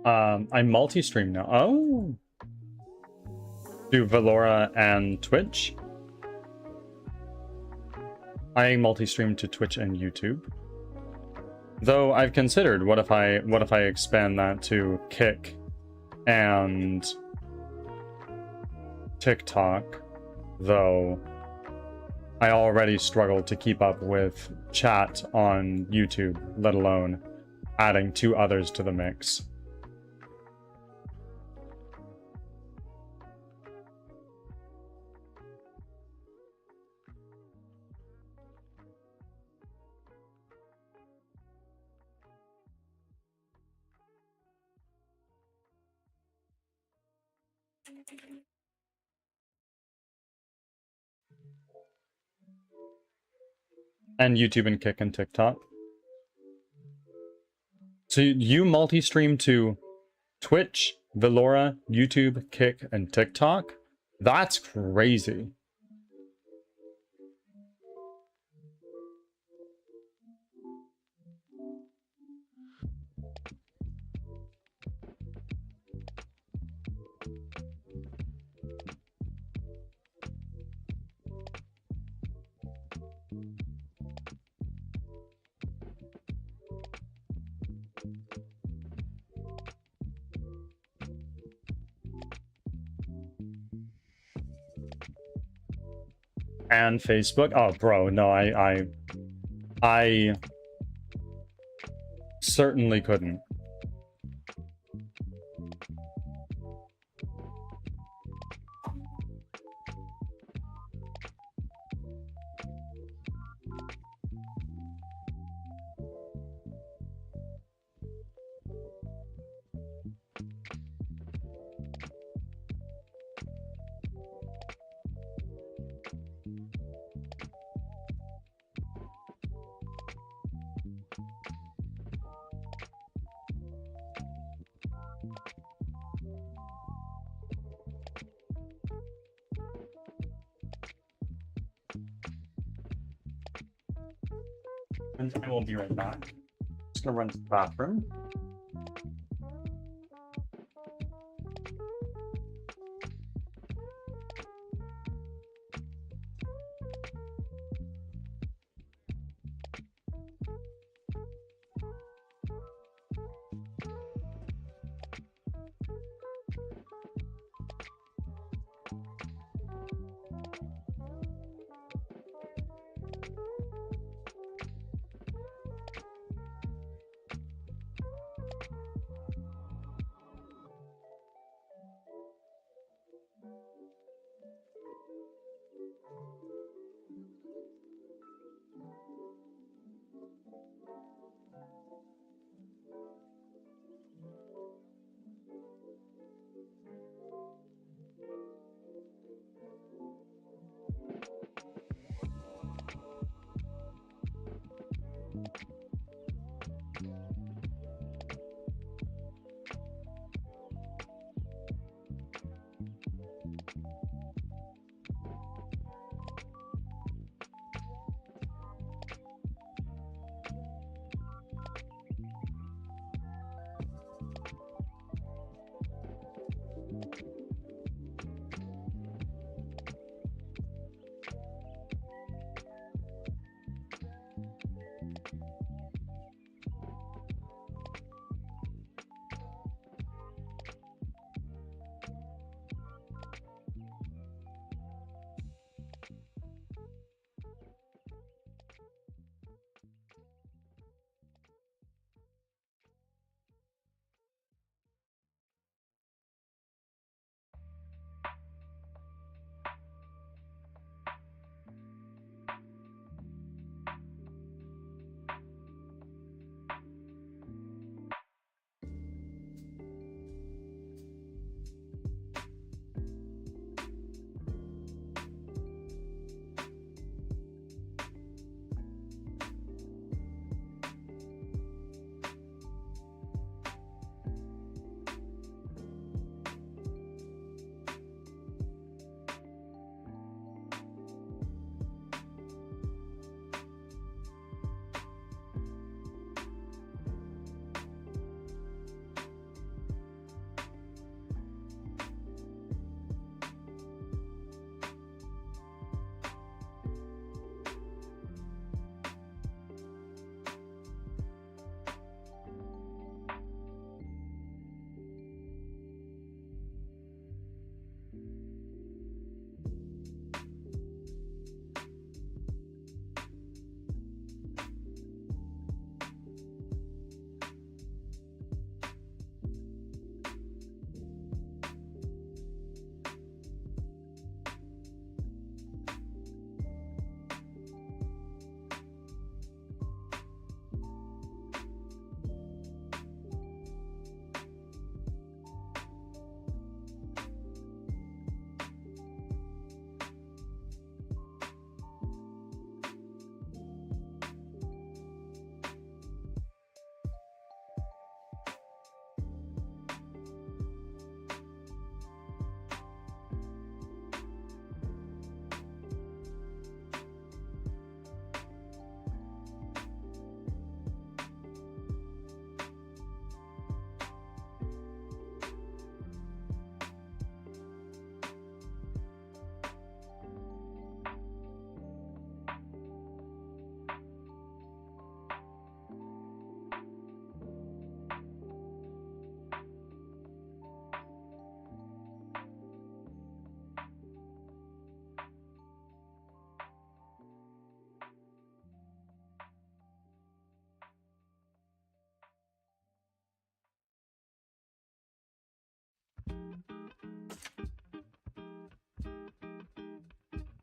I multi-stream now. Oh. Do Valora and Twitch. I multi-stream to Twitch and YouTube. Though I've considered, what if I expand that to Kick and TikTok, though I already struggle to keep up with chat on YouTube, let alone adding 2 others to the mix. And YouTube and Kick and TikTok. So you multi-stream to Twitch, Velora, YouTube, Kick, and TikTok? That's crazy. And Facebook? Oh, bro, no, I certainly couldn't. And I will be right back. Just gonna run to the bathroom.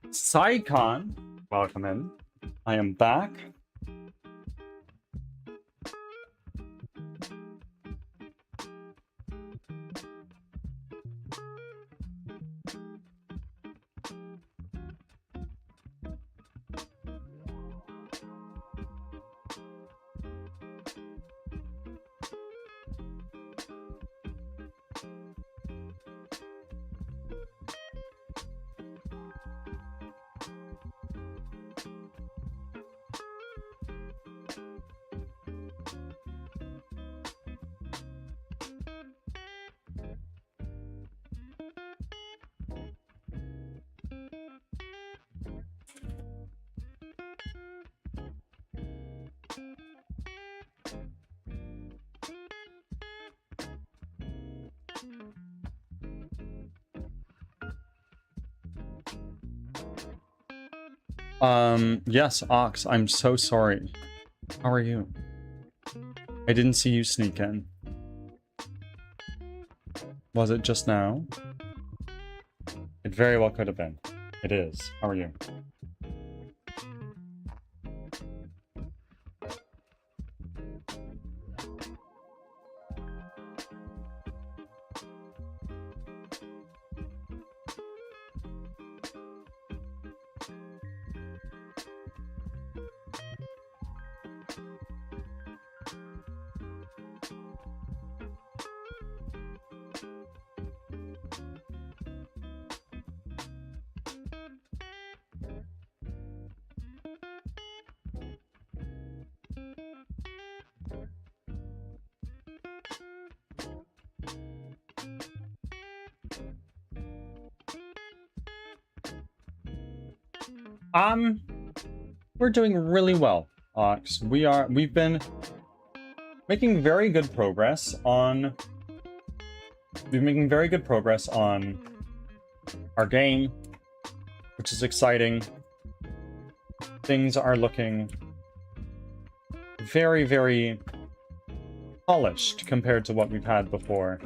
Saikon, welcome in. I am back. Yes, Ox, I'm so sorry. How are you? I didn't see you sneak in. Was it just now? It very well could have been. It is. How are you? We're doing really well, Ox. We've been making very good progress on our game, which is exciting. Things are looking very, very polished compared to what we've had before.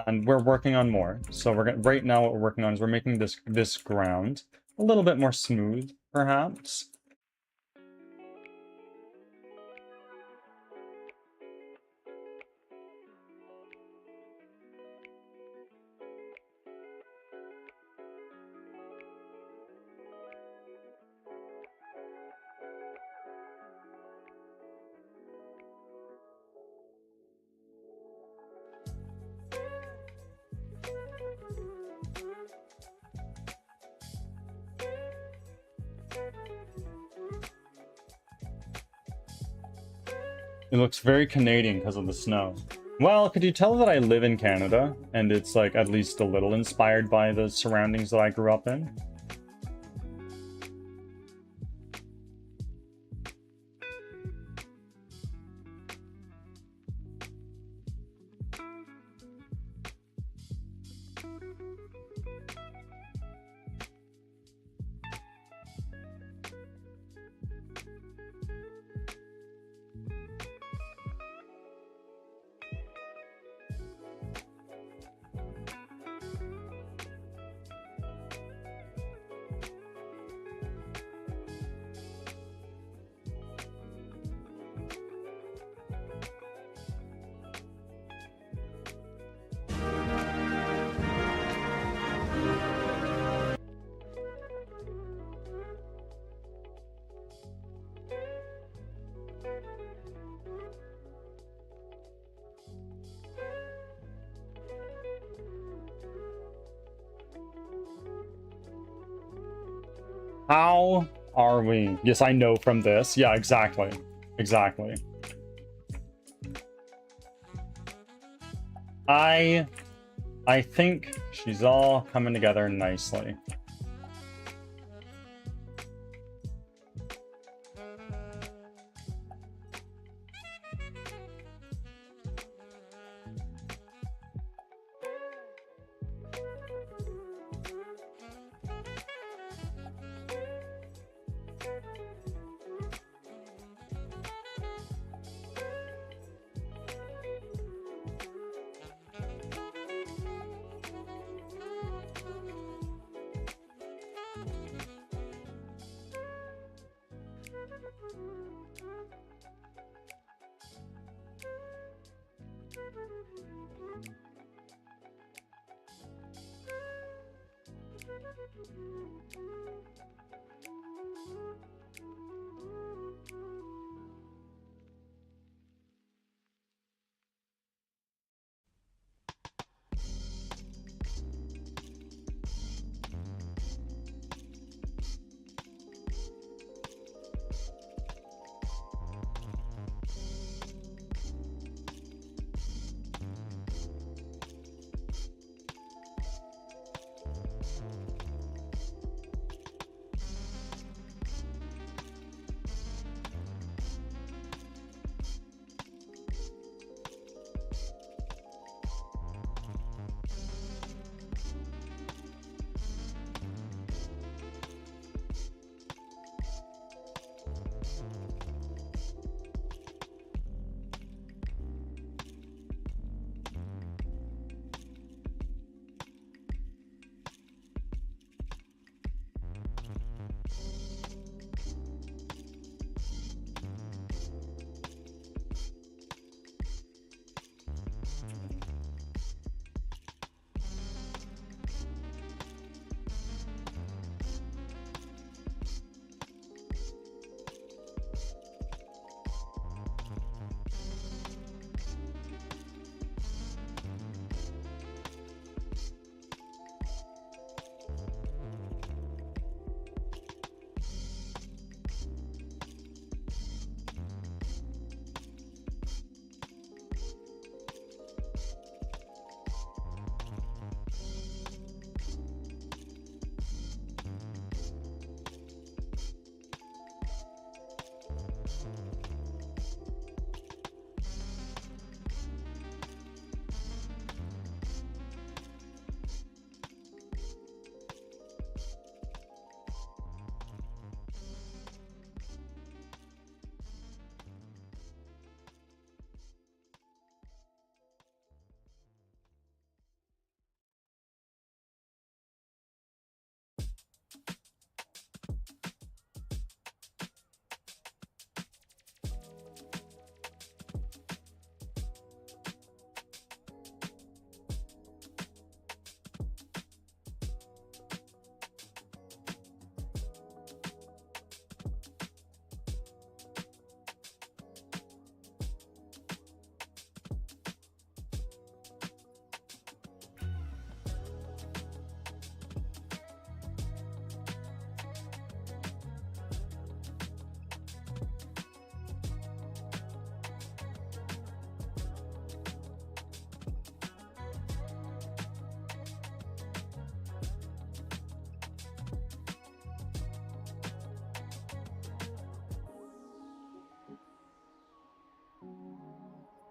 And we're working on more. So right now what we're working on is we're making this ground a little bit more smooth, perhaps. It looks very Canadian because of the snow. Well, could you tell that I live in Canada, and it's like at least a little inspired by the surroundings that I grew up in? How are we? Yes, I know from this. Yeah, exactly. Exactly. I think she's all coming together nicely.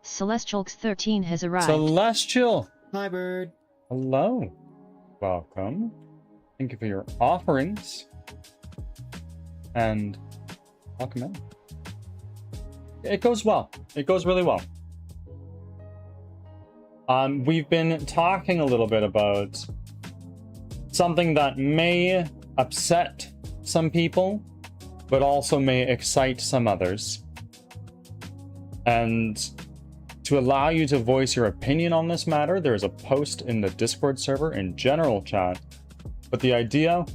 Celestialx13 has arrived. Celestial! Hi, bird. Hello. Welcome. Thank you for your offerings. And welcome in. It goes well. It goes really well. We've been talking a little bit about something that may upset some people, but also may excite some others. And to allow you to voice your opinion on this matter, there's a post in the Discord server in general chat. But the idea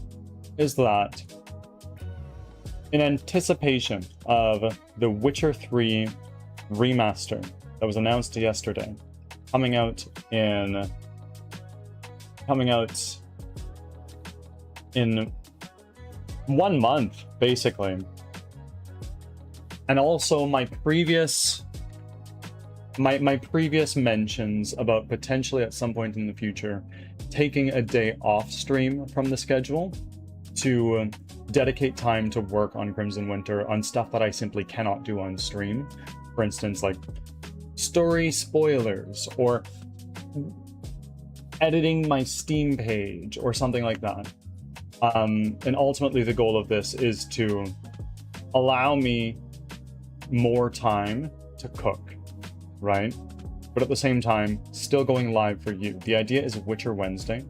is that in anticipation of the Witcher 3 remaster that was announced yesterday, coming out in 1 month, basically. And also my previous mentions about potentially at some point in the future taking a day off stream from the schedule to dedicate time to work on Crimson Winter on stuff that I simply cannot do on stream. For instance, like story spoilers or editing my Steam page or something like that. And ultimately the goal of this is to allow me more time to cook, right? But at the same time, still going live for you. The idea is Witcher Wednesday.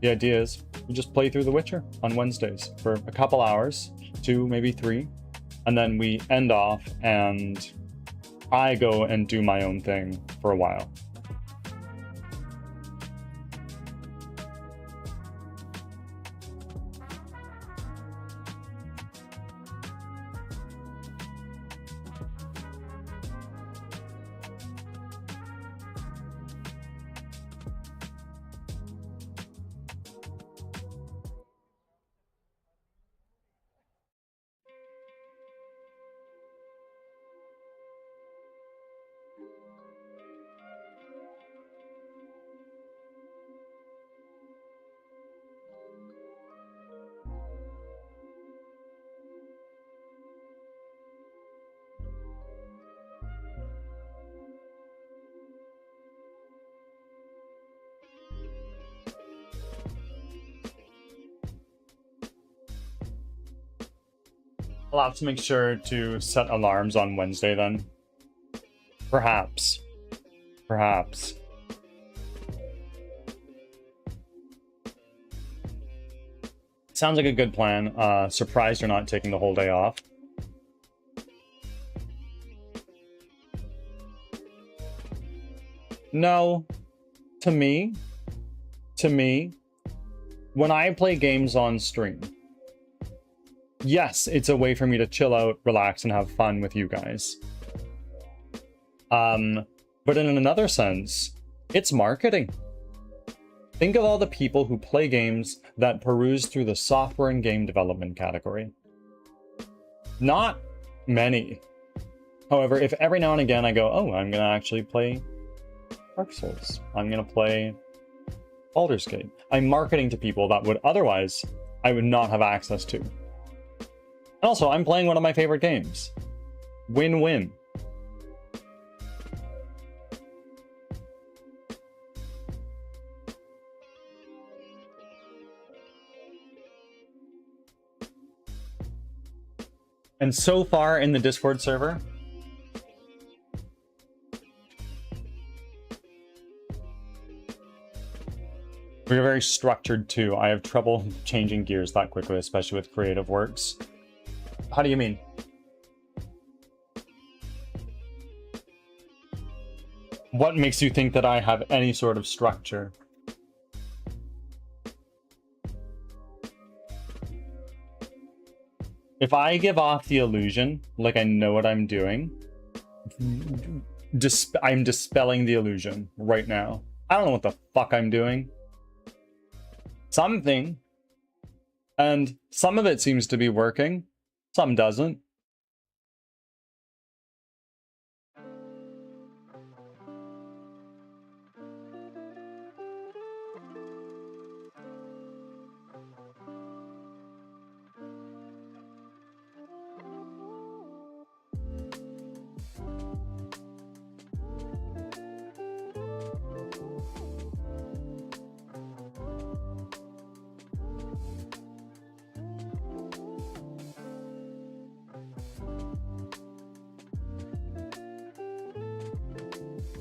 The idea is we just play through The Witcher on Wednesdays for a couple hours, 2, maybe 3, and then we end off and I go and do my own thing for a while. I'll have to make sure to set alarms on Wednesday then. Perhaps. Perhaps. Sounds like a good plan. Surprised you're not taking the whole day off. No. To me, when I play games on stream, yes, it's a way for me to chill out, relax, and have fun with you guys. But in another sense, it's marketing. Think of all the people who play games that peruse through the software and game development category. Not many. However, if every now and again I go, oh, I'm going to actually play Dark Souls, I'm going to play Baldur's Gate, I'm marketing to people that would otherwise I would not have access to. And also, I'm playing one of my favorite games. Win-win. And so far in the Discord server, we're very structured too. I have trouble changing gears that quickly, especially with creative works. How do you mean? What makes you think that I have any sort of structure? If I give off the illusion, like I know what I'm doing, I'm dispelling the illusion right now. I don't know what the fuck I'm doing. Something. And some of it seems to be working, some doesn't.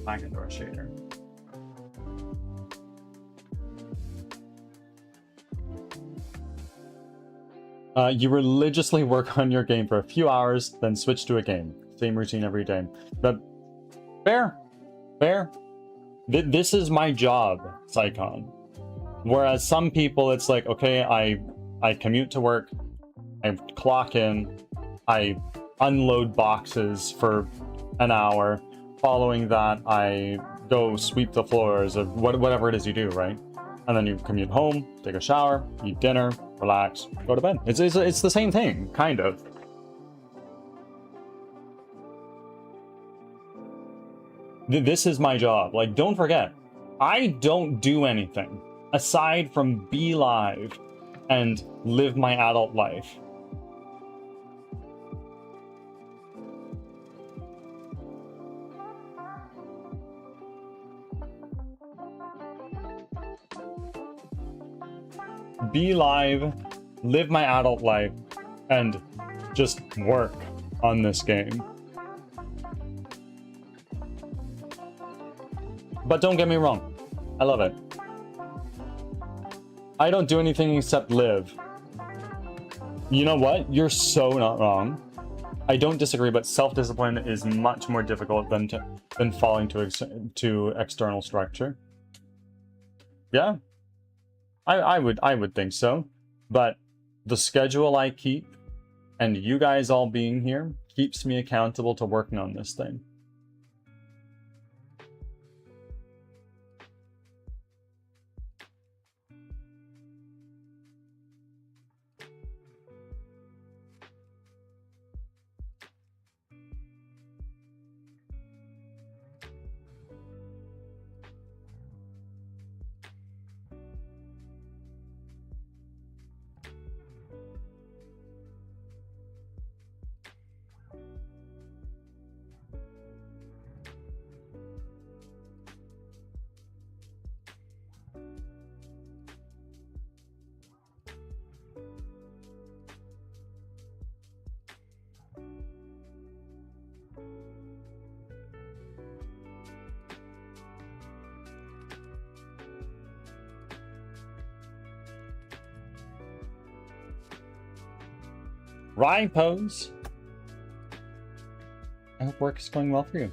Back into our shader. You religiously work on your game for a few hours, then switch to a game. Same routine every day. But fair. Fair. This is my job, Psycon. Whereas some people, it's like, okay, I commute to work, I clock in, I unload boxes for an hour. Following that, I go sweep the floors of whatever it is you do, right? And then you commute home, take a shower, eat dinner, relax, go to bed. It's the same thing, kind of. This is my job. Like, don't forget, I don't do anything aside from be live and live my adult life. Be live, live my adult life, and just work on this game. But don't get me wrong, I love it. I don't do anything except live. You know what? You're so not wrong. I don't disagree, but self-discipline is much more difficult than falling to external structure. Yeah. I would think so, but the schedule I keep and you guys all being here keeps me accountable to working on this thing. Ripos. I hope work is going well for you.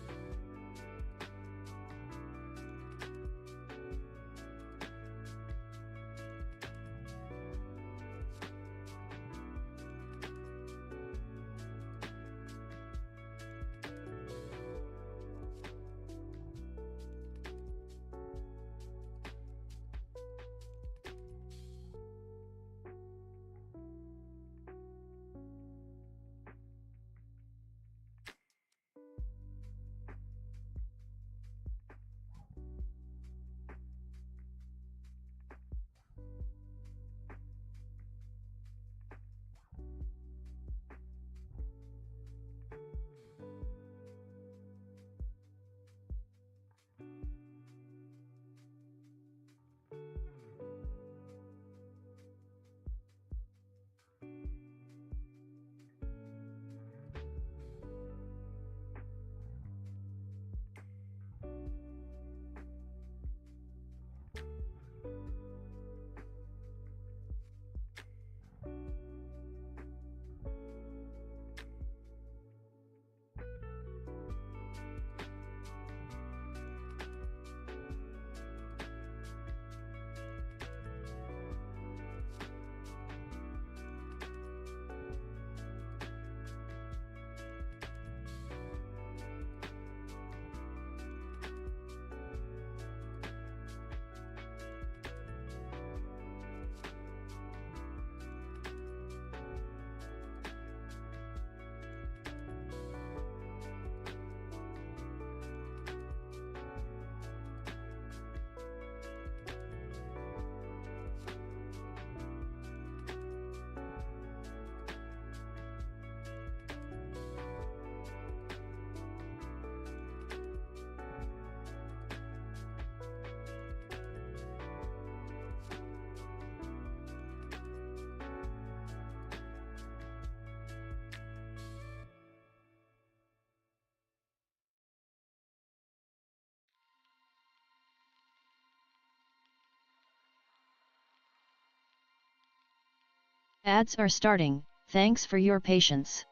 Ads are starting. Thanks for your patience.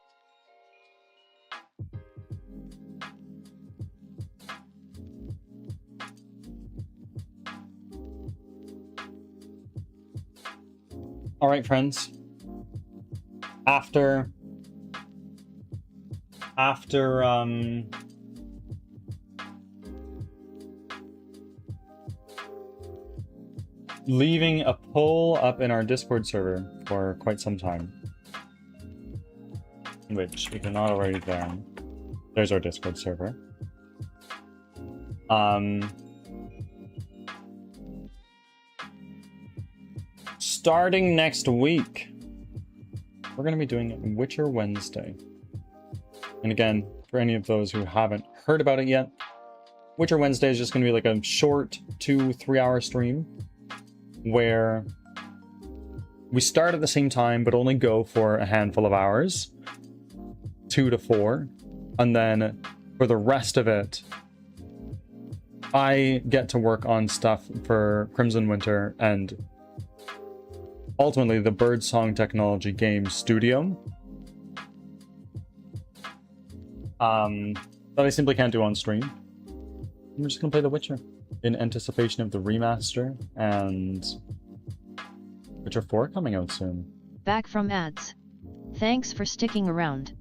All right, friends. After leaving a poll up in our Discord server for quite some time, which if you're not already there, there's our Discord server. Starting next week, we're going to be doing Witcher Wednesday. And again, for any of those who haven't heard about it yet, Witcher Wednesday is just going to be like a short 2-3 hour stream where we start at the same time but only go for a handful of hours, 2 to 4, and then for the rest of it I get to work on stuff for Crimson Winter and ultimately the Birdsong Technology game studio that I simply can't do on stream. We're just gonna play The Witcher in anticipation of the remaster and Witcher 4 coming out soon. Back from ads. Thanks for sticking around.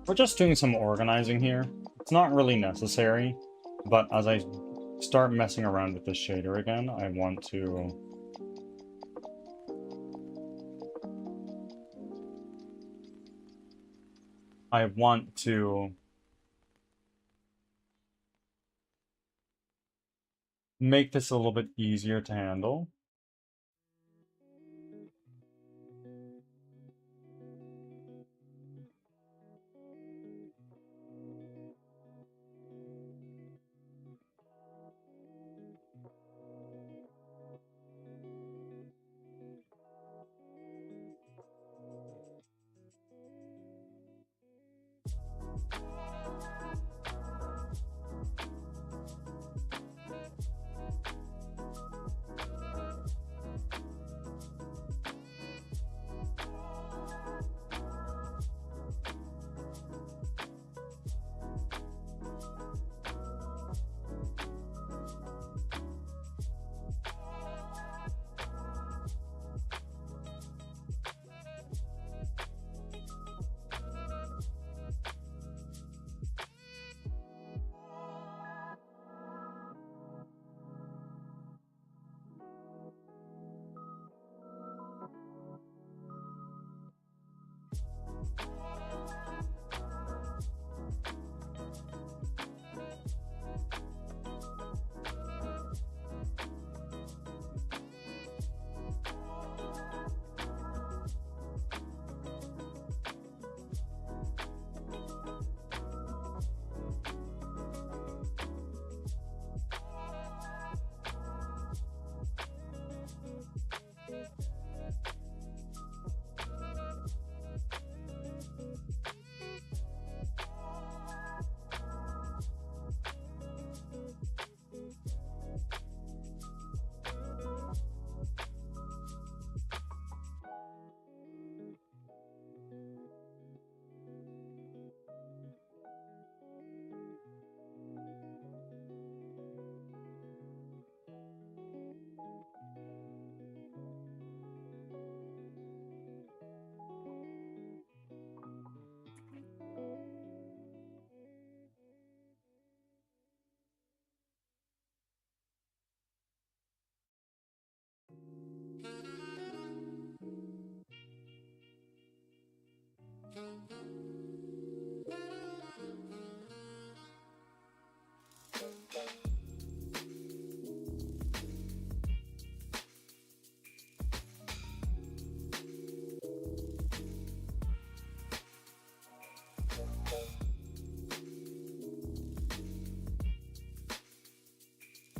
We're just doing some organizing here. It's not really necessary, but as I start messing around with this shader again, I want to make this a little bit easier to handle.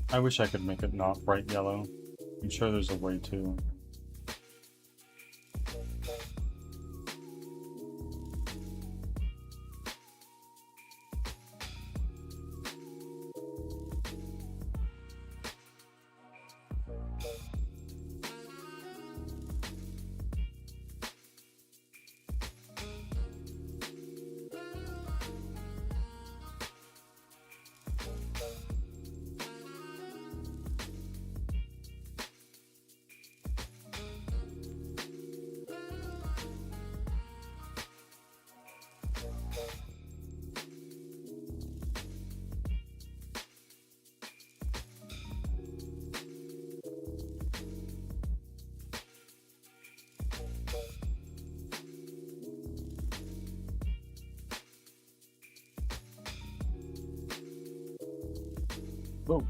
I wish I could make it not bright yellow. I'm sure there's a way to. Whoa.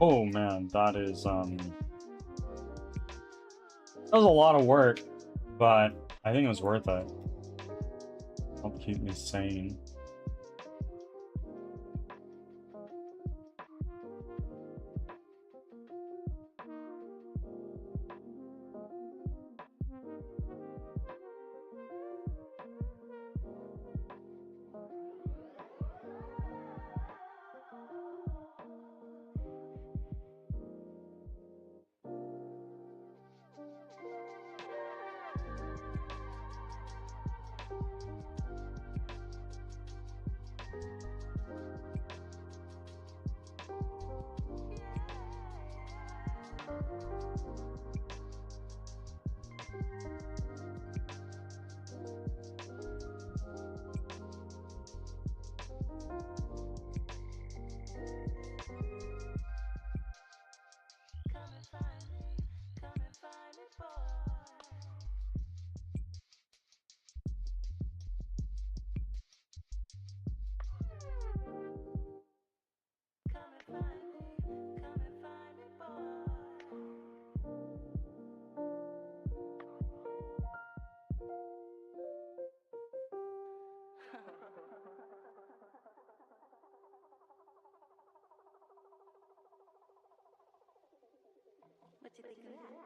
Oh man, that was a lot of work, but I think it was worth it. Help keep me sane. What you think of that?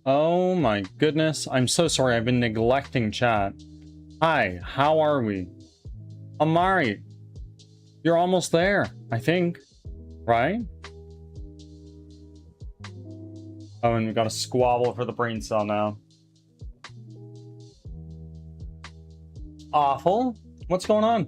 Oh my goodness. I'm so sorry. I've been neglecting chat. Hi, how are we? Amari, you're almost there, I think. Right? Oh, and we got a squabble for the brain cell now. Awful. What's going on?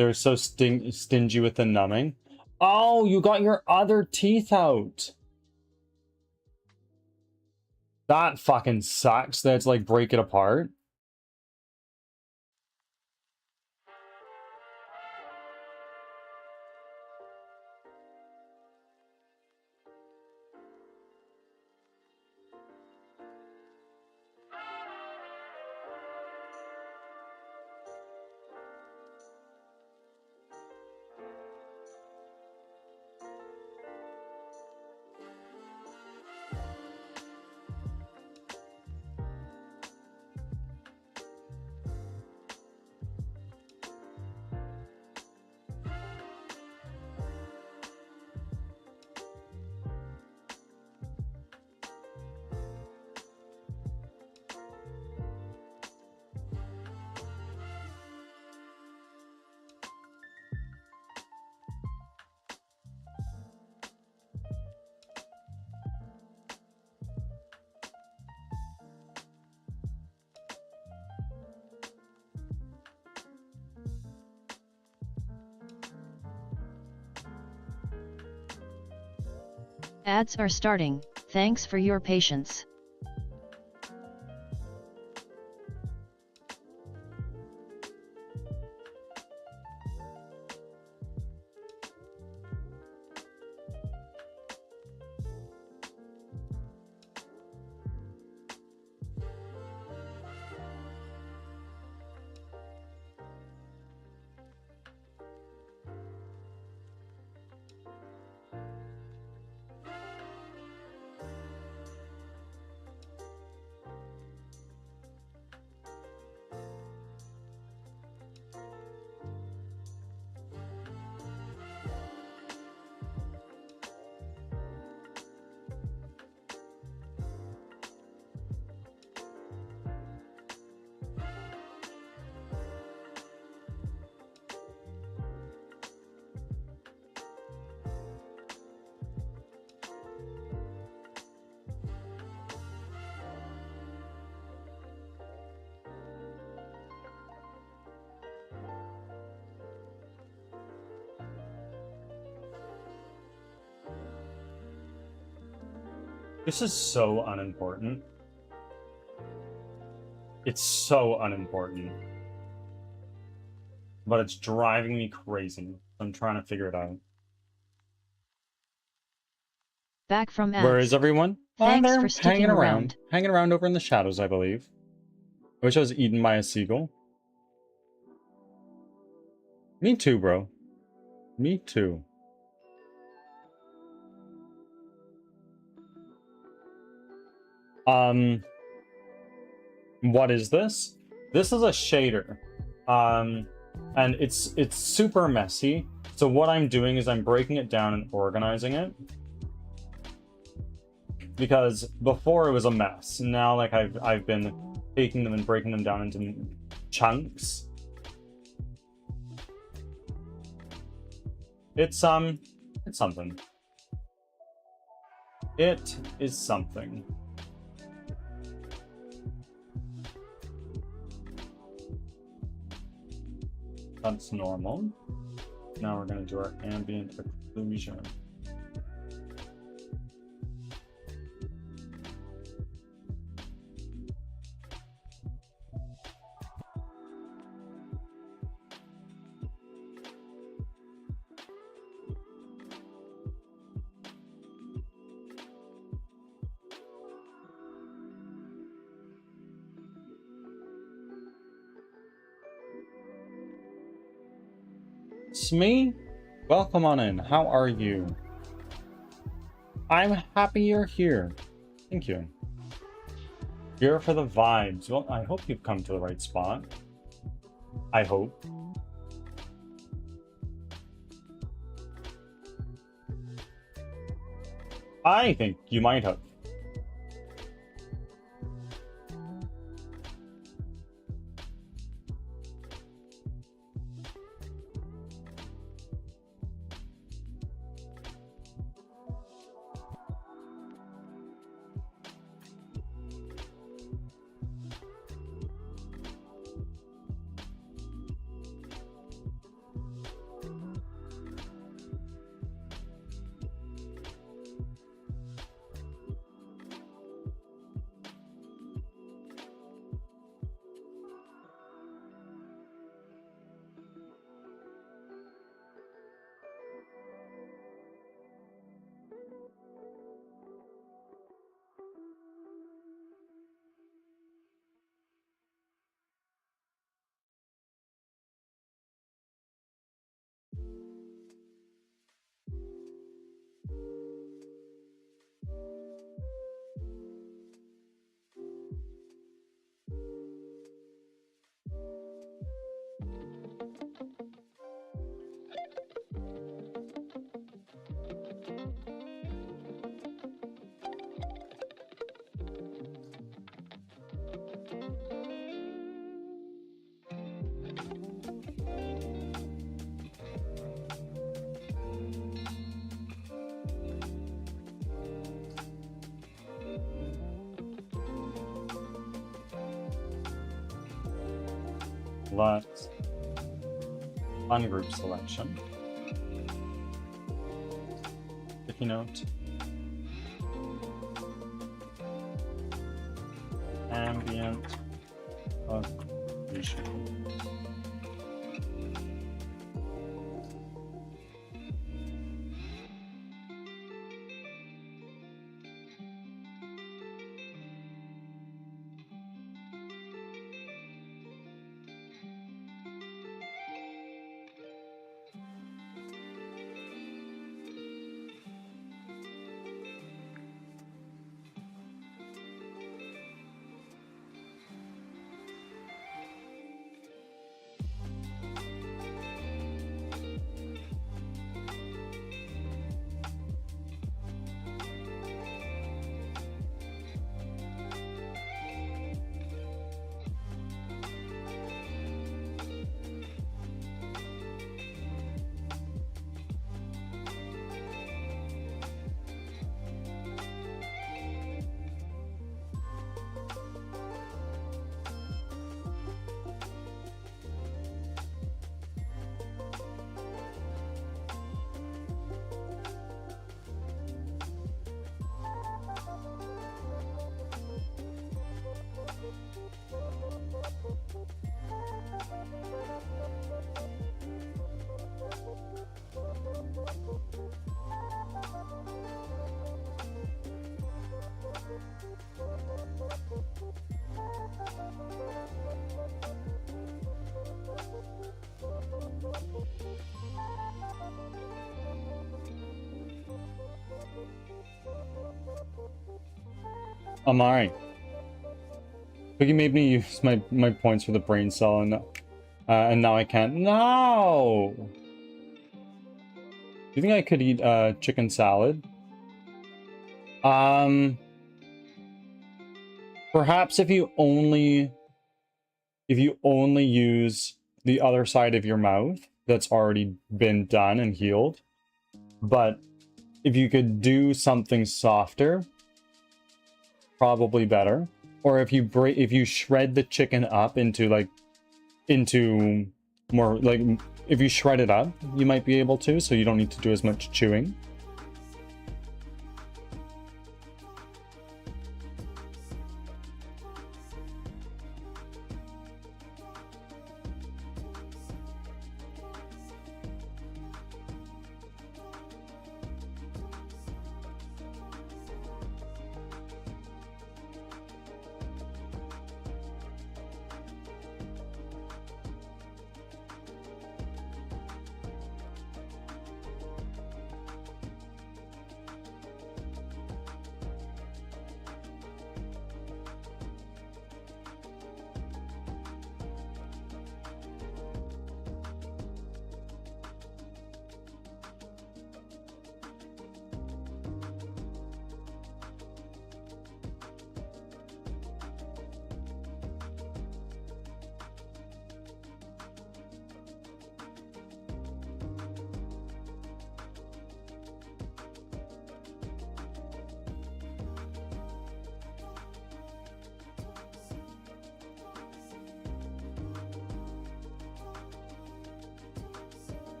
They're so stingy with the numbing. Oh, you got your other teeth out. That fucking sucks. They had to like break it apart. Ads are starting, thanks for your patience. This is so unimportant. It's so unimportant. But it's driving me crazy. I'm trying to figure it out. Back from ads. Where is everyone? Thanks They're for sticking around. Hanging around over in the shadows, I believe. I wish I was eaten by a seagull. Me too, bro. Me too. What is this? This is a shader. And it's super messy. So what I'm doing is I'm breaking it down and organizing it. Because before it was a mess. Now like I've been taking them and breaking them down into chunks. It's something. It is something. That's normal. Now we're going to do our ambient occlusion. Smee, welcome on in. How are you? I'm happy you're here. Thank you. Here for the vibes. Well, I hope you've come to the right spot. I hope. I think you might have. Let's ungroup selection. Sticky note. Ambient occlusion. Amari. Cookie made me use my points for the brain cell, and now I can't. No! Do you think I could eat chicken salad? Perhaps if you only use the other side of your mouth that's already been done and healed. But if you could do something softer, probably better. Or if you shred the chicken up into more, like, if you shred it up, you might be able to, so you don't need to do as much chewing.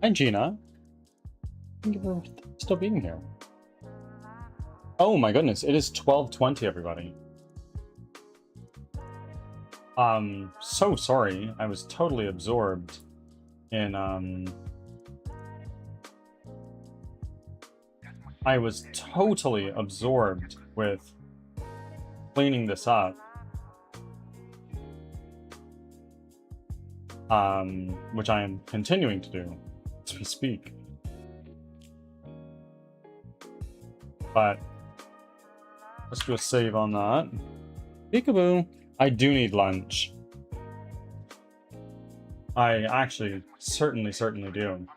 Hi, Gina. Thank you for still being here. Oh my goodness, it is 12:20, everybody. So sorry. I was totally absorbed in, I was totally absorbed with cleaning this up. Which I am continuing to do as we speak. But let's do a save on that. Peekaboo. I do need lunch. I actually certainly do.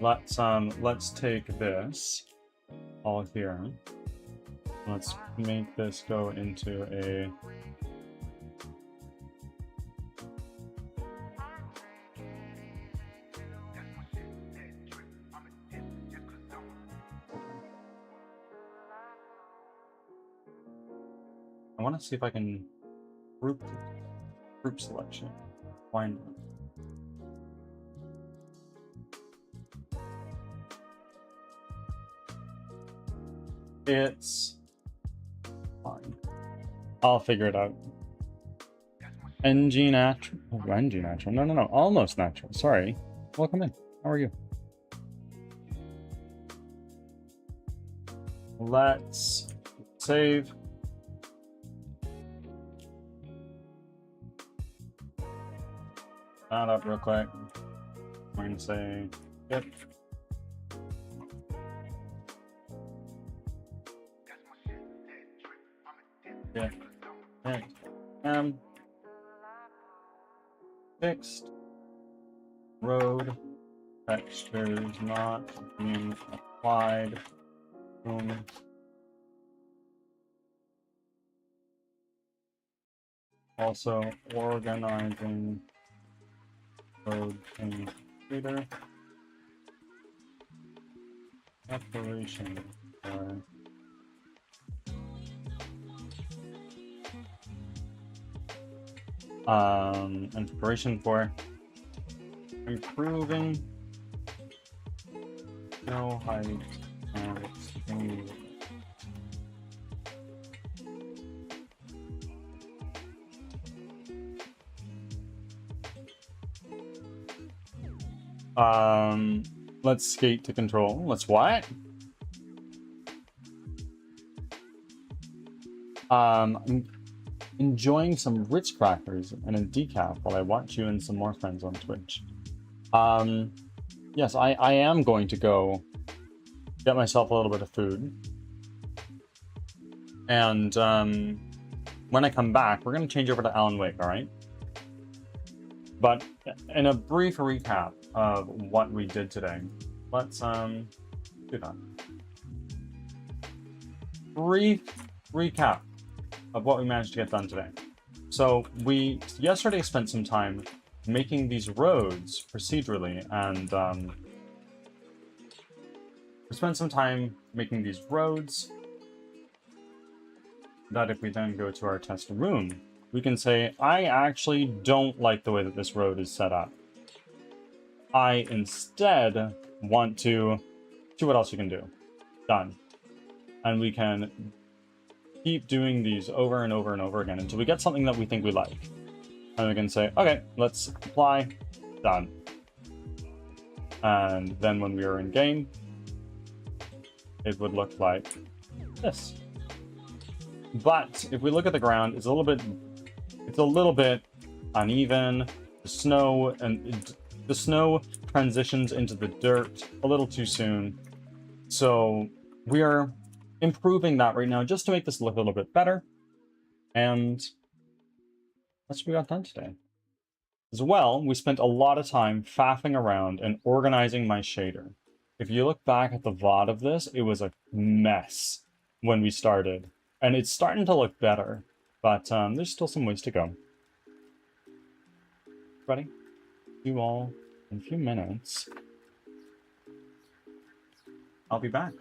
Let's take this all here. Let's make this go into a I want to see if I can group selection. Why not? It's fine. I'll figure it out. NG natural. Oh, NG natural. No. Almost natural. Sorry. Welcome in. How are you? Let's save. That up real quick. I'm going to say yep. Yeah. Fixed. Road. Textures not being applied. Boom. Also organizing road change leader. Operation. Inspiration for improving no height and speed. Let's skate to control. Let's what? I'm enjoying some Ritz crackers and a decaf while I watch you and some more friends on Twitch. Yes, I am going to go get myself a little bit of food. And when I come back, we're going to change over to Alan Wake, all right? But in a brief recap of what we did today, let's do that. Brief recap of what we managed to get done today. So we yesterday spent some time making these roads procedurally, and we spent some time making these roads that if we then go to our test room, we can say, I actually don't like the way that this road is set up. I instead want to see what else you can do. Done. And we can keep doing these over and over and over again until we get something that we think we like. And we can say, okay, let's apply. Done. And then when we are in game, it would look like this. But if we look at the ground, it's a little bit uneven. The snow transitions into the dirt a little too soon. So we are improving that right now just to make this look a little bit better. And that's what we got done today. As well, we spent a lot of time faffing around and organizing my shader. If you look back at the VOD of this, it was a mess when we started. And it's starting to look better, but there's still some ways to go. Ready? You all in a few minutes. I'll be back.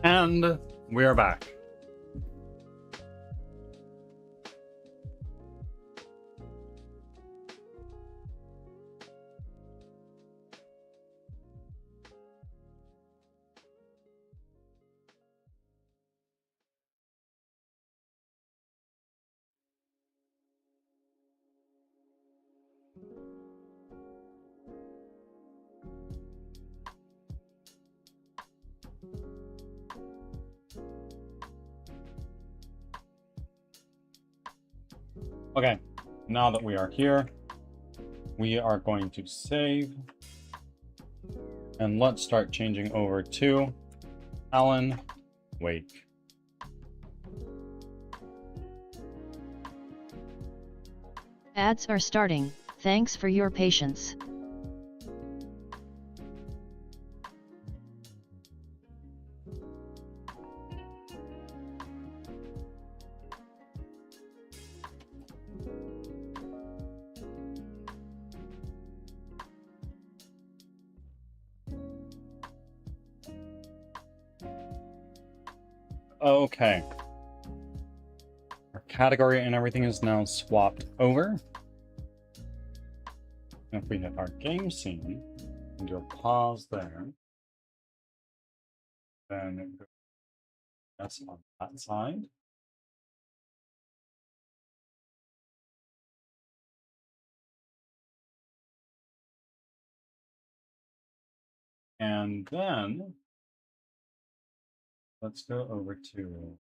And we are back. Okay, now that we are here, we are going to save. And let's start changing over to Alan Wake. Ads are starting. Thanks for your patience. Okay. Our category and everything is now swapped over. If we hit our game scene and do a pause there, then go yes on that side. And then let's go over to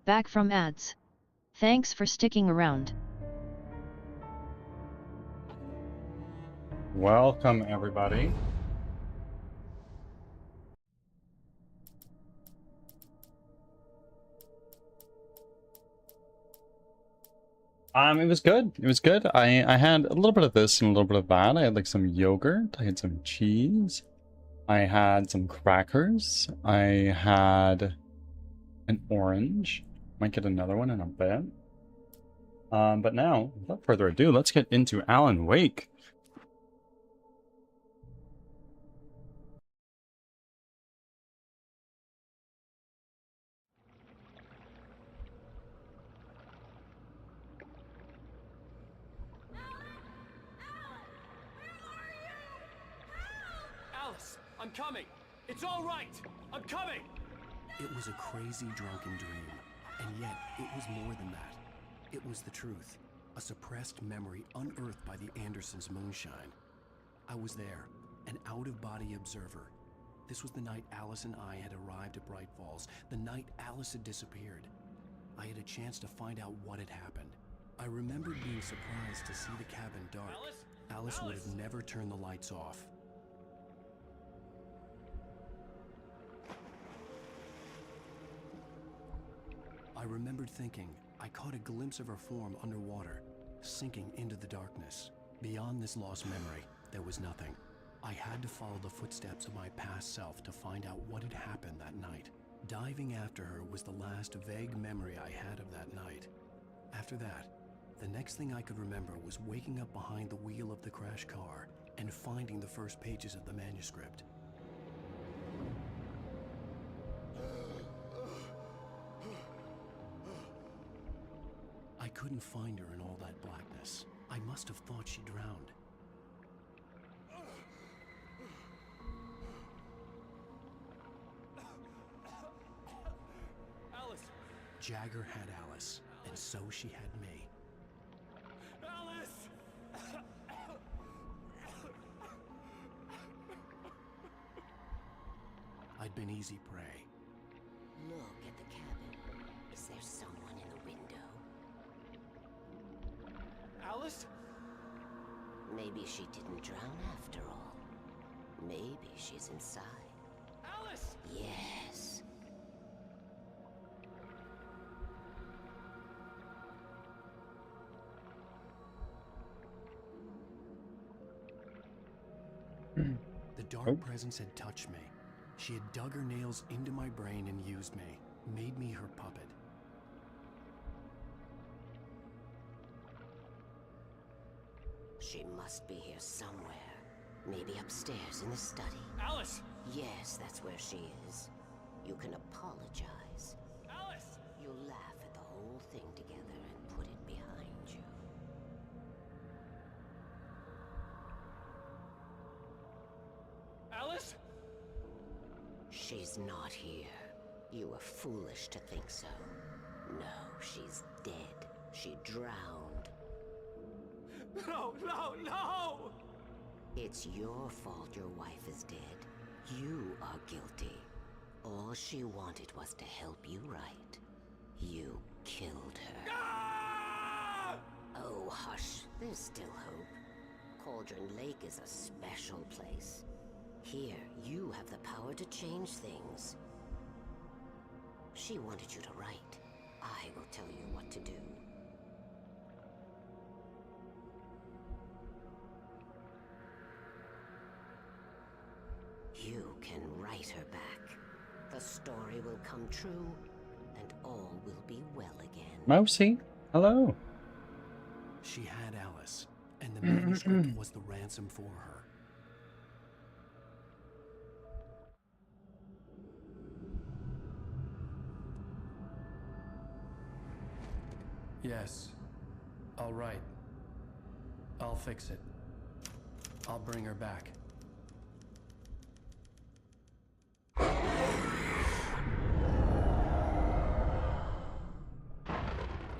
Back from ads. Thanks for sticking around. welcome everybody. It was good. It was good. I had a little bit of this and a little bit of that. I had like some yogurt. I had some cheese. I had some crackers. I had an orange. Might get another one in a bit. But now, without further ado, let's get into Alan Wake. Alice, I'm coming. It's all right. I'm coming. It was a crazy drunken dream, and yet it was more than that. It was the truth, a suppressed memory unearthed by the Andersons' moonshine. I was there, an out-of-body observer. This was the night Alice and I had arrived at Bright Falls, the night Alice had disappeared. I had a chance to find out what had happened. I remembered being surprised to see the cabin dark. Alice would have never turned the lights off. I remembered thinking, I caught a glimpse of her form underwater, sinking into the darkness. Beyond this lost memory, there was nothing. I had to follow the footsteps of my past self to find out what had happened that night. Diving after her was the last vague memory I had of that night. After that, the next thing I could remember was waking up behind the wheel of the crashed car and finding the first pages of the manuscript. I couldn't find her in all that blackness. I must have thought she drowned. Alice! Jagger had Alice, and so she had me. Alice! I'd been easy prey. Look at the cabin. Is there someone in the window? Alice? Maybe she didn't drown after all. Maybe she's inside. Alice! Yes. The dark presence had touched me. She had dug her nails into my brain and used me, made me her puppet. She must be here somewhere. Maybe upstairs in the study. Alice! Yes, that's where she is. You can apologize. Alice! You'll laugh at the whole thing together and put it behind you. Alice? She's not here. You were foolish to think so. No, she's dead. She drowned. No, no, no! It's your fault your wife is dead. You are guilty. All she wanted was to help you right. You killed her. Ah! Oh, hush. There's still hope. Cauldron Lake is a special place. Here, you have the power to change things. She wanted you to write. I will tell you what to do. You can write her back. The story will come true, and all will be well again. Mousy, hello. She had Alice, and the manuscript was the ransom for her. Yes, I'll write. I'll fix it. I'll bring her back.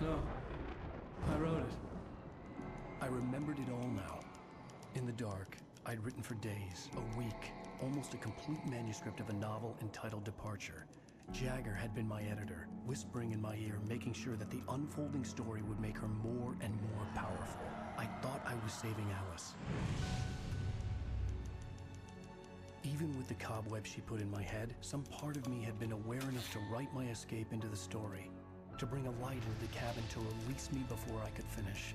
No, I wrote it. I remembered it all now. In the dark, I'd written for days, a week, almost a complete manuscript of a novel entitled Departure. Jagger had been my editor, whispering in my ear, making sure that the unfolding story would make her more and more powerful. I thought I was saving Alice. Even with the cobweb she put in my head, some part of me had been aware enough to write my escape into the story, to bring a light into the cabin to release me before I could finish,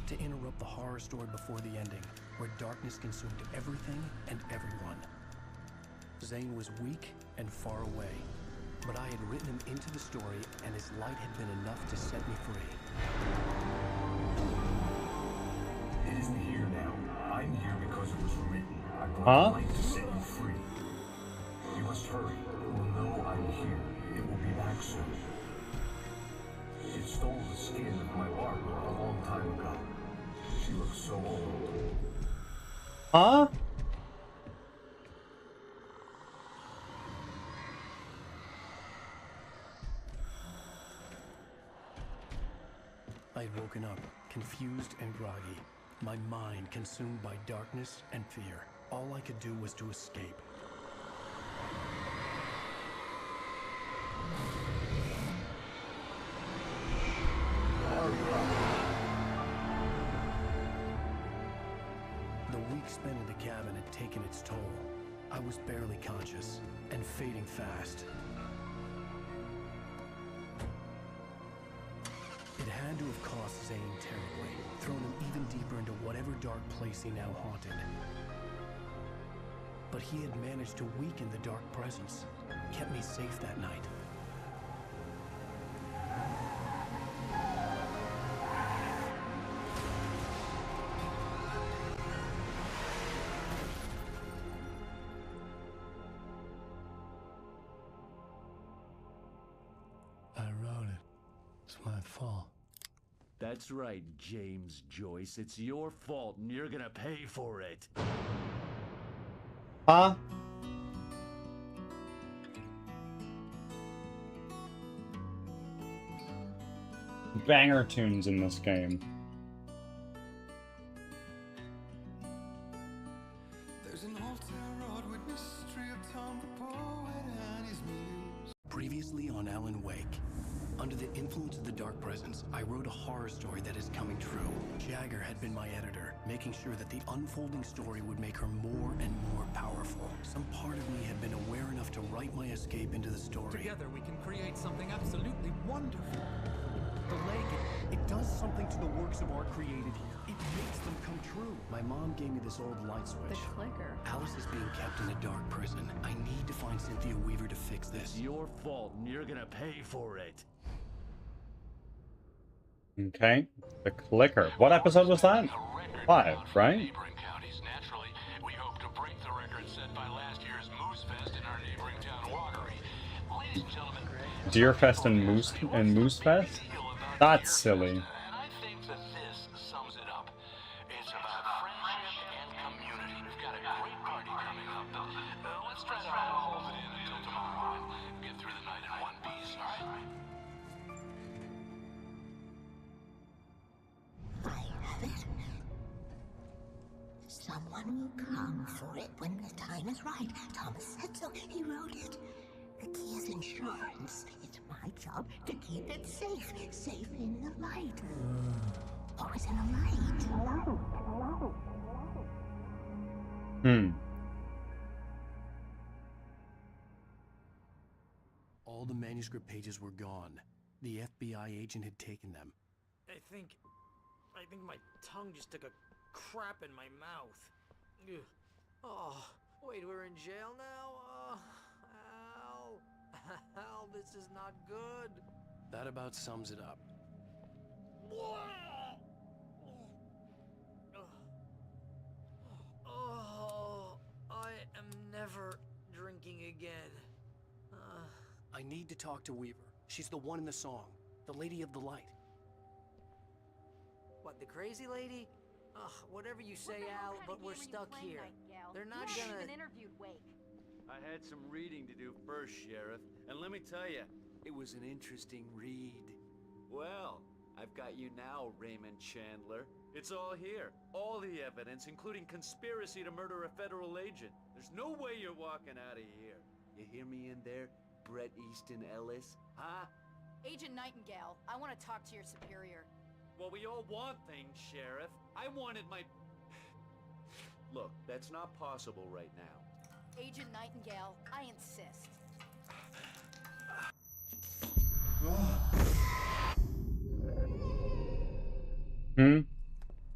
to interrupt the horror story before the ending, where darkness consumed everything and everyone. Zane was weak and far away, but I had written him into the story, and his light had been enough to set me free. It isn't here now. I'm here because it was written. I brought the light to set you free. You must hurry. It will know I'm here. It will be back soon. It stole the skin of my larva a long time ago. She looks so old. Huh? I had woken up, confused and groggy, my mind consumed by darkness and fear. All I could do was to escape. The week spent in the cabin had taken its toll. I was barely conscious and fading fast. It had to have cost Zane terribly, thrown him even deeper into whatever dark place he now haunted. But he had managed to weaken the dark presence, kept me safe that night. I wrote it. It's my fault. That's right, James Joyce. It's your fault, and you're gonna pay for it. Huh? Banger tunes in this game. Previously on Alan Wake. Under the influence of the Dark Presence, I wrote a horror story that is coming true. Jagger had been my editor, making sure that the unfolding story would make her more and more powerful. Some part of me had been aware enough to write my escape into the story. Together we can create something absolutely wonderful. The lake, it does something to the works of art created here. It makes them come true. My mom gave me this old light switch. The clicker. Alice is being kept in a dark prison. I need to find Cynthia Weaver to fix this. It's your fault, and you're gonna pay for it. Okay. The clicker. What episode was that? 5, right? Deerfest and Moosefest? That's silly. Someone will come for it when the time is right. Thomas said so. He wrote it. The key is insurance. It's my job to keep it safe. Safe in the light. Always in the light. All the manuscript pages were gone. The FBI agent had taken them. I think my tongue just took a crap in my mouth. Ugh. Oh, wait, we're in jail now? Al, this is not good. That about sums it up. Oh, I am never drinking again. I need to talk to Weaver. She's the one in the song. The Lady of the Light. What, the crazy lady? Ugh, whatever you say, Al, but we're stuck here. They're not gonna... interviewed Wake. I had some reading to do first, Sheriff, and let me tell you, it was an interesting read. Well, I've got you now, Raymond Chandler. It's all here. All the evidence, including conspiracy to murder a federal agent. There's no way you're walking out of here. You hear me in there, Bret Easton Ellis? Huh? Agent Nightingale, I want to talk to your superior. Well, we all want things, Sheriff. I wanted my... Look, that's not possible right now. Agent Nightingale, I insist.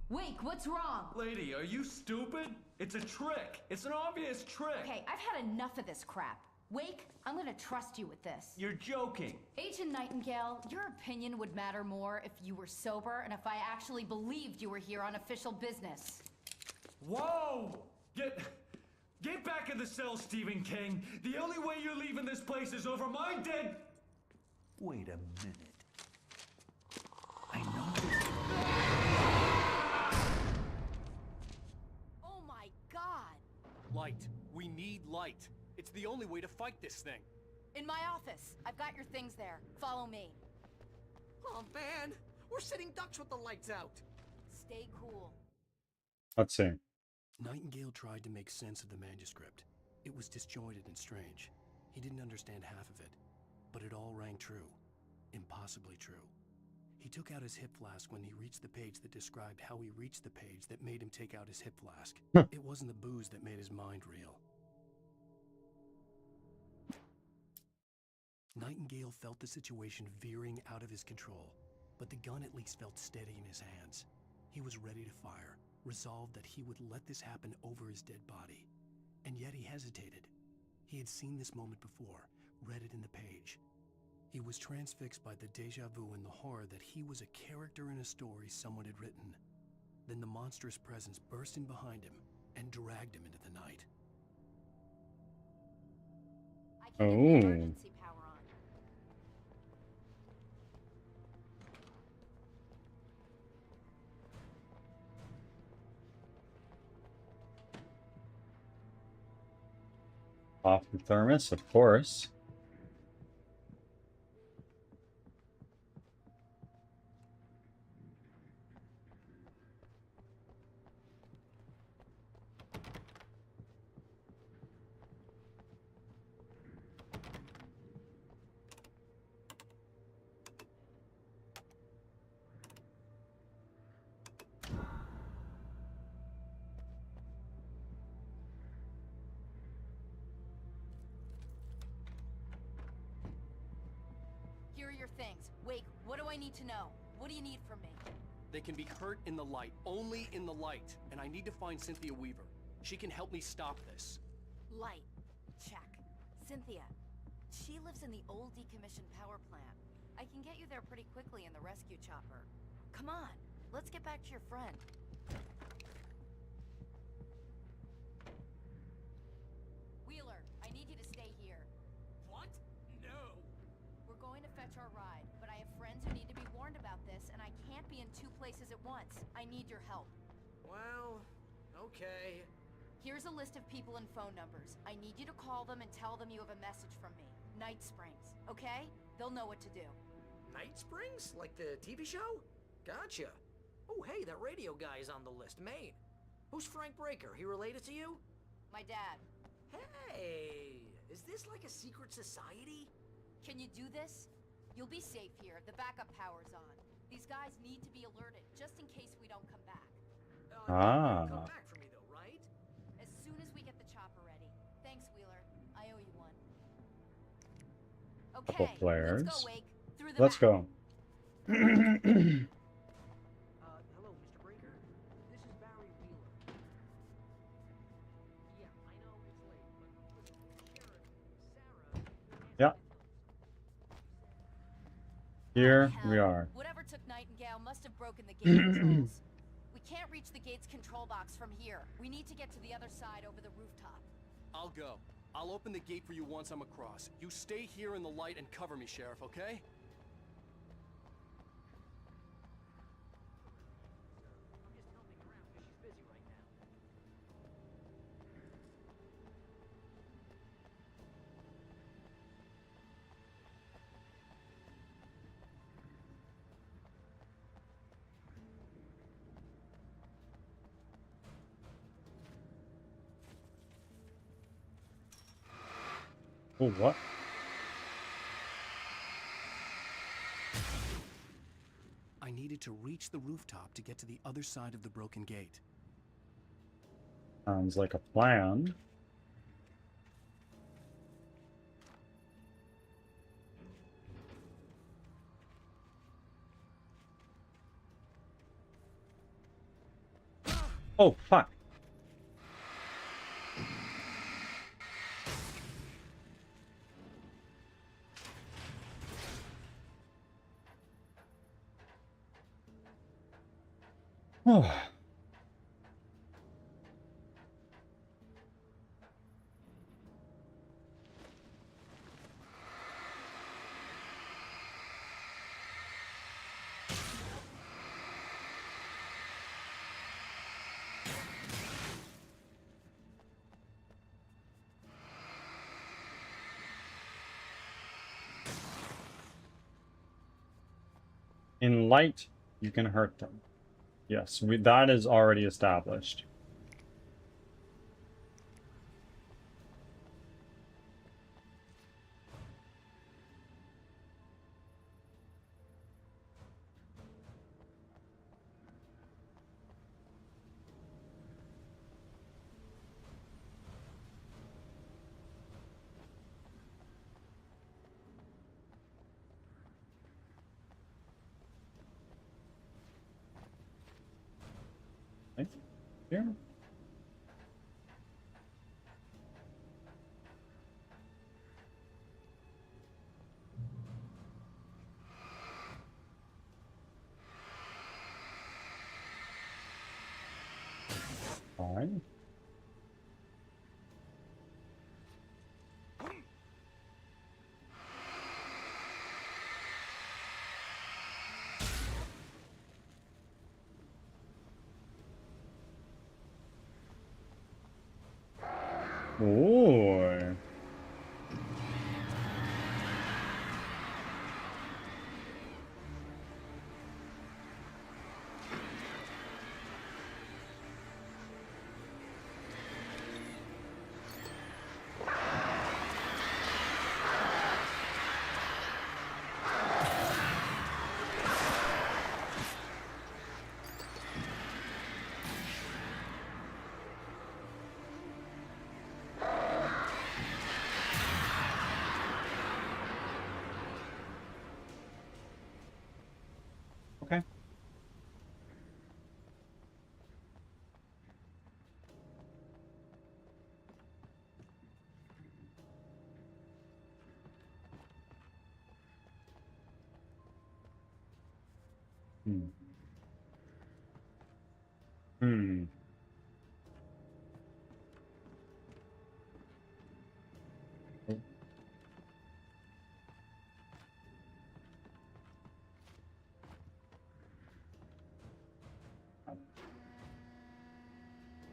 Wake, what's wrong? Lady, are you stupid? It's a trick. It's an obvious trick. Okay, I've had enough of this crap. Wake, I'm gonna trust you with this. You're joking. Agent Nightingale, your opinion would matter more if you were sober and if I actually believed you were here on official business. Whoa! Get back in the cell, Stephen King. The only way you're leaving this place is over my dead... Wait a minute. I know this... Oh my God! Light. We need light. It's the only way to fight this thing. In my office. I've got your things there. Follow me. Oh man, we're sitting ducks with the lights out. Stay cool. Let's see. Nightingale tried to make sense of the manuscript. It was disjointed and strange. He didn't understand half of it, but it all rang true. Impossibly true. He took out his hip flask when he reached the page that described how he reached the page that made him take out his hip flask. It wasn't the booze that made his mind reel. Nightingale felt the situation veering out of his control, but the gun at least felt steady in his hands. He was ready to fire, resolved that he would let this happen over his dead body. And yet he hesitated. He had seen this moment before, read it in the page. He was transfixed by the déjà vu and the horror that he was a character in a story someone had written. Then the monstrous presence burst in behind him and dragged him into the night. I can get the emergency power on. Off the thermos, of course. Here are your things. Wake, what do I need to know? What do you need from me? They can be hurt in the light, only in the light. And I need to find Cynthia Weaver. She can help me stop this. Light. Check. Cynthia. She lives in the old decommissioned power plant. I can get you there pretty quickly in the rescue chopper. Come on, let's get back to your friend. Wheeler, I need you to stay here. What? No. We're going to fetch our ride, but I have friends who need to be warned about this, and I can't be in two places at once. I need your help. Well, okay. Here's a list of people and phone numbers. I need you to call them and tell them you have a message from me. Night Springs, okay? They'll know what to do. Night Springs? Like the TV show? Gotcha. Oh, hey, that radio guy is on the list. Maine. Who's Frank Breaker? He related to you? My dad. Hey, is this like a secret society? Can you do this? You'll be safe here. The backup power's on. These guys need to be alerted, just in case we don't come back. Come back for me, though, right? As soon as we get the chopper ready. Thanks, Wheeler. I owe you one. Couple Okay, flares. let's go, Wake. Through the Let's back. go. Hello, Mr. Breaker. This is Barry Wheeler. Yeah, I know it's late, but Sheriff, Sarah... Yeah. Here Hell, we are. Whatever took Nightingale must have broken the gate controls. We can't reach the gate's control box from here. We need to get to the other side over the rooftop. I'll go. I'll open the gate for you once I'm across. You stay here in the light and cover me, Sheriff, okay? I'm just helping her out because she's busy right now. Oh, what? I needed to reach the rooftop to get to the other side of the broken gate. Sounds like a plan. Oh, fuck. Oh. In light, you can hurt them. Yes, that is already established. Here. Fine. Ooh. Hmm.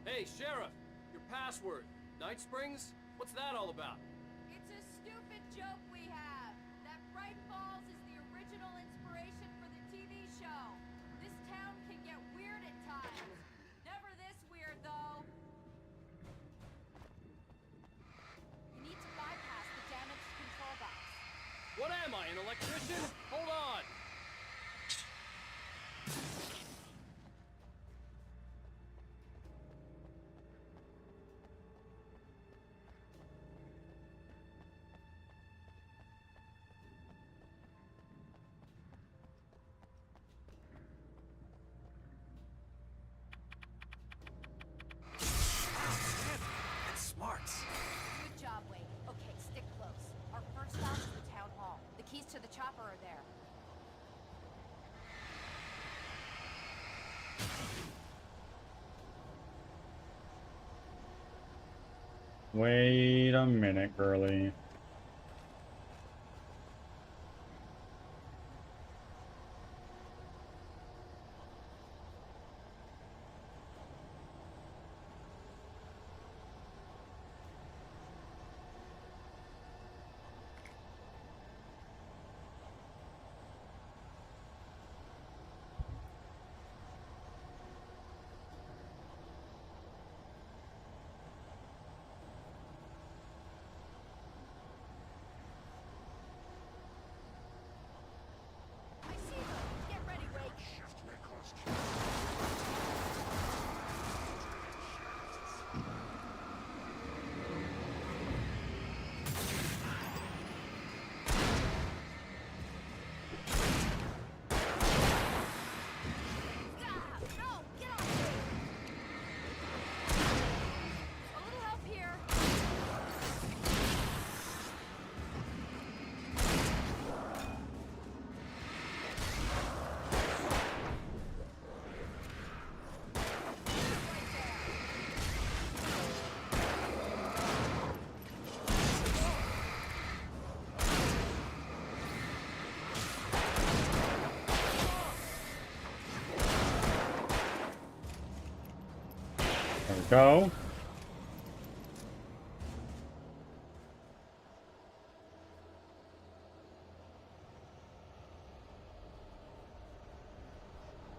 Hey, Sheriff! Your password. Night Springs? What's that all about? It's a stupid joke we have. That Bright Falls is the original inspiration for the TV show. This town can get weird at times. Never this weird, though. You need to bypass the damaged control box. What am I, an electrician? Hold on! Smarts. Good job, Wade. Okay, stick close. Our first stop is the town hall. The keys to the chopper are there. Wait a minute, girly. I see them. Get ready, Wade. Stop! No! Get off me! A little help here. There we go.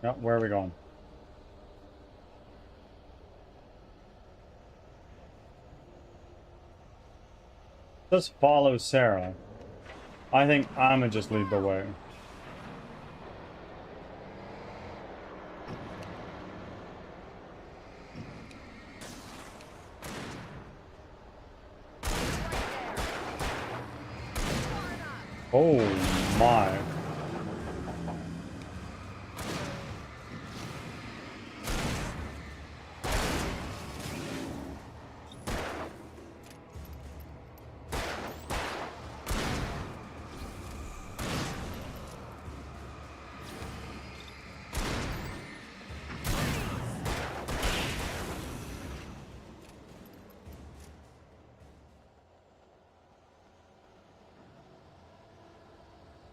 Yep, where are we going? Just follow Sarah. I think I'ma just lead the way. Oh my.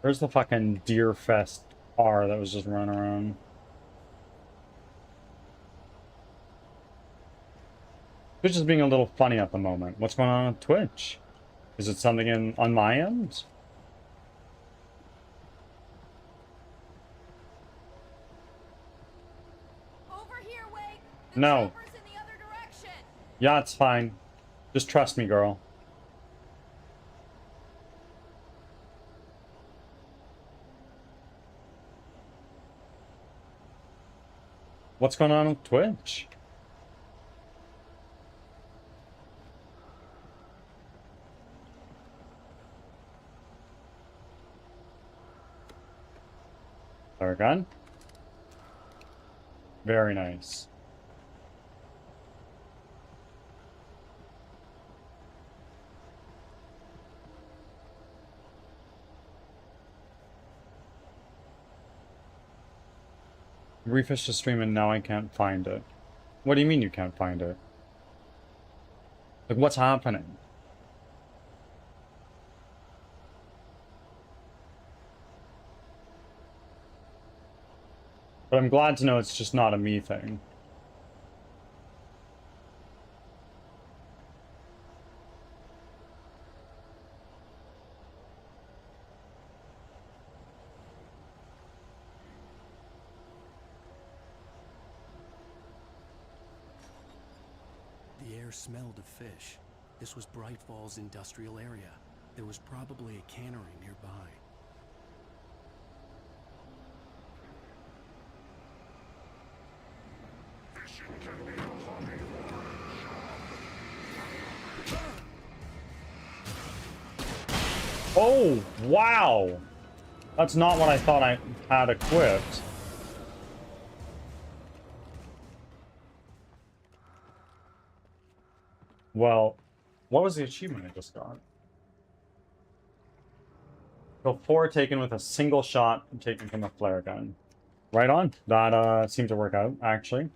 Where's the fucking Deer Fest car that was just running around? Twitch is being a little funny at the moment. What's going on with Twitch? Is it something on my end? Over here, Wade. The No. chopper's in the other direction. Yeah, it's fine. Just trust me, girl. What's going on with Twitch? There, gun. Very nice. Refresh the stream and now I can't find it. What do you mean you can't find it? Like, what's happening? But I'm glad to know it's just not a me thing. The air smelled of fish. This was Bright Falls industrial area. There was probably a cannery nearby. Oh, wow! That's not what I thought I had equipped. Well, what was the achievement I just got? Kill 4 taken with a single shot taken from a flare gun. Right on. That seemed to work out, actually.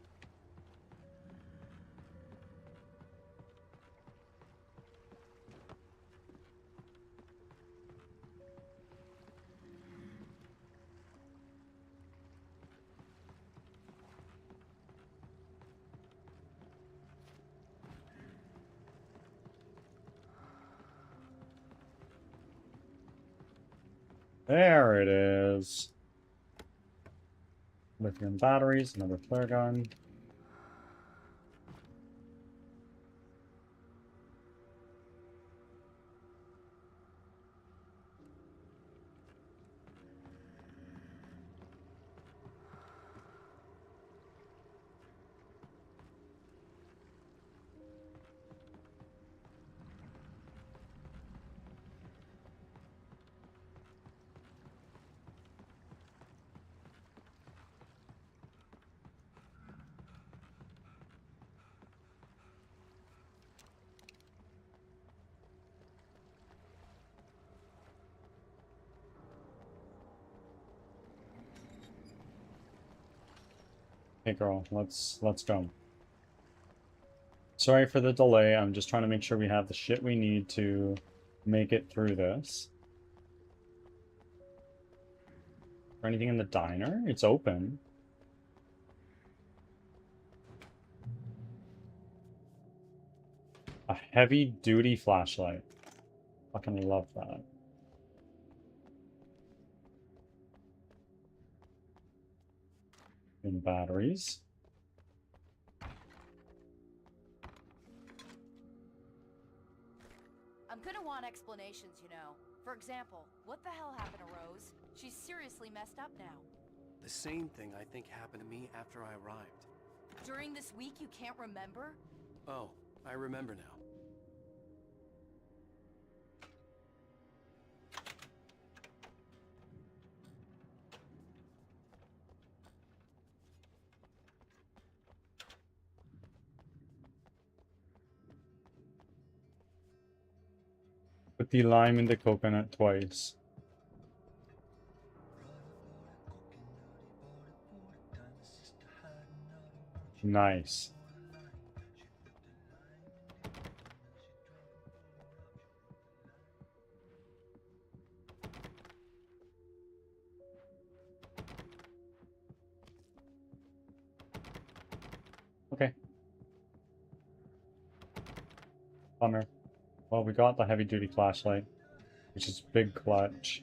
There it is. Lithium batteries, another flare gun. Hey girl, let's go. Sorry for the delay. I'm just trying to make sure we have the shit we need to make it through this. Or anything in the diner? It's open. A heavy-duty flashlight. Fucking love that. And batteries. I'm gonna want explanations, you know. For example, what the hell happened to Rose? She's seriously messed up now. The same thing I think happened to me after I arrived. During this week, you can't remember? Oh, I remember now. Put the lime in the coconut twice. Nice. Okay. Bummer. Well, we got the heavy-duty flashlight, which is big clutch.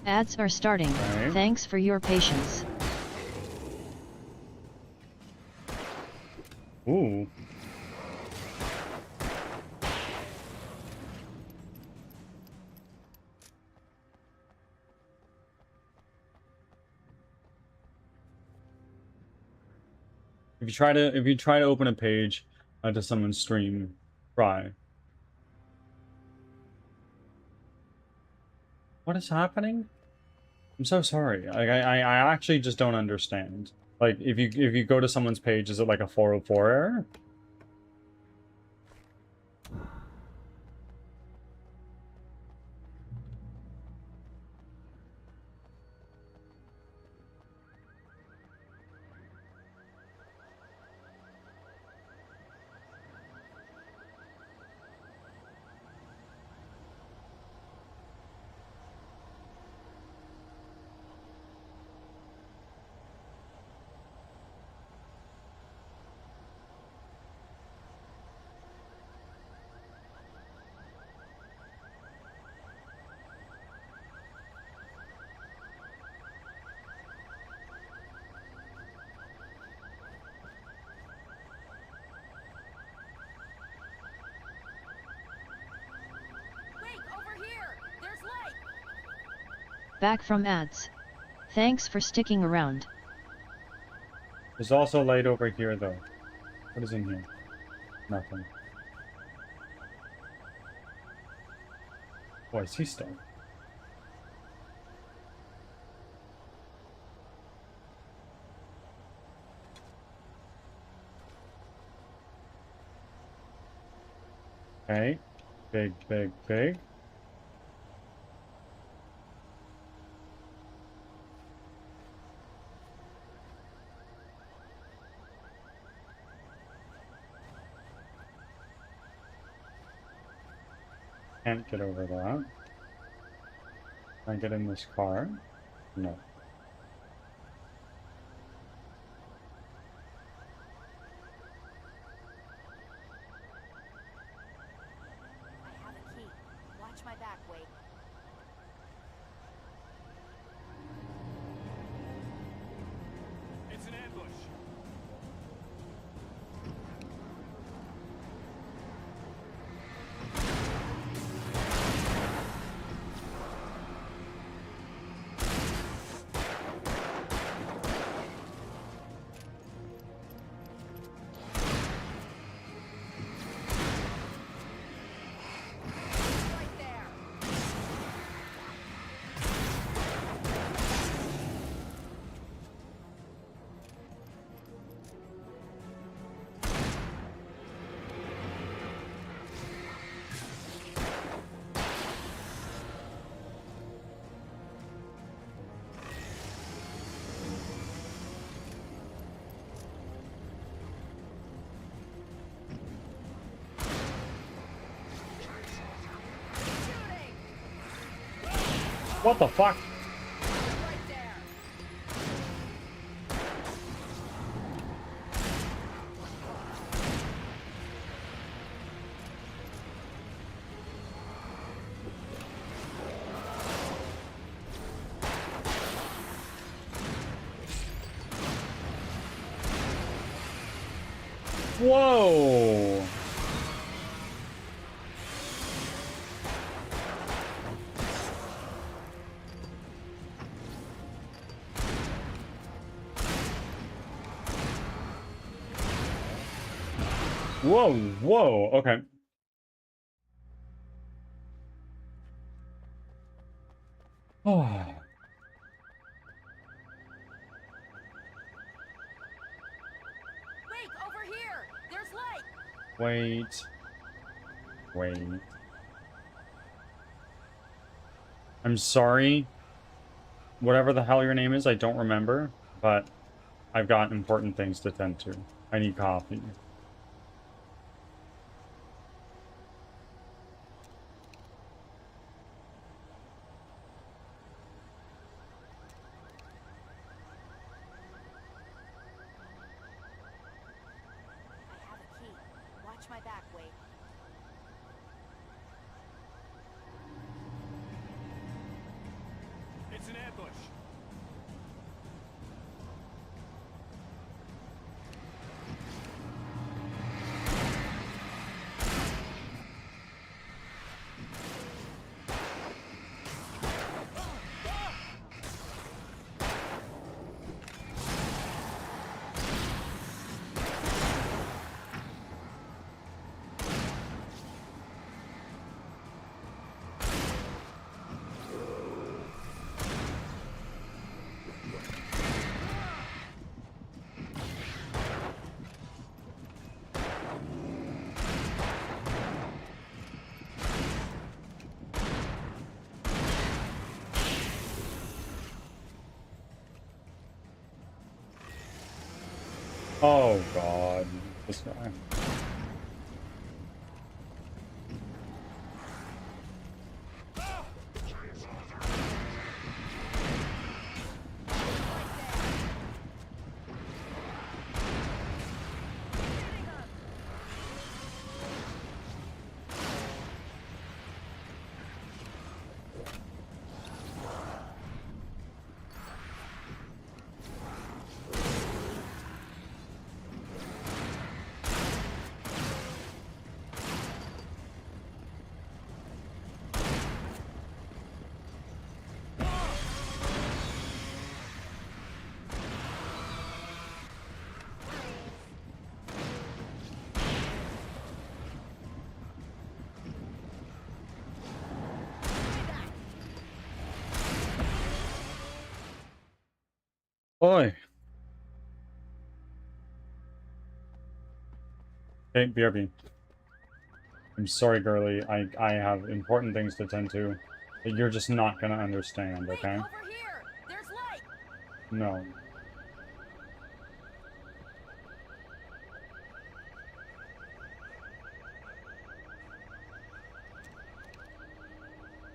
Ads are starting. Okay. Thanks for your patience. Ooh. If you try to open a page to someone's stream, try. What is happening? I'm so sorry. I actually just don't understand. Like, if you go to someone's page, is it like a 404 error? Back from ads. Thanks for sticking around. There's also light over here, though. What is in here? Nothing. Oh, I see stuff. Okay. Big, big, big. Can't get over that. Can I get in this car? No. I have a key. Watch my back, Wade. It's an ambush. What the fuck? Whoa! Whoa, whoa, okay. Oh. Wait, over here! There's light! Wait. Wait. I'm sorry. Whatever the hell your name is, I don't remember, but I've got important things to tend to. I need coffee. I have a key. Watch my back, Wade. ambush. Oh god, this guy. Oi! Hey, BRB. I'm sorry, girly. I have important things to tend to that you're just not gonna understand, okay? Over here! There's light! No.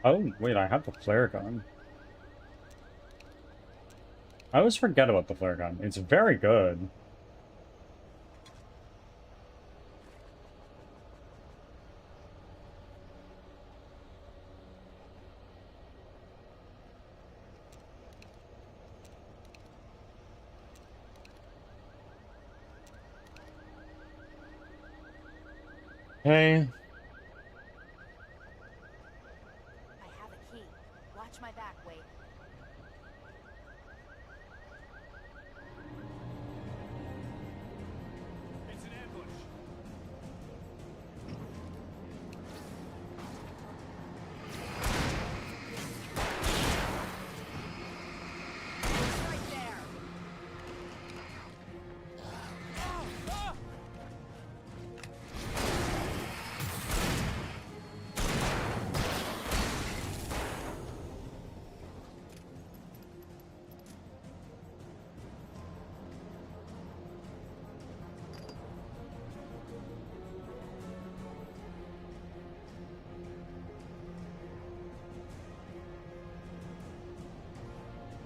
Oh, wait, I have the flare gun. I always forget about the flare gun. It's very good. Hey. I have a key. Watch my back, Wade. It's an ambush. Right there!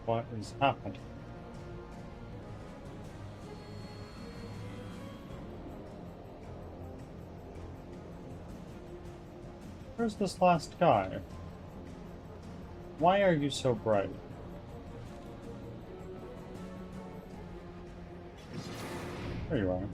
What is happening? Where's this last guy? Why are you so bright? There you are.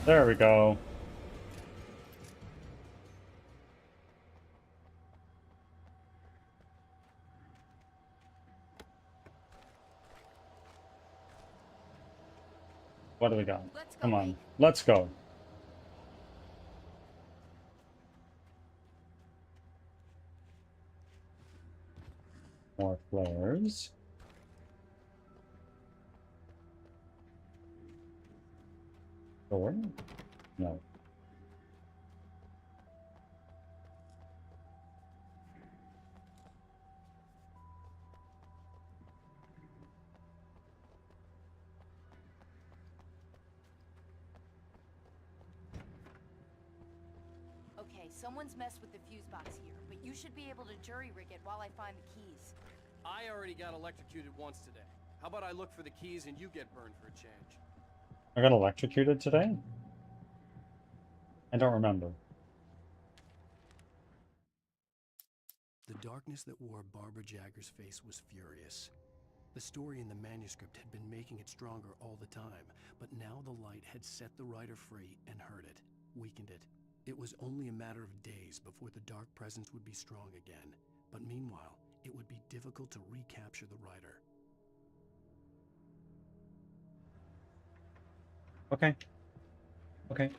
There we go. What do we got? Let's go, Come on. Wake. Let's go. More flares. Door? No. Okay, someone's messed with the fuse box here, but you should be able to jury rig it while I find the keys. I already got electrocuted once today. How about I look for the keys and you get burned for a change? I got electrocuted today? I don't remember. The darkness that wore Barbara Jagger's face was furious. The story in the manuscript had been making it stronger all the time, but now the light had set the writer free and hurt it, weakened it. It was only a matter of days before the dark presence would be strong again, but meanwhile, it would be difficult to recapture the writer. Okay. Okay.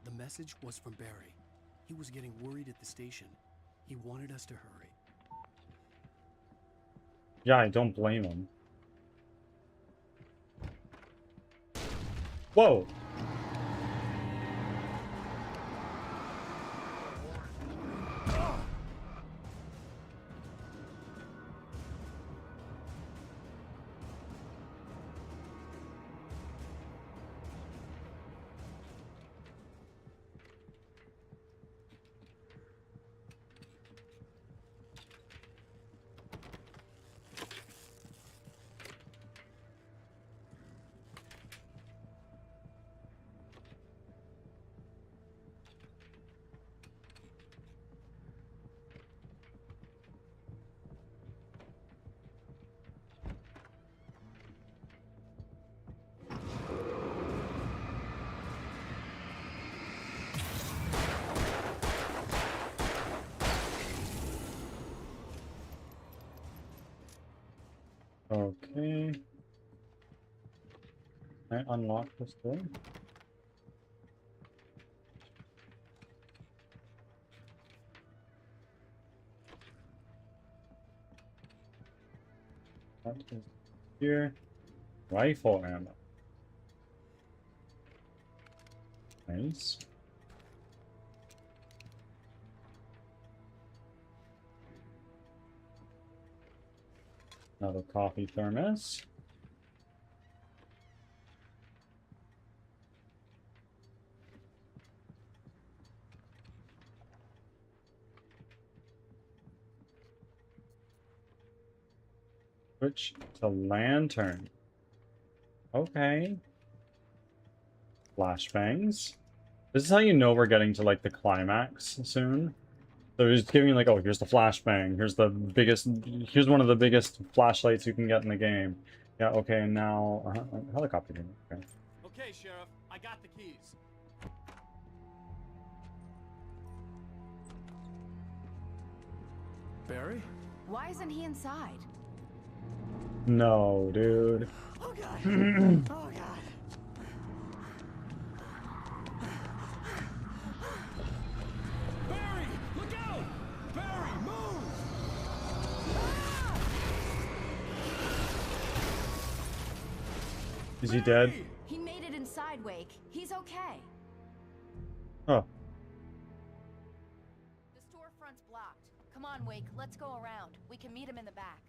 The message was from Barry. He was getting worried at the station. He wanted us to hurry. Yeah, I don't blame him. Whoa! Okay. Can I unlock this door? What is here? Rifle ammo. Nice. Another coffee thermos. Switch to lantern. Okay. Flashbangs. This is how you know we're getting to like the climax soon. So he's giving like, oh, here's the flashbang. Here's the biggest. Here's one of the biggest flashlights you can get in the game. Yeah. Okay. And now helicopter. Okay. Okay, Sheriff, I got the keys. Barry? Why isn't he inside? No, dude. Oh god. Oh god. Barry, look out! Barry, move! Is he dead? He made it inside, Wake. He's okay. Oh. The storefront's blocked. Come on, Wake. Let's go around. We can meet him in the back.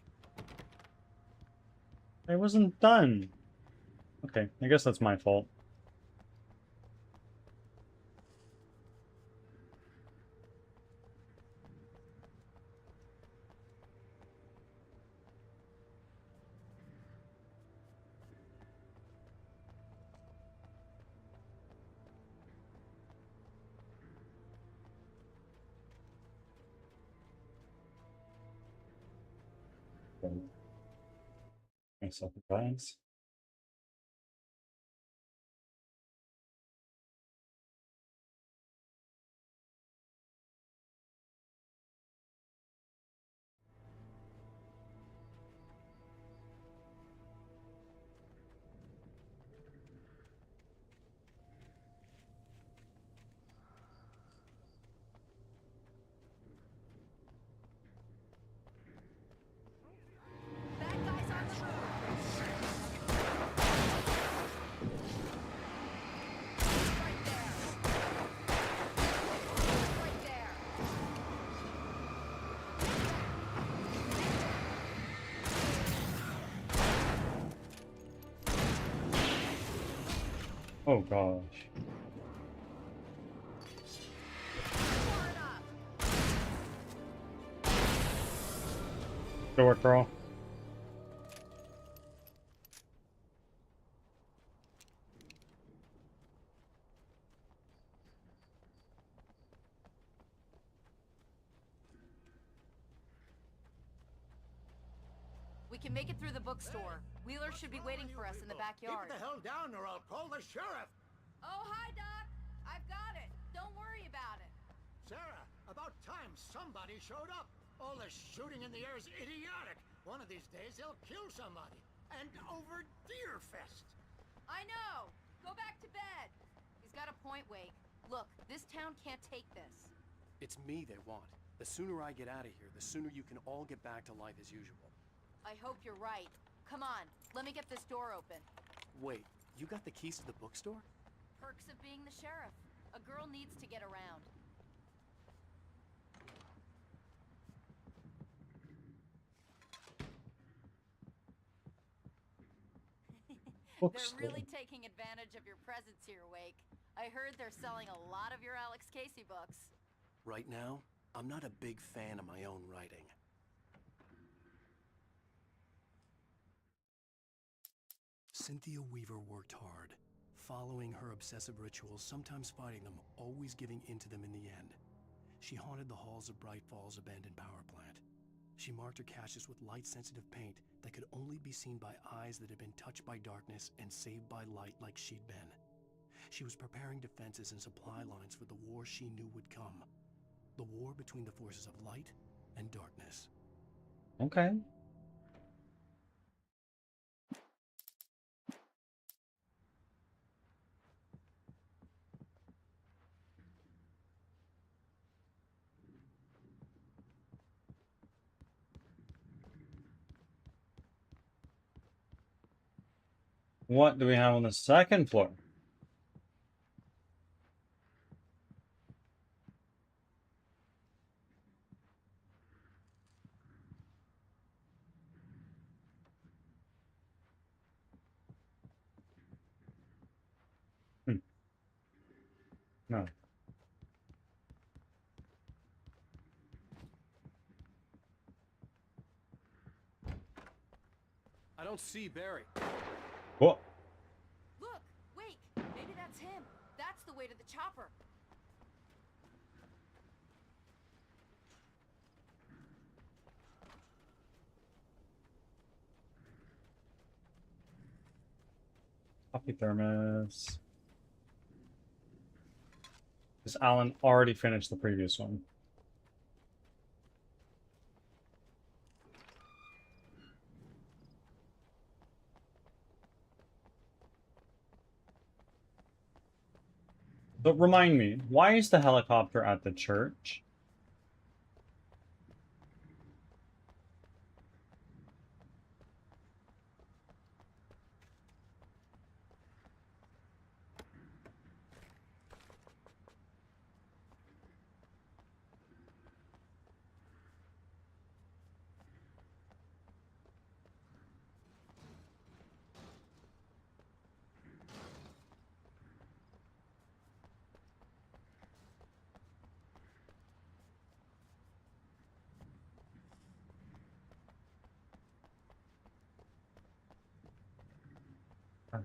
I wasn't done. Okay, I guess that's my fault. Myself a glance. Oh gosh. Good work, girl. We can make it through the bookstore. Wheeler should be waiting for us in the backyard. Keep the hell down or I'll call the sheriff! Oh, hi, Doc! I've got it! Don't worry about it! Sarah, about time somebody showed up! All the shooting in the air is idiotic! One of these days they'll kill somebody! And over Deerfest! I know! Go back to bed! He's got a point, Wake. Look, this town can't take this. It's me they want. The sooner I get out of here, the sooner you can all get back to life as usual. I hope you're right. Come on, let me get this door open. Wait, you got the keys to the bookstore? Perks of being the sheriff. A girl needs to get around. They're really taking advantage of your presence here, Wake. I heard they're selling a lot of your Alex Casey books. Right now, I'm not a big fan of my own writing. Cynthia Weaver worked hard, following her obsessive rituals, sometimes fighting them, always giving in to them in the end. She haunted the halls of Bright Falls' abandoned power plant. She marked her caches with light-sensitive paint that could only be seen by eyes that had been touched by darkness and saved by light like she'd been. She was preparing defenses and supply lines for the war she knew would come. The war between the forces of light and darkness. Okay. What do we have on the second floor? No. I don't see Barry. What? Look! Wake! Maybe that's him. That's the way to the chopper. Coffee thermos. Because Alan already finished the previous one. But remind me, why is the helicopter at the church?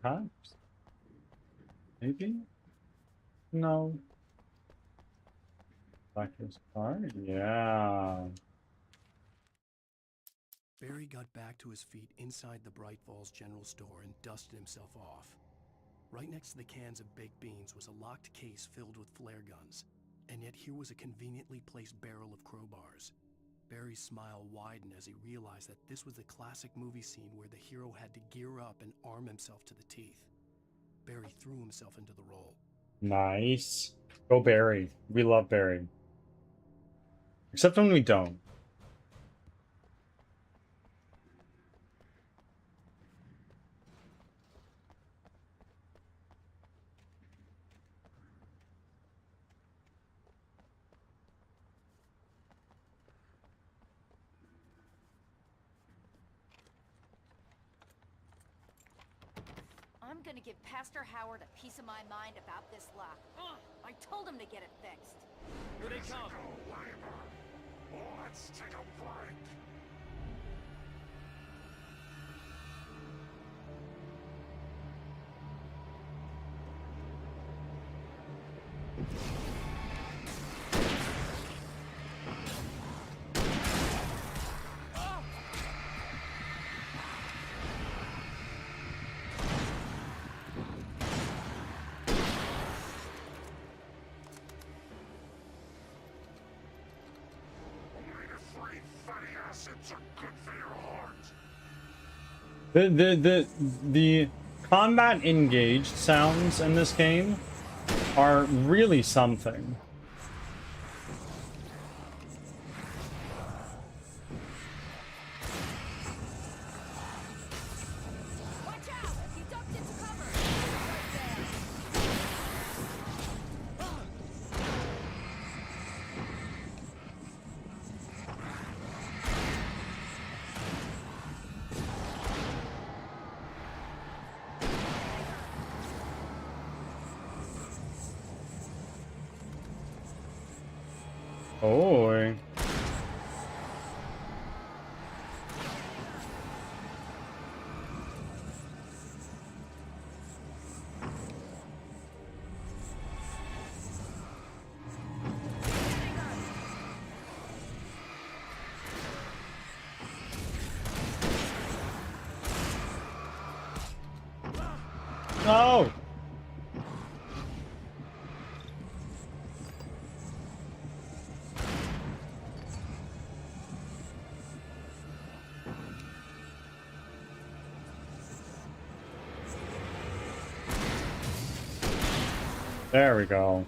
Perhaps? Maybe? No. Back to his car? Yeah. Barry got back to his feet inside the Bright Falls General Store and dusted himself off. Right next to the cans of baked beans was a locked case filled with flare guns, and yet here was a conveniently placed barrel of crowbars. Barry's smile widened as he realized that this was the classic movie scene where the hero had to gear up and arm himself to the teeth. Barry threw himself into the role. Nice. Go Barry. We love Barry. Except when we don't. I'm gonna give Pastor Howard a piece of my mind about this lock. Ugh, I told him to get it fixed. Here they come. Let's take a break. Acids are good for your heart. The combat engaged sounds in this game are really something. Oh. No. There we go.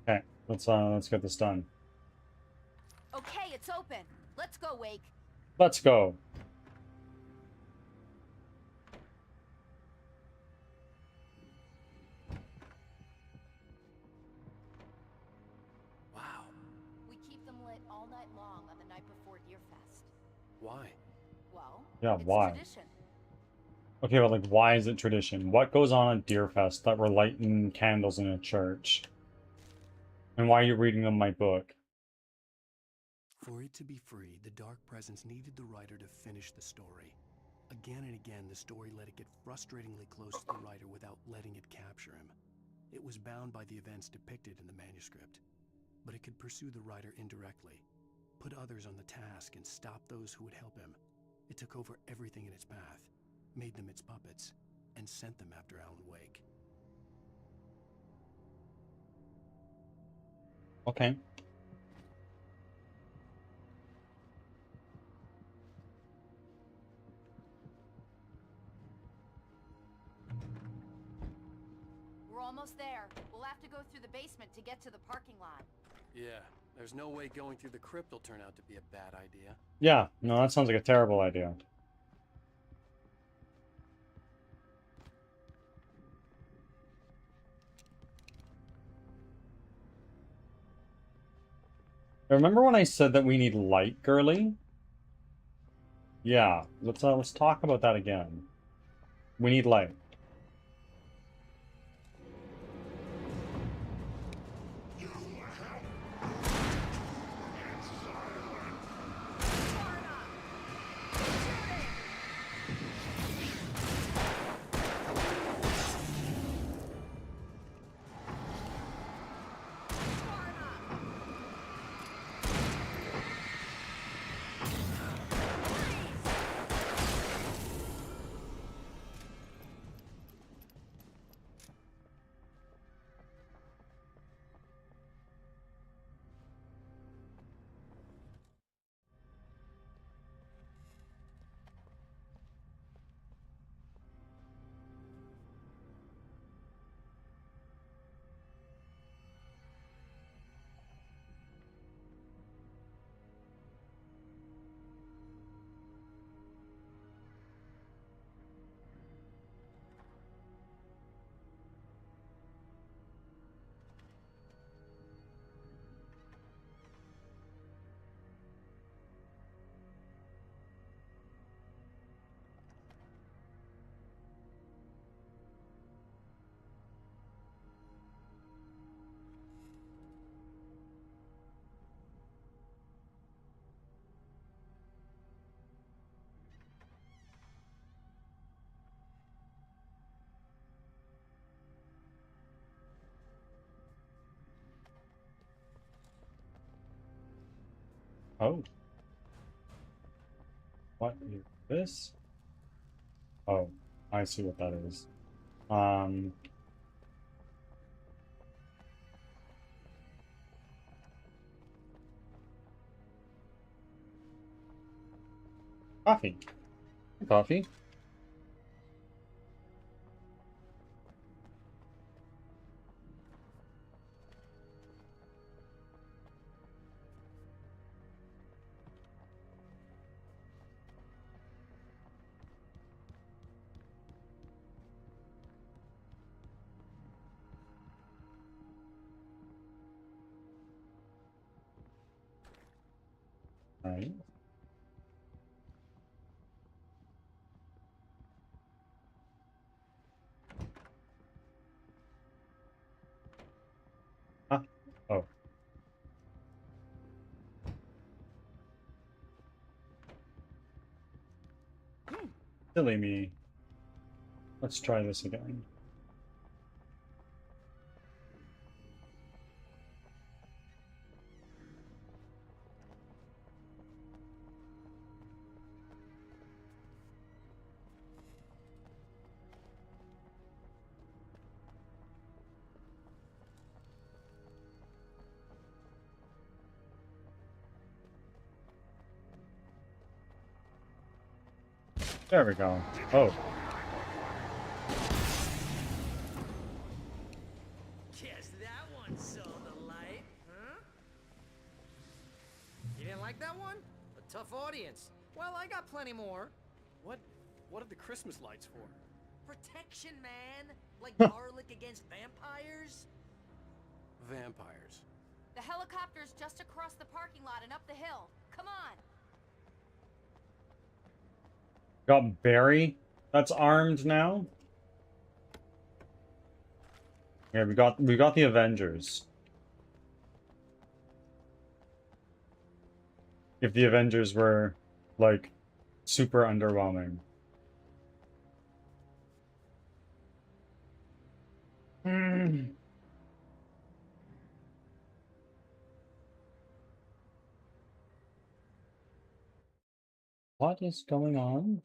Okay, let's get this done. Okay, it's open. Let's go, Wake. Let's go. Wow. We keep them lit all night long on the night before Deerfest. Why? Well, Yeah, it's why? tradition. Okay, but like, why is it tradition? What goes on at Deerfest that we're lighting candles in a church? And why are you reading them my book? For it to be free, the Dark Presence needed the writer to finish the story. Again and again, the story let it get frustratingly close to the writer without letting it capture him. It was bound by the events depicted in the manuscript, but it could pursue the writer indirectly, put others on the task, and stop those who would help him. It took over everything in its path, made them its puppets, and sent them after Alan Wake. Okay. We're almost there. We'll have to go through the basement to get to the parking lot. Yeah, there's no way going through the crypt will turn out to be a bad idea. Yeah, no, that sounds like a terrible idea. Remember when I said that we need light, girly? Yeah, let's talk about that again. We need light. Oh. What is this? Oh, I see what that is. Coffee. Coffee. All right. Huh? Oh. Silly me. Let's try this again. There we go. Oh. Guess that one saw the light, huh? You didn't like that one? A tough audience. Well, I got plenty more. What are the Christmas lights for? Protection, man. Like garlic against vampires. Vampires. The helicopter's just across the parking lot and up the hill. Come on. Got Barry that's armed now. Yeah, we got the Avengers. If the Avengers were like super underwhelming. What is going on?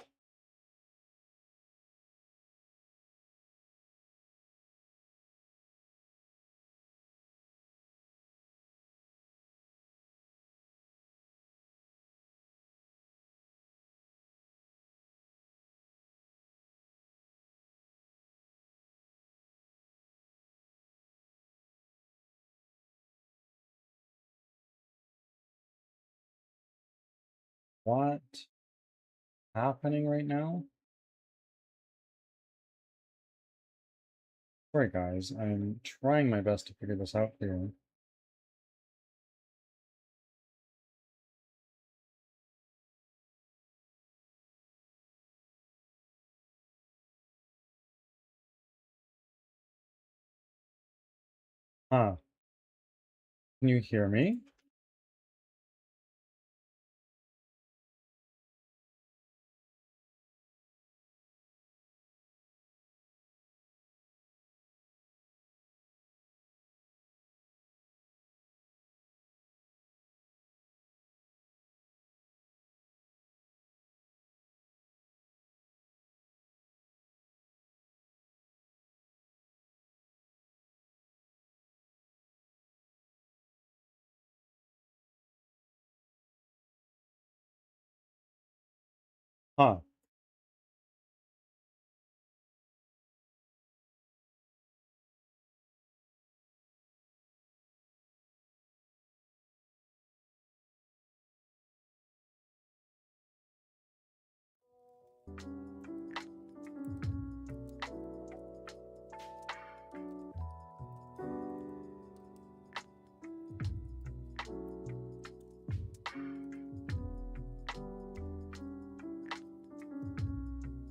What happening right now? Sorry guys, I'm trying my best to figure this out here. Huh. Can you hear me? Huh.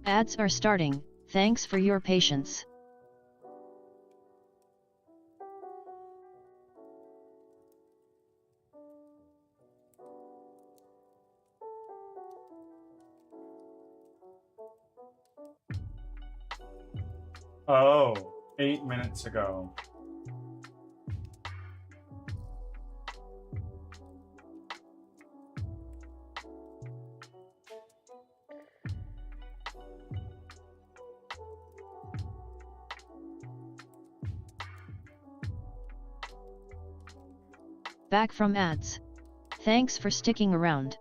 Ads are starting, thanks for your patience. Oh, 8 minutes ago. Back from ads. Thanks for sticking around.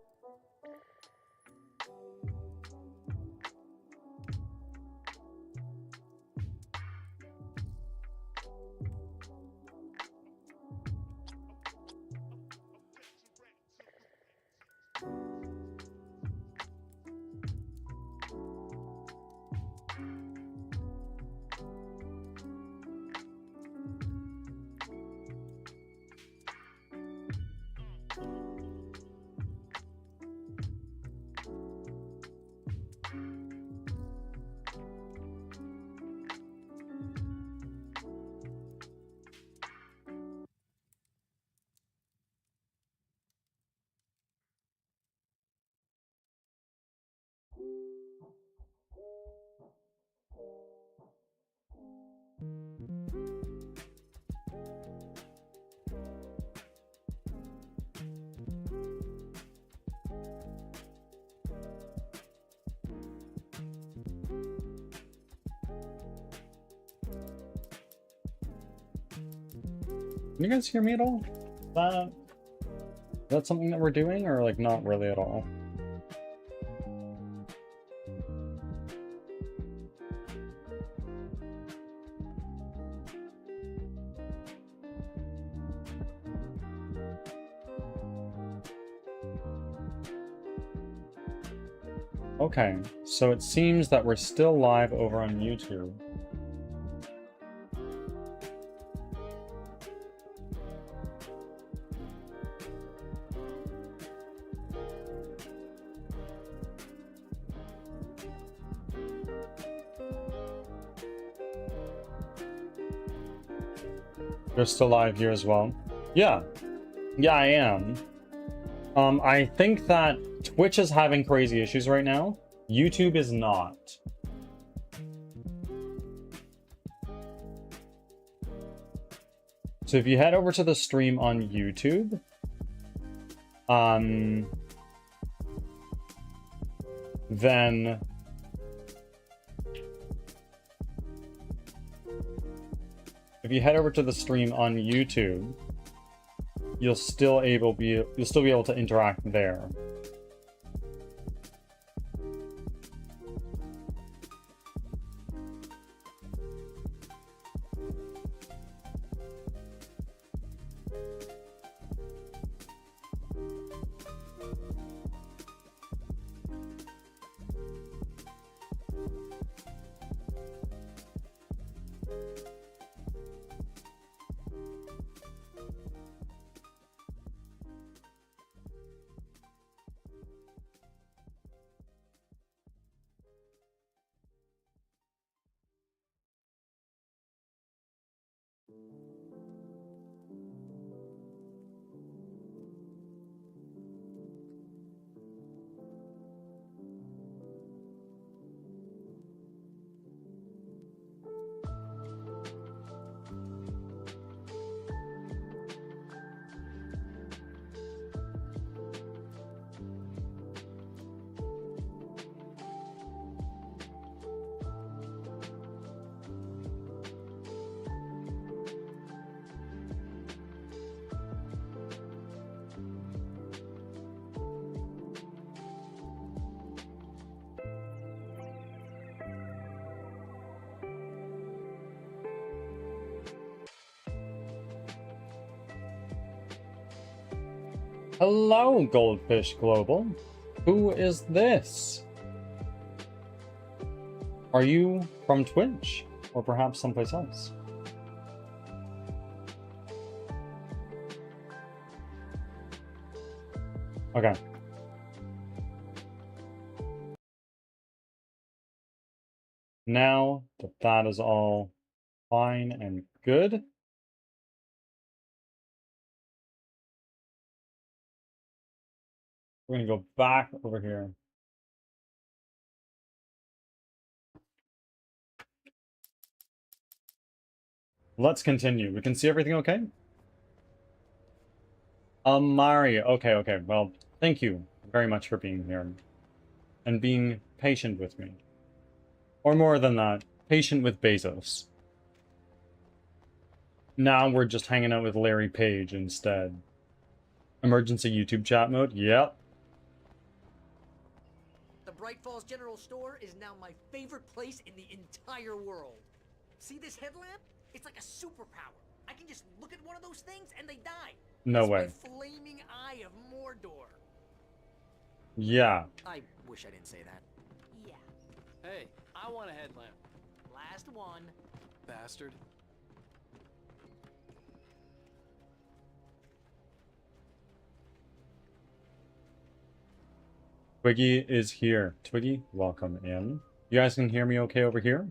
Can you guys hear me at all? Is that something that we're doing, or like not really at all? Okay, so it seems that we're still live over on YouTube. You're still live here as well? Yeah. Yeah, I am. I think that Twitch is having crazy issues right now. YouTube is not. So if you head over to the stream on YouTube, then if you head over to the stream on YouTube, you'll still be able to interact there. Hello, Goldfish Global. Who is this? Are you from Twitch? Or perhaps someplace else? Okay. Now that that is all fine and good, we're gonna go back over here. Let's continue. We can see everything okay? Mari. Okay. Well, thank you very much for being here and being patient with me. Or more than that, patient with Bezos. Now we're just hanging out with Larry Page instead. Emergency YouTube chat mode. Yep. The Bright Falls General Store is now my favorite place in the entire world. See this headlamp? It's like a superpower. I can just look at one of those things and they die. No It's way. my flaming eye of Mordor. Yeah. I wish I didn't say that. Yeah. Hey, I want a headlamp. Last one. Bastard. Twiggy is here. Twiggy, welcome in. You guys can hear me okay over here?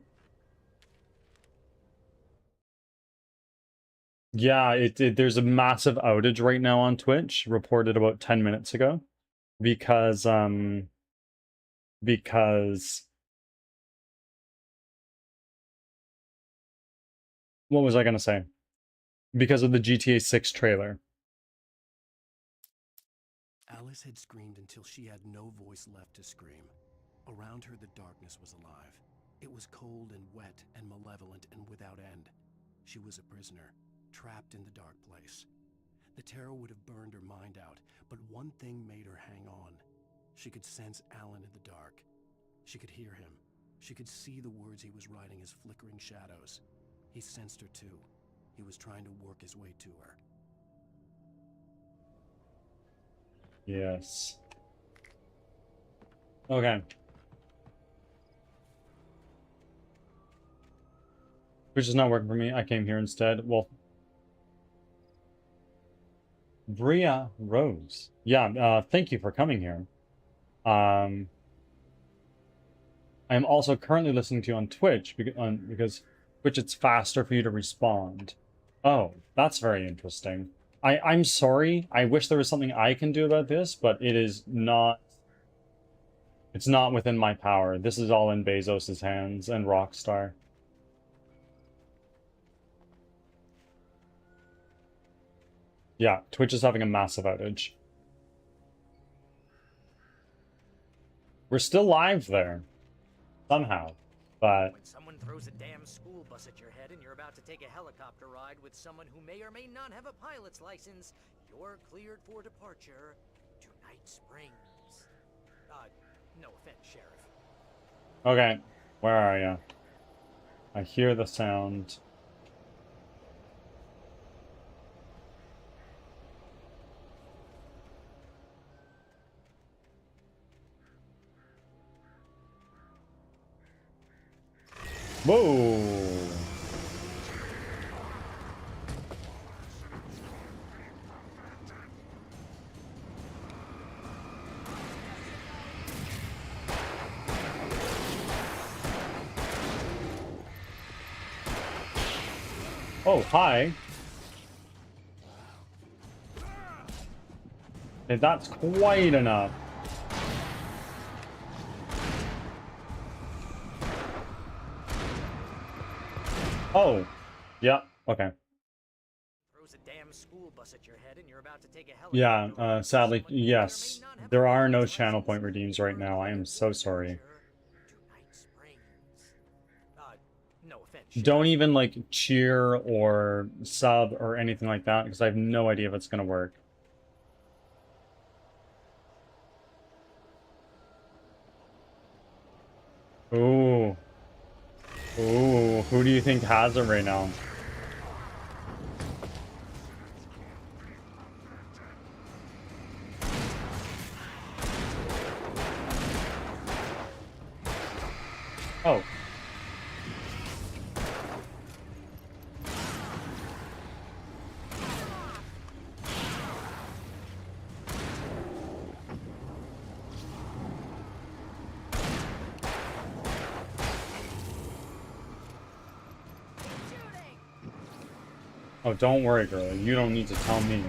Yeah, there's a massive outage right now on Twitch, reported about 10 minutes ago. Because what was I gonna say? Because of the GTA 6 trailer. Alice had screamed until she had no voice left to scream. Around her, the darkness was alive. It was cold and wet and malevolent and without end. She was a prisoner, trapped in the dark place. The terror would have burned her mind out, but one thing made her hang on. She could sense Alan in the dark. She could hear him. She could see the words he was writing as flickering shadows. He sensed her too. He was trying to work his way to her. Yes. Okay. Which is not working for me. I came here instead. Well, Bria Rose. Yeah, thank you for coming here. I'm also currently listening to you on Twitch because Twitch, it's faster for you to respond. Oh, that's very interesting. I'm sorry. I wish there was something I can do about this, but it is not. It's not within my power. This is all in Bezos's hands and Rockstar. Yeah, Twitch is having a massive outage. We're still live there. Somehow. But When someone throws a damn school bus at your head and you're about to take a helicopter ride with someone who may or may not have a pilot's license, you're cleared for departure to Night Springs. No offense, Sheriff. okay, where are you? I hear the sound. Whoa! Oh, hi. Okay, that's quite enough. Oh, yeah, okay. Throws a damn school bus at your head and you're about to take a helicopter Yeah, sadly, yes. There are no channel point redeems right now. I am so sorry. No offense. Don't even, like, cheer or sub or anything like that, because I have no idea if it's gonna work. Ooh. Ooh, who do you think has it right now? Oh. Oh, don't worry, girl. You don't need to tell me.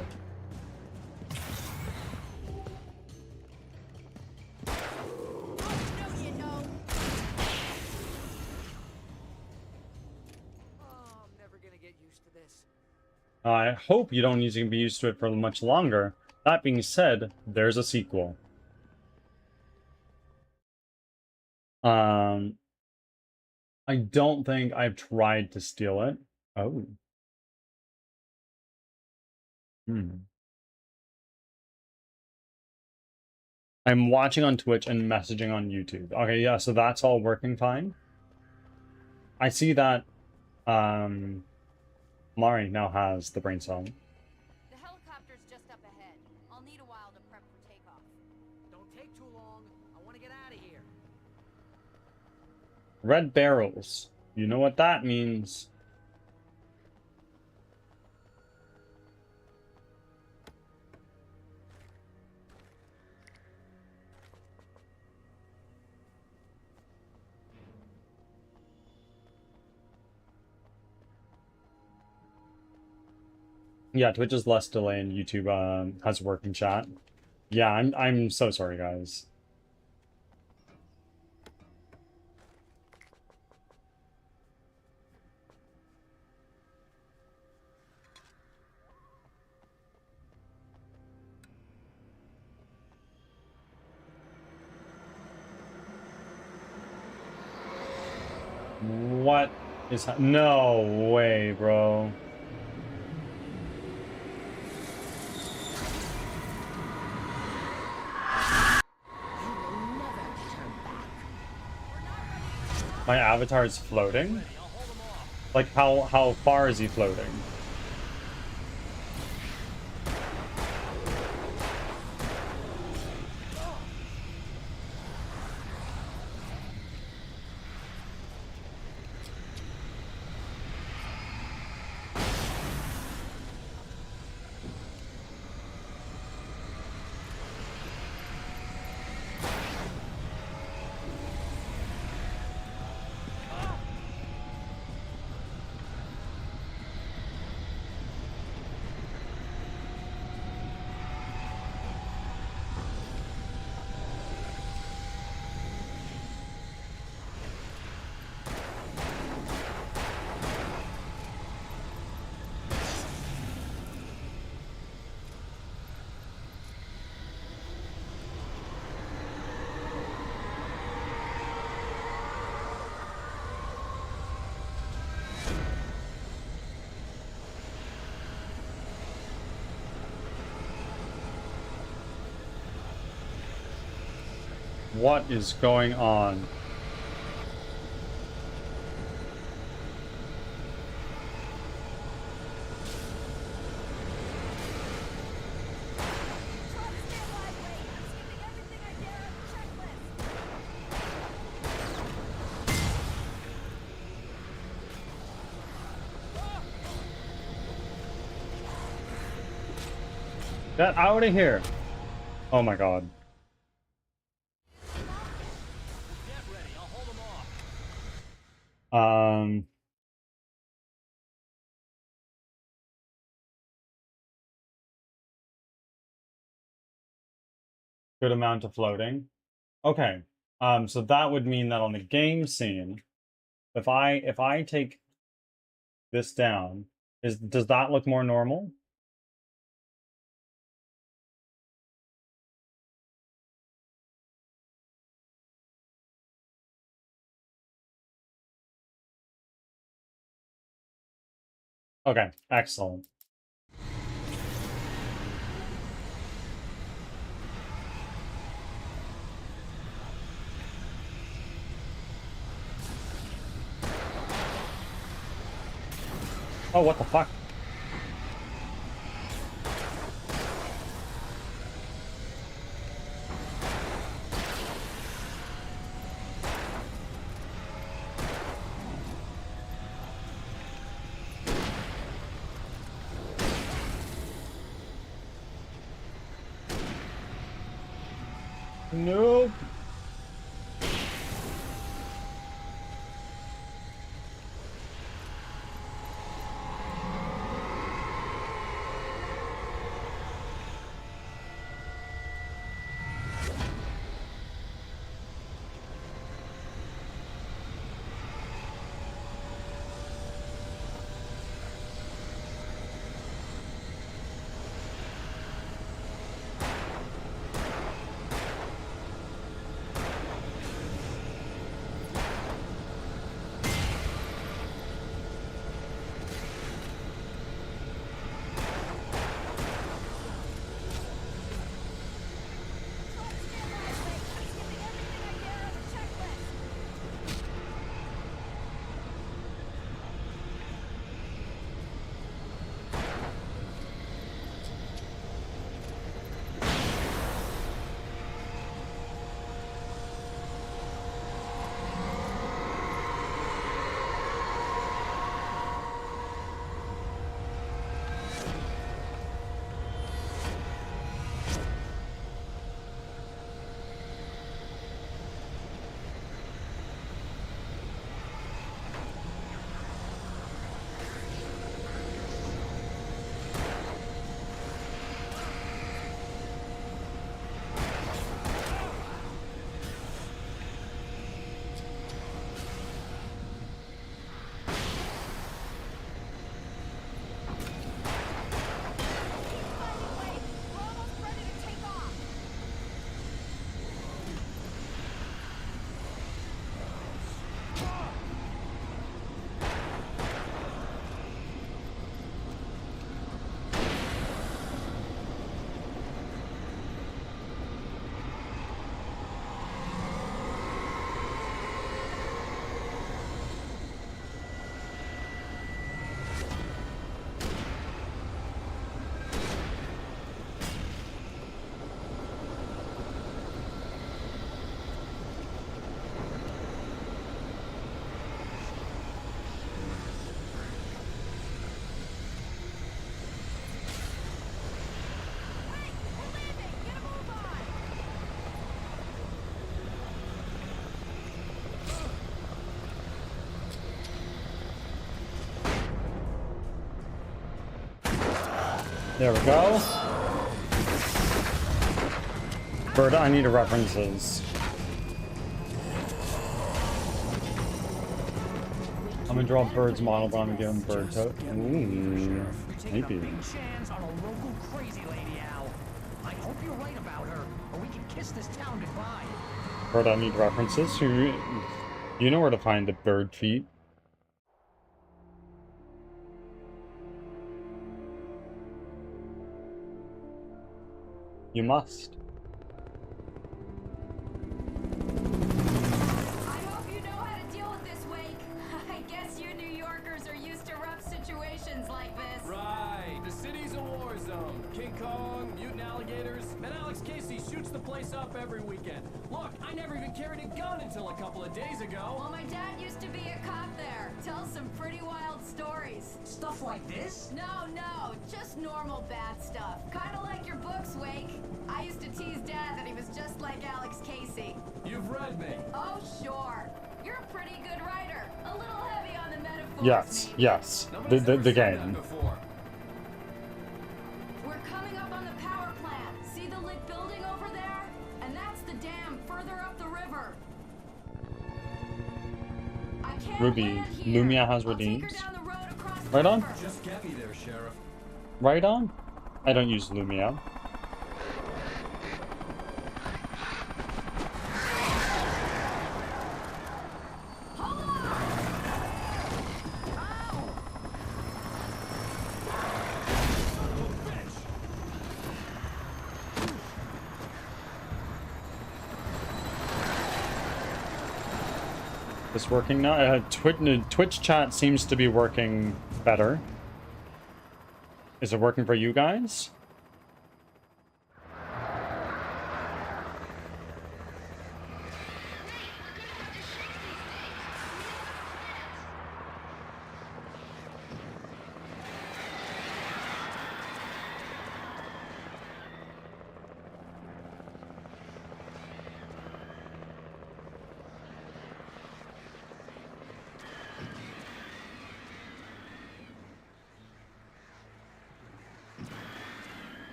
I hope you don't need to be used to it for much longer. That being said, there's a sequel. I don't think I've tried to steal it. Oh. I'm watching on Twitch and messaging on YouTube. Okay, yeah, so that's all working fine. I see that Mari now has the brain cell. The helicopter's just up ahead. I'll need a while to prep for takeoff. Don't take too long. I want to get out of here. Red barrels. You know what that means. Yeah, Twitch is less delay and YouTube has working chat. Yeah, I'm so sorry, guys. What is no way, bro. My avatar is floating? Like how far is he floating? What is going on? Get out of here! Oh my god. Good amount of floating. Okay. So that would mean that on the game scene, if I take this down, does that look more normal? Okay, excellent. Oh, what the fuck? Nope. There we go. Bird, I need references. I'm gonna draw Bird's model, but I'm gonna give him Bird to. Ooh, maybe. Chance on a local crazy lady, Al. I hope you're right about her, or we can kiss this town goodbye. Bird, I need references. You know where to find the bird feet. You must. I hope you know how to deal with this, Wake. I guess you New Yorkers are used to rough situations like this. Right. The city's a war zone. King Kong, mutant alligators, and Alex Casey shoots the place up every weekend. Look, I never even carried a gun until a couple of days ago. Well, my dad used to be a cop there. Tells some pretty wild stories. Stuff like this? No, just normal bad stuff. Kinda like your books, Wake. I used to tease Dad that he was just like Alex Casey. You've read me. Oh, sure. You're a pretty good writer. A little heavy on the metaphors, Yes, maybe. yes. Nobody's The ever said that game. before. We're coming up on the power plant. See the lit building over there? And that's the dam further up the river. I can't Ruby, land here. Lumia has I'll take her redeems. down the road across the Right on? river. Just get me there, Sheriff. Right on? I don't use Lumia. This working now? Twitch chat seems to be working better. Is it working for you guys?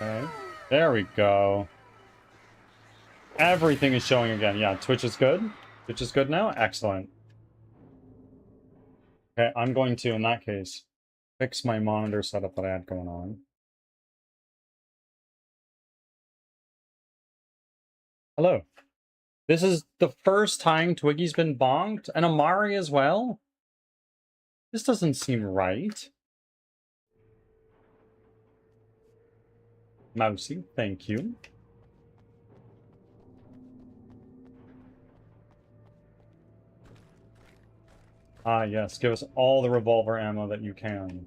Okay. There we go. Everything is showing again. Yeah, Twitch is good. Twitch is good now? Excellent. Okay, I'm going to, in that case, fix my monitor setup that I had going on. Hello. This is the first time Twiggy's been bonked, and Amari as well? This doesn't seem right. Mousy, thank you. Ah, yes, give us all the revolver ammo that you can.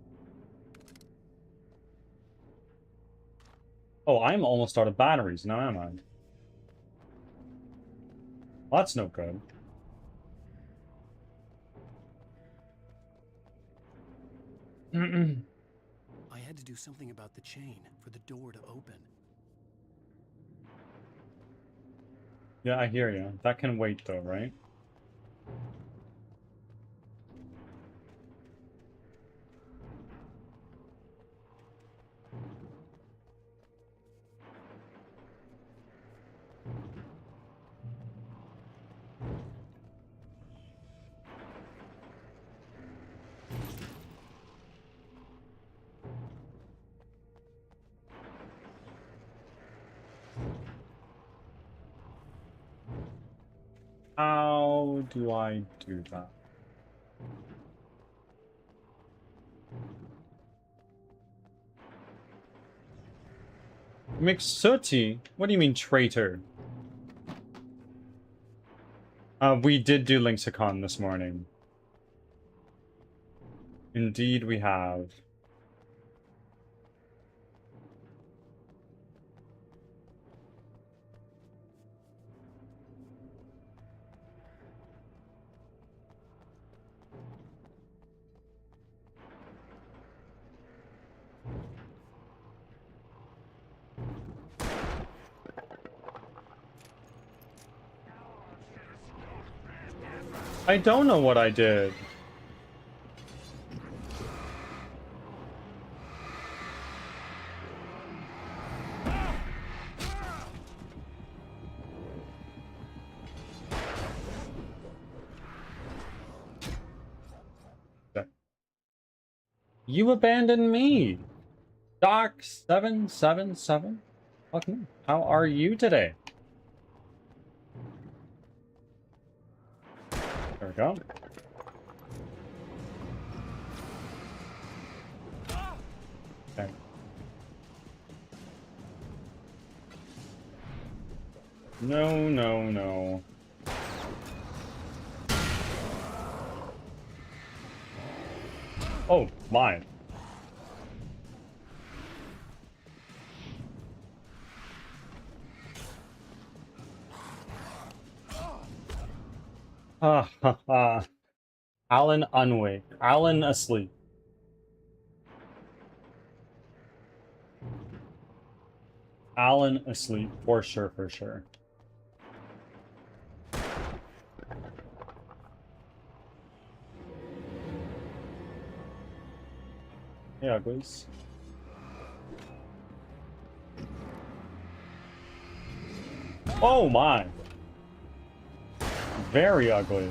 Oh, I'm almost out of batteries now, am I? Well, that's no good. I had to do something about the chain for the door to open. Yeah, I hear you. That can wait though, right? How do I do that? McSooty? What do you mean traitor? We did do Lexicon this morning. Indeed we have. I don't know what I did. You abandoned me. Doc777. Fuck me. How are you today? There we go. Okay. No, no, no. Oh, my. Ha ha ha. Alan unwake. Alan asleep. Alan asleep. For sure, for sure. Hey, uglies. Oh my. Very ugly.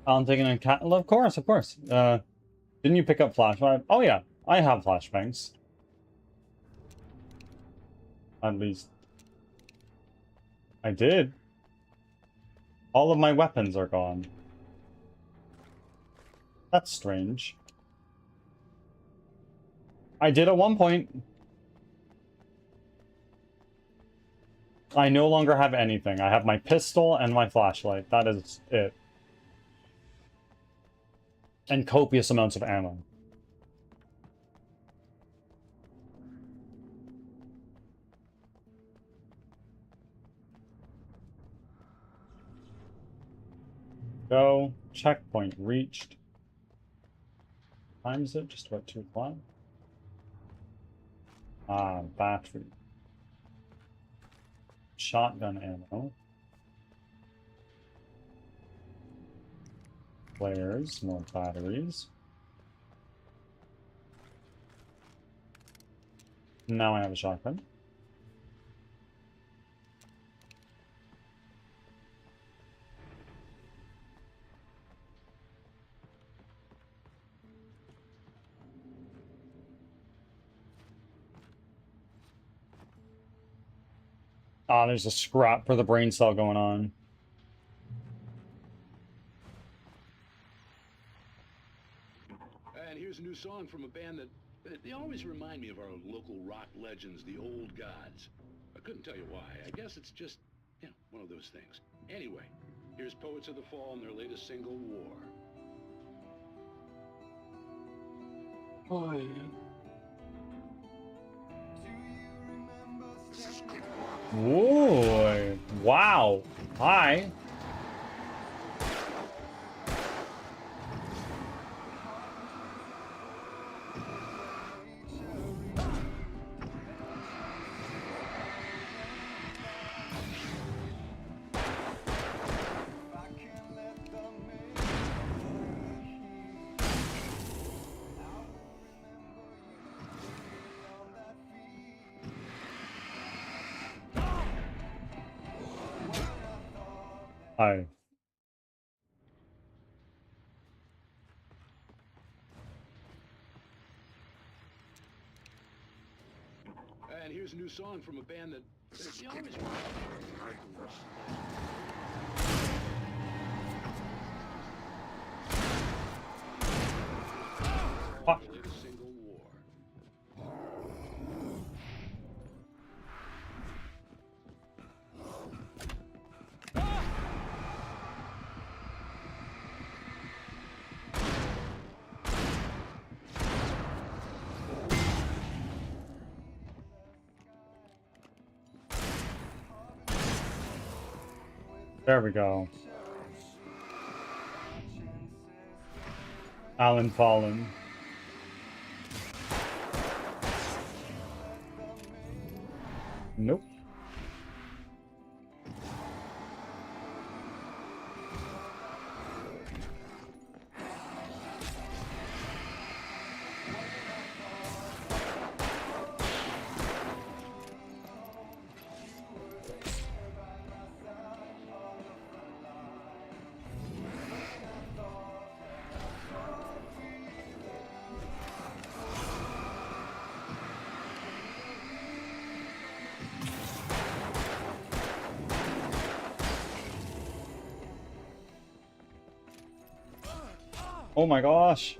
I'm taking a cat. Of course, of course. Didn't you pick up flashbang? Oh yeah, I have flashbangs. At least I did. All of my weapons are gone. That's strange. I did at one point. I no longer have anything. I have my pistol and my flashlight. That is it. And copious amounts of ammo. Go. Checkpoint reached. What time is it? Just about 2 o'clock. Ah, battery. Shotgun ammo. Flares, more batteries. Now I have a shotgun. Ah, there's a scrap for the brain cell going on. And here's a new song from a band that they always remind me of our local rock legends, the Old Gods. I couldn't tell you why. I guess it's just, you know, one of those things. Anyway, here's Poets of the Fall and their latest single, War. Oh, yeah. Whoa! Wow! Hi! Hi. And here's a new song from a band that they always remind me of our local rock legends. Fuck. Their latest single, War. There we go. Alan Fallen. Nope. Oh my gosh.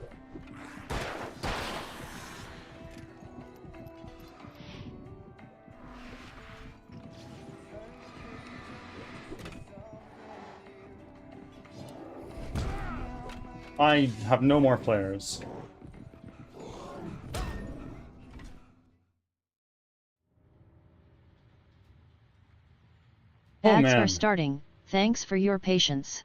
I have no more players. Oh Ads man. are starting. Thanks for your patience.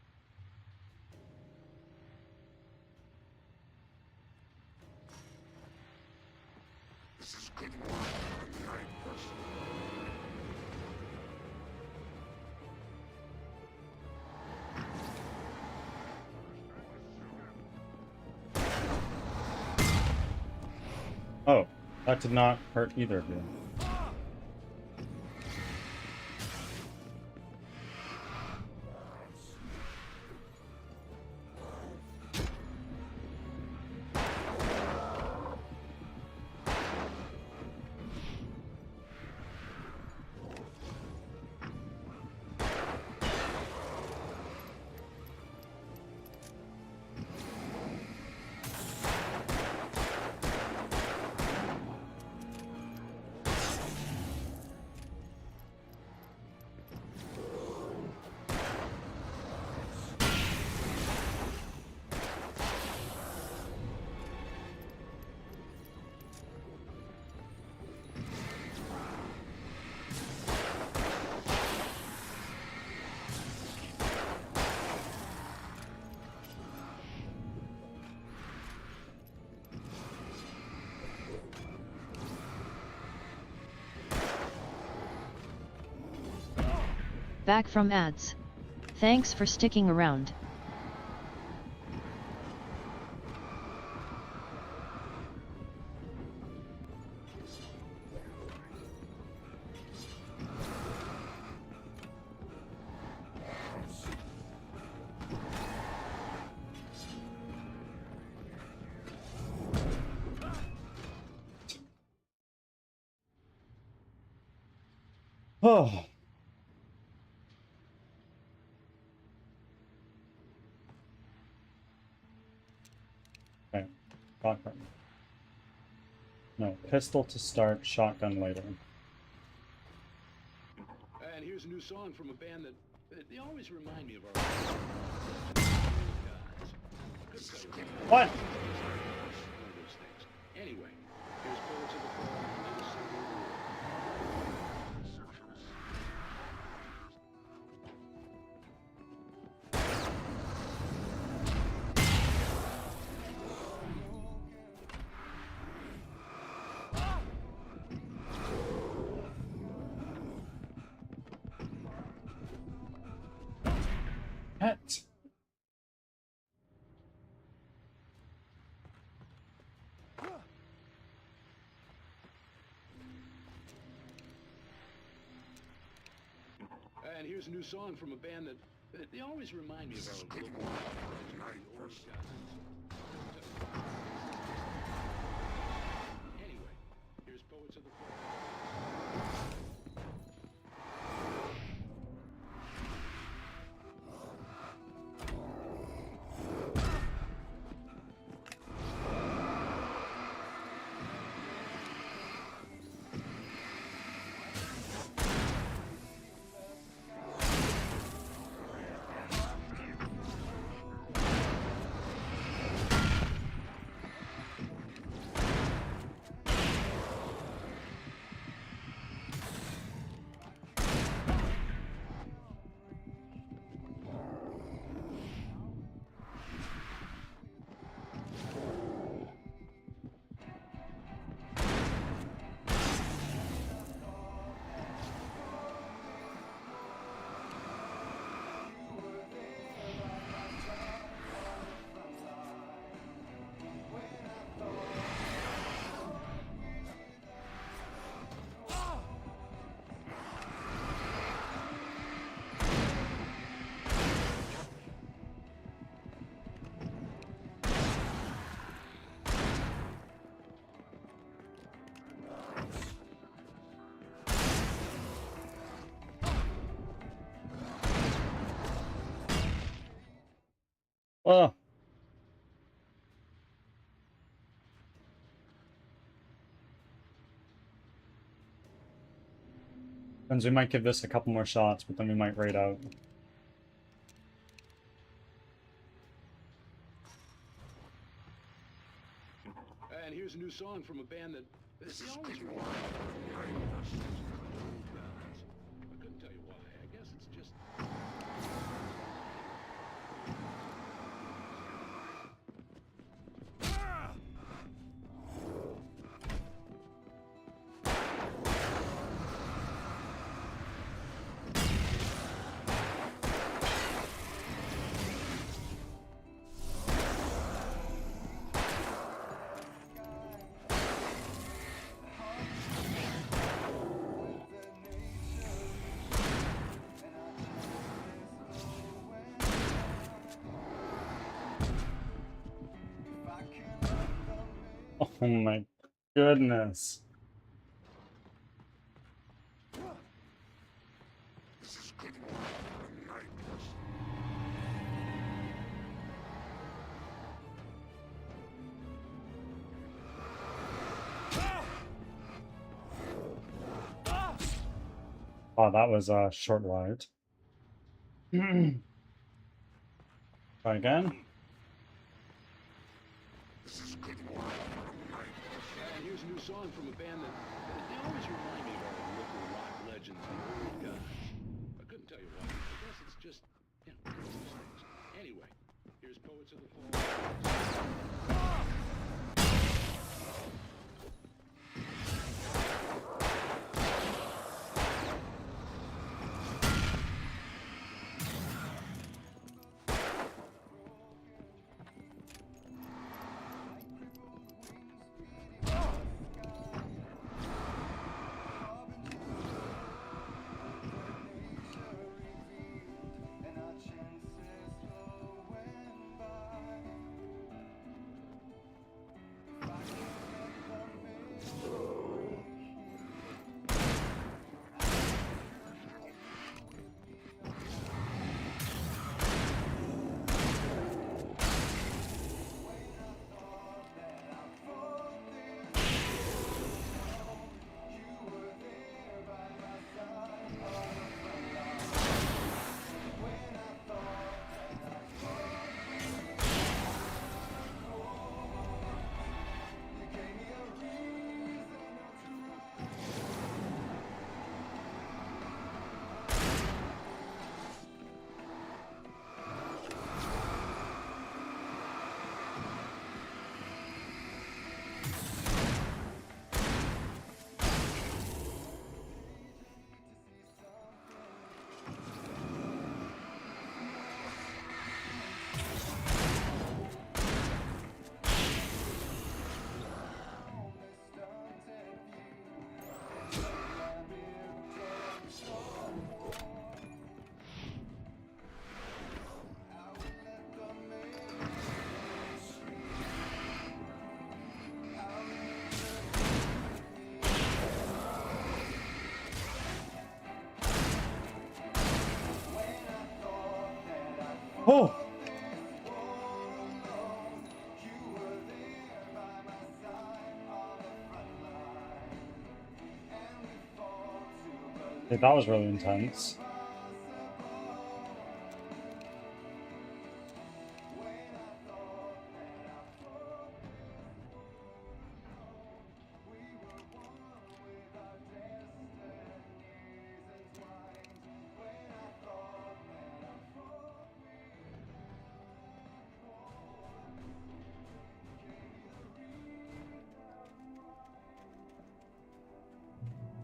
Oh, that did not hurt either of you. Back from ads. Thanks for sticking around. Oh. Okay, shotgun. No, pistol to start, shotgun later. And here's a new song from a band that they always remind me of our What? One of those things. Anyway, here's Poets of the Fall and the Civil War. Pet. And here's a new song from a band that they always remind me of our local the old guys. Anyway, here's Poets of the Fall. Oh. And we might give this a couple more shots, but then we might raid out. And here's a new song from a band that they always remind me of. I couldn't tell you why. I guess it's just. Oh my goodness. Oh, that was short-lived. Try again. And here's a new song from a band that they always remind me of our local rock legends, the old guys. I couldn't tell you why. I guess it's just, you know, one of those things. Anyway, here's Poets of the Fall. Oh! Yeah, that was really intense.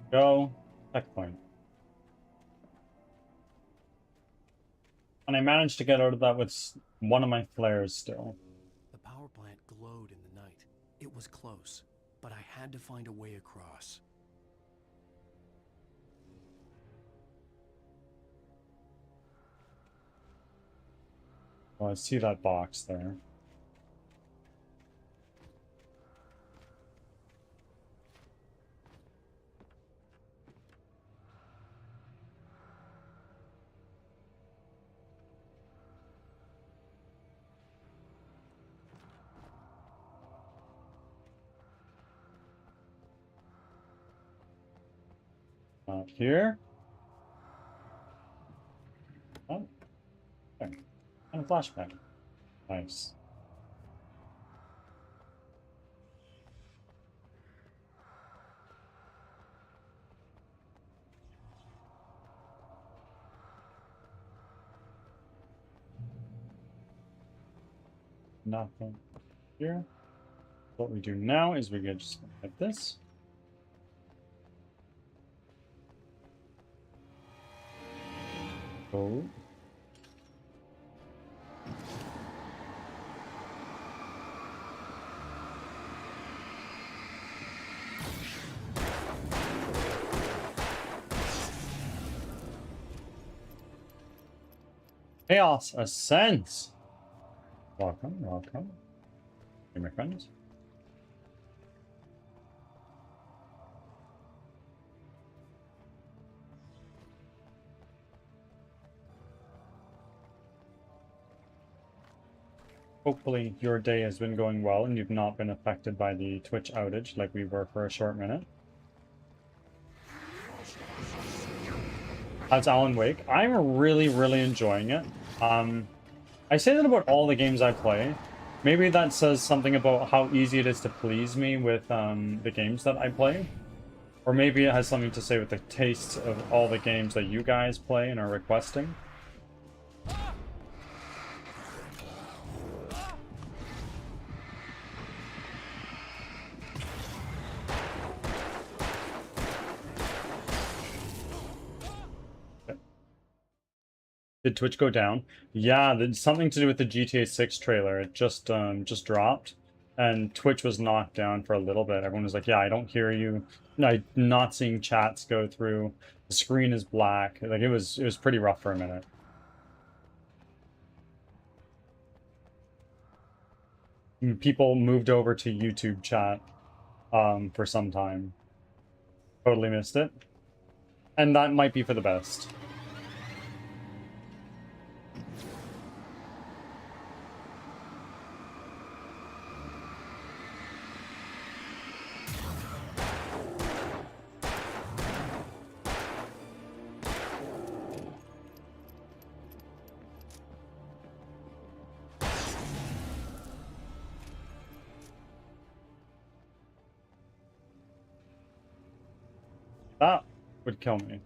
Go. Checkpoint. And I managed to get out of that with one of my flares still. The power plant glowed in the night. It was close, but I had to find a way across. Well, I see that box there. Not here. Oh, there. And a flashback. Nice. Nothing here. What we do now is we get just like this. Oh. Chaos Ascends. Welcome, welcome. Hey, my friends. Hopefully your day has been going well and you've not been affected by the Twitch outage like we were for a short minute. That's Alan Wake. I'm really enjoying it. I say that about all the games I play. Maybe that says something about how easy it is to please me with the games that I play. Or maybe it has something to say with the tastes of all the games that you guys play and are requesting. Did Twitch go down? Yeah, there's something to do with the GTA 6 trailer. It just dropped, and Twitch was knocked down for a little bit. Everyone was like, "Yeah, I don't hear you. I'm not seeing chats go through. The screen is black." Like it was pretty rough for a minute. And people moved over to YouTube chat for some time. Totally missed it, and that might be for the best. That would kill me.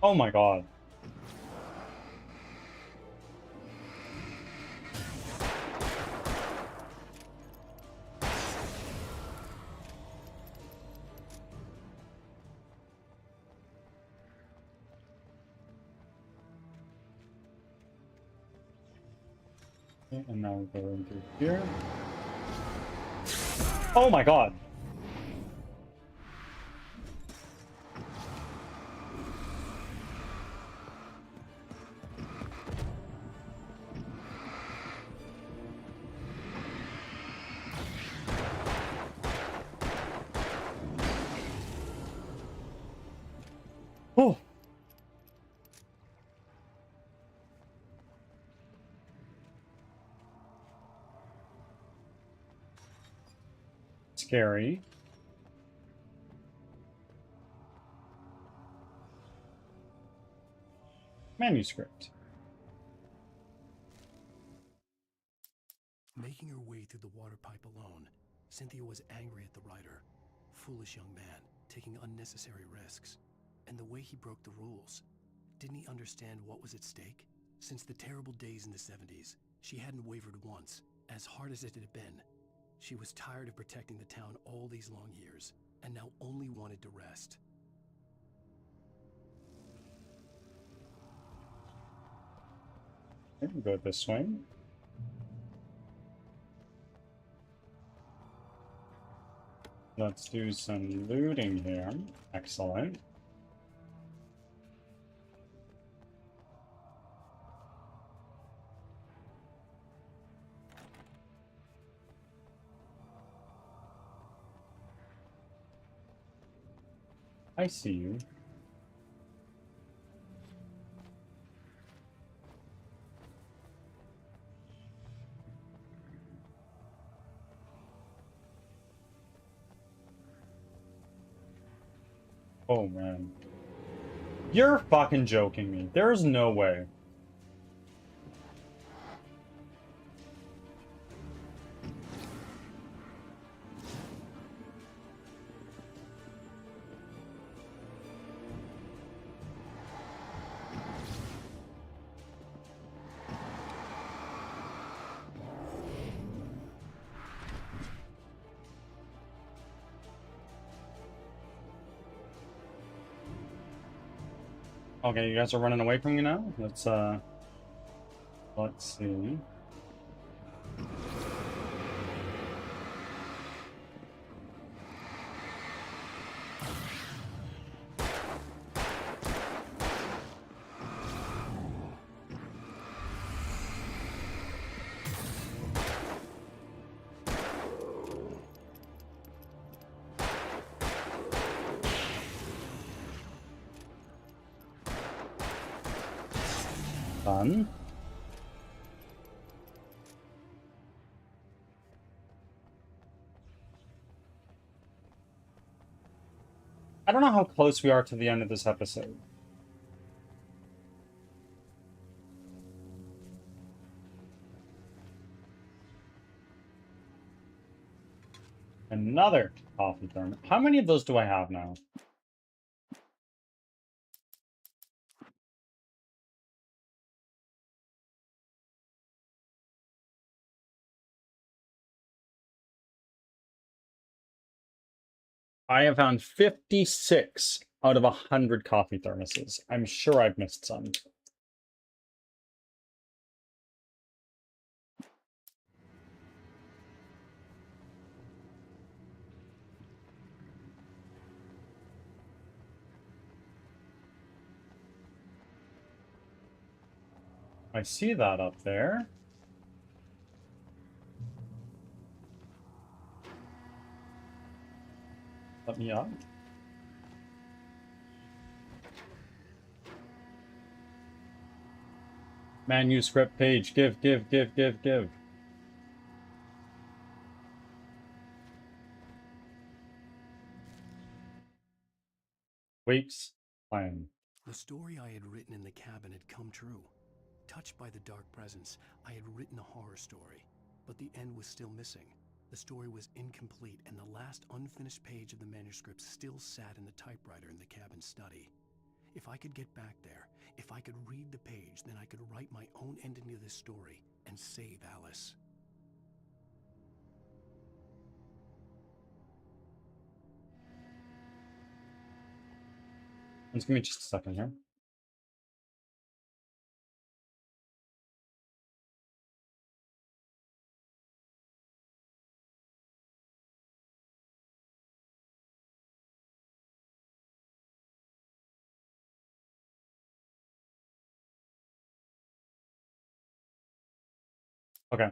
Oh my god. Okay, and now we're going through here. Oh my god. Oh. Scary. Manuscript. Making her way through the water pipe alone, Cynthia was angry at the writer. Foolish young man, taking unnecessary risks. And the way he broke the rules. Didn't he understand what was at stake? Since the terrible days in the 70s, she hadn't wavered once, as hard as it had been. She was tired of protecting the town all these long years, and now only wanted to rest. Okay, go this way. Let's do some looting here. Excellent. I see you. Oh man. You're fucking joking me. There's no way. Okay, you guys are running away from me now? Let's see. Done. I don't know how close we are to the end of this episode. Another coffee thermos. How many of those do I have now? I have found 56 out of 100 coffee thermoses. I'm sure I've missed some. I see that up there. Let me up. Manuscript page. Give. Weeks. Plan. The story I had written in the cabin had come true. Touched by the dark presence, I had written a horror story, but the end was still missing. The story was incomplete, and the last unfinished page of the manuscript still sat in the typewriter in the cabin study. If I could get back there, if I could read the page, then I could write my own ending to this story and save Alice. Just give me just a second here. Okay.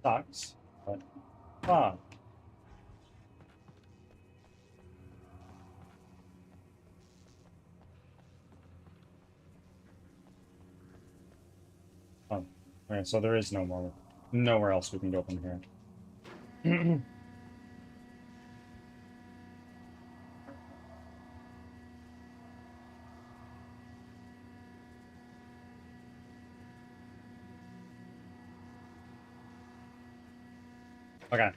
Sucks, but fuck. Oh, okay, so there is nowhere else we can go from here. Okay,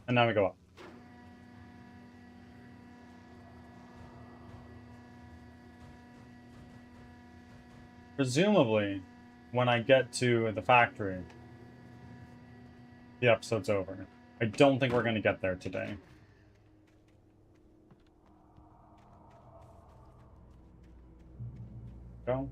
and now we go up. Presumably, when I get to the factory, the episode's over. I don't think we're gonna get there today. Go.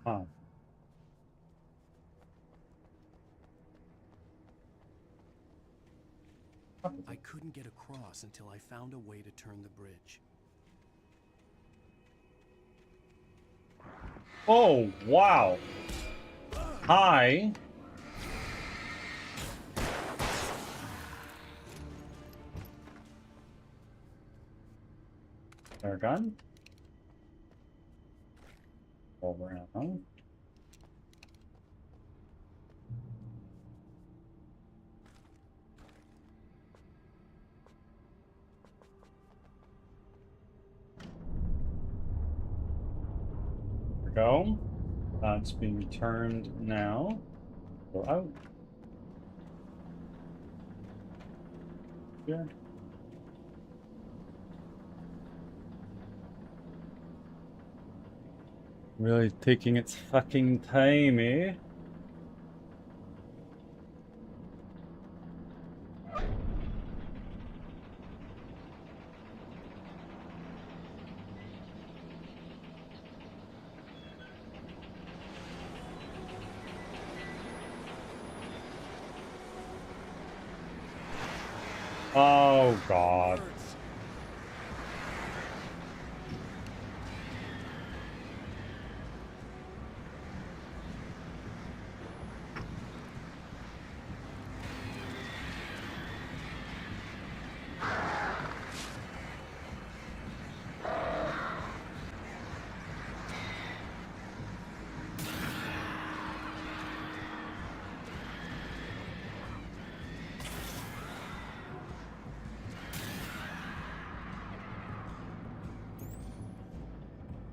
Wow. I couldn't get across until I found a way to turn the bridge. Oh, wow. Hi. There, gun. Over ammo. There we go. That's being turned now. Go out. Here. Really taking its fucking time, eh? Oh, God.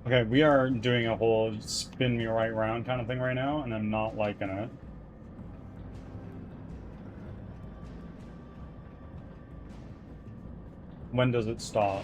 Okay, we are doing a whole spin me right round kind of thing right now, and I'm not liking it. When does it stop?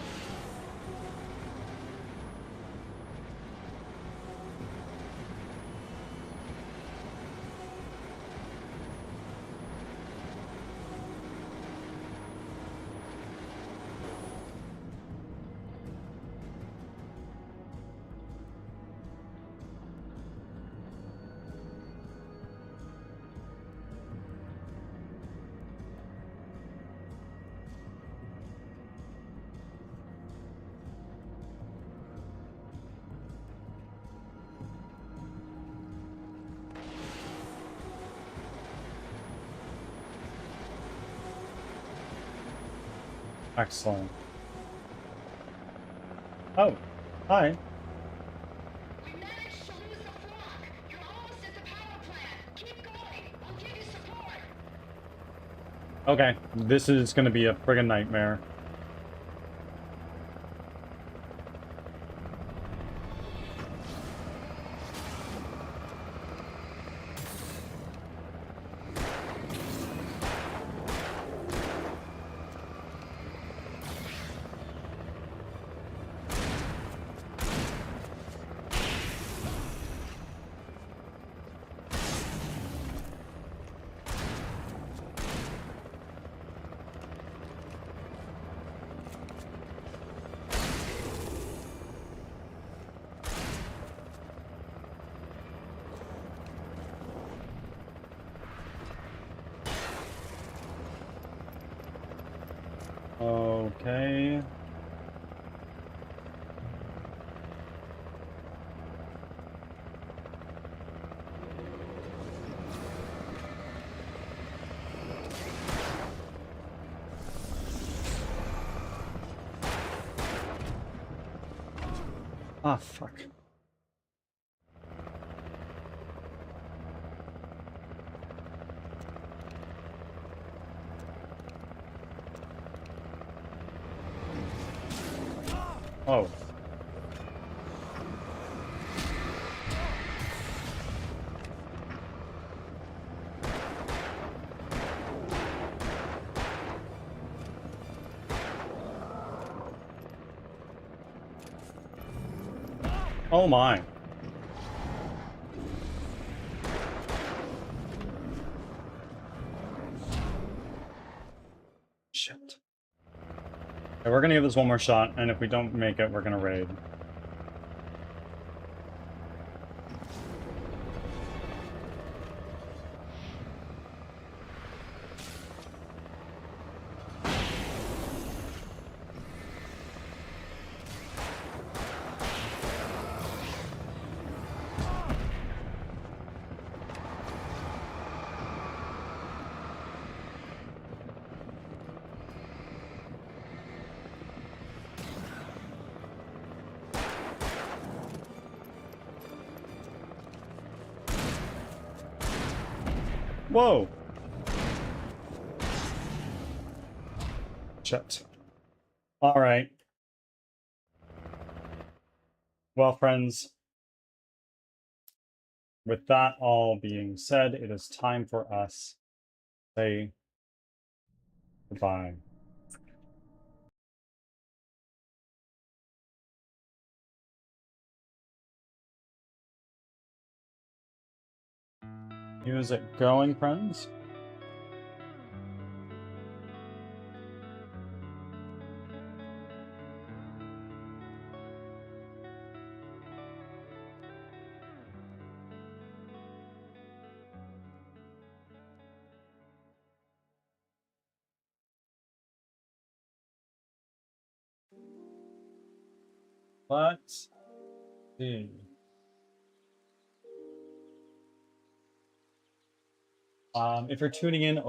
Excellent. Oh, hi. We managed to lose the flock. You're almost at the power plant. Keep going. I'll give you support. Okay, this is gonna be a friggin' nightmare. Okay. Ah, fuck. Oh. Oh my. Shit. Okay, we're gonna give this one more shot, and if we don't make it, we're gonna raid. Whoa! Shit. Alright. Well, friends, with that all being said, it is time for us to say goodbye. Music going, friends? Let's see. If you're tuning in over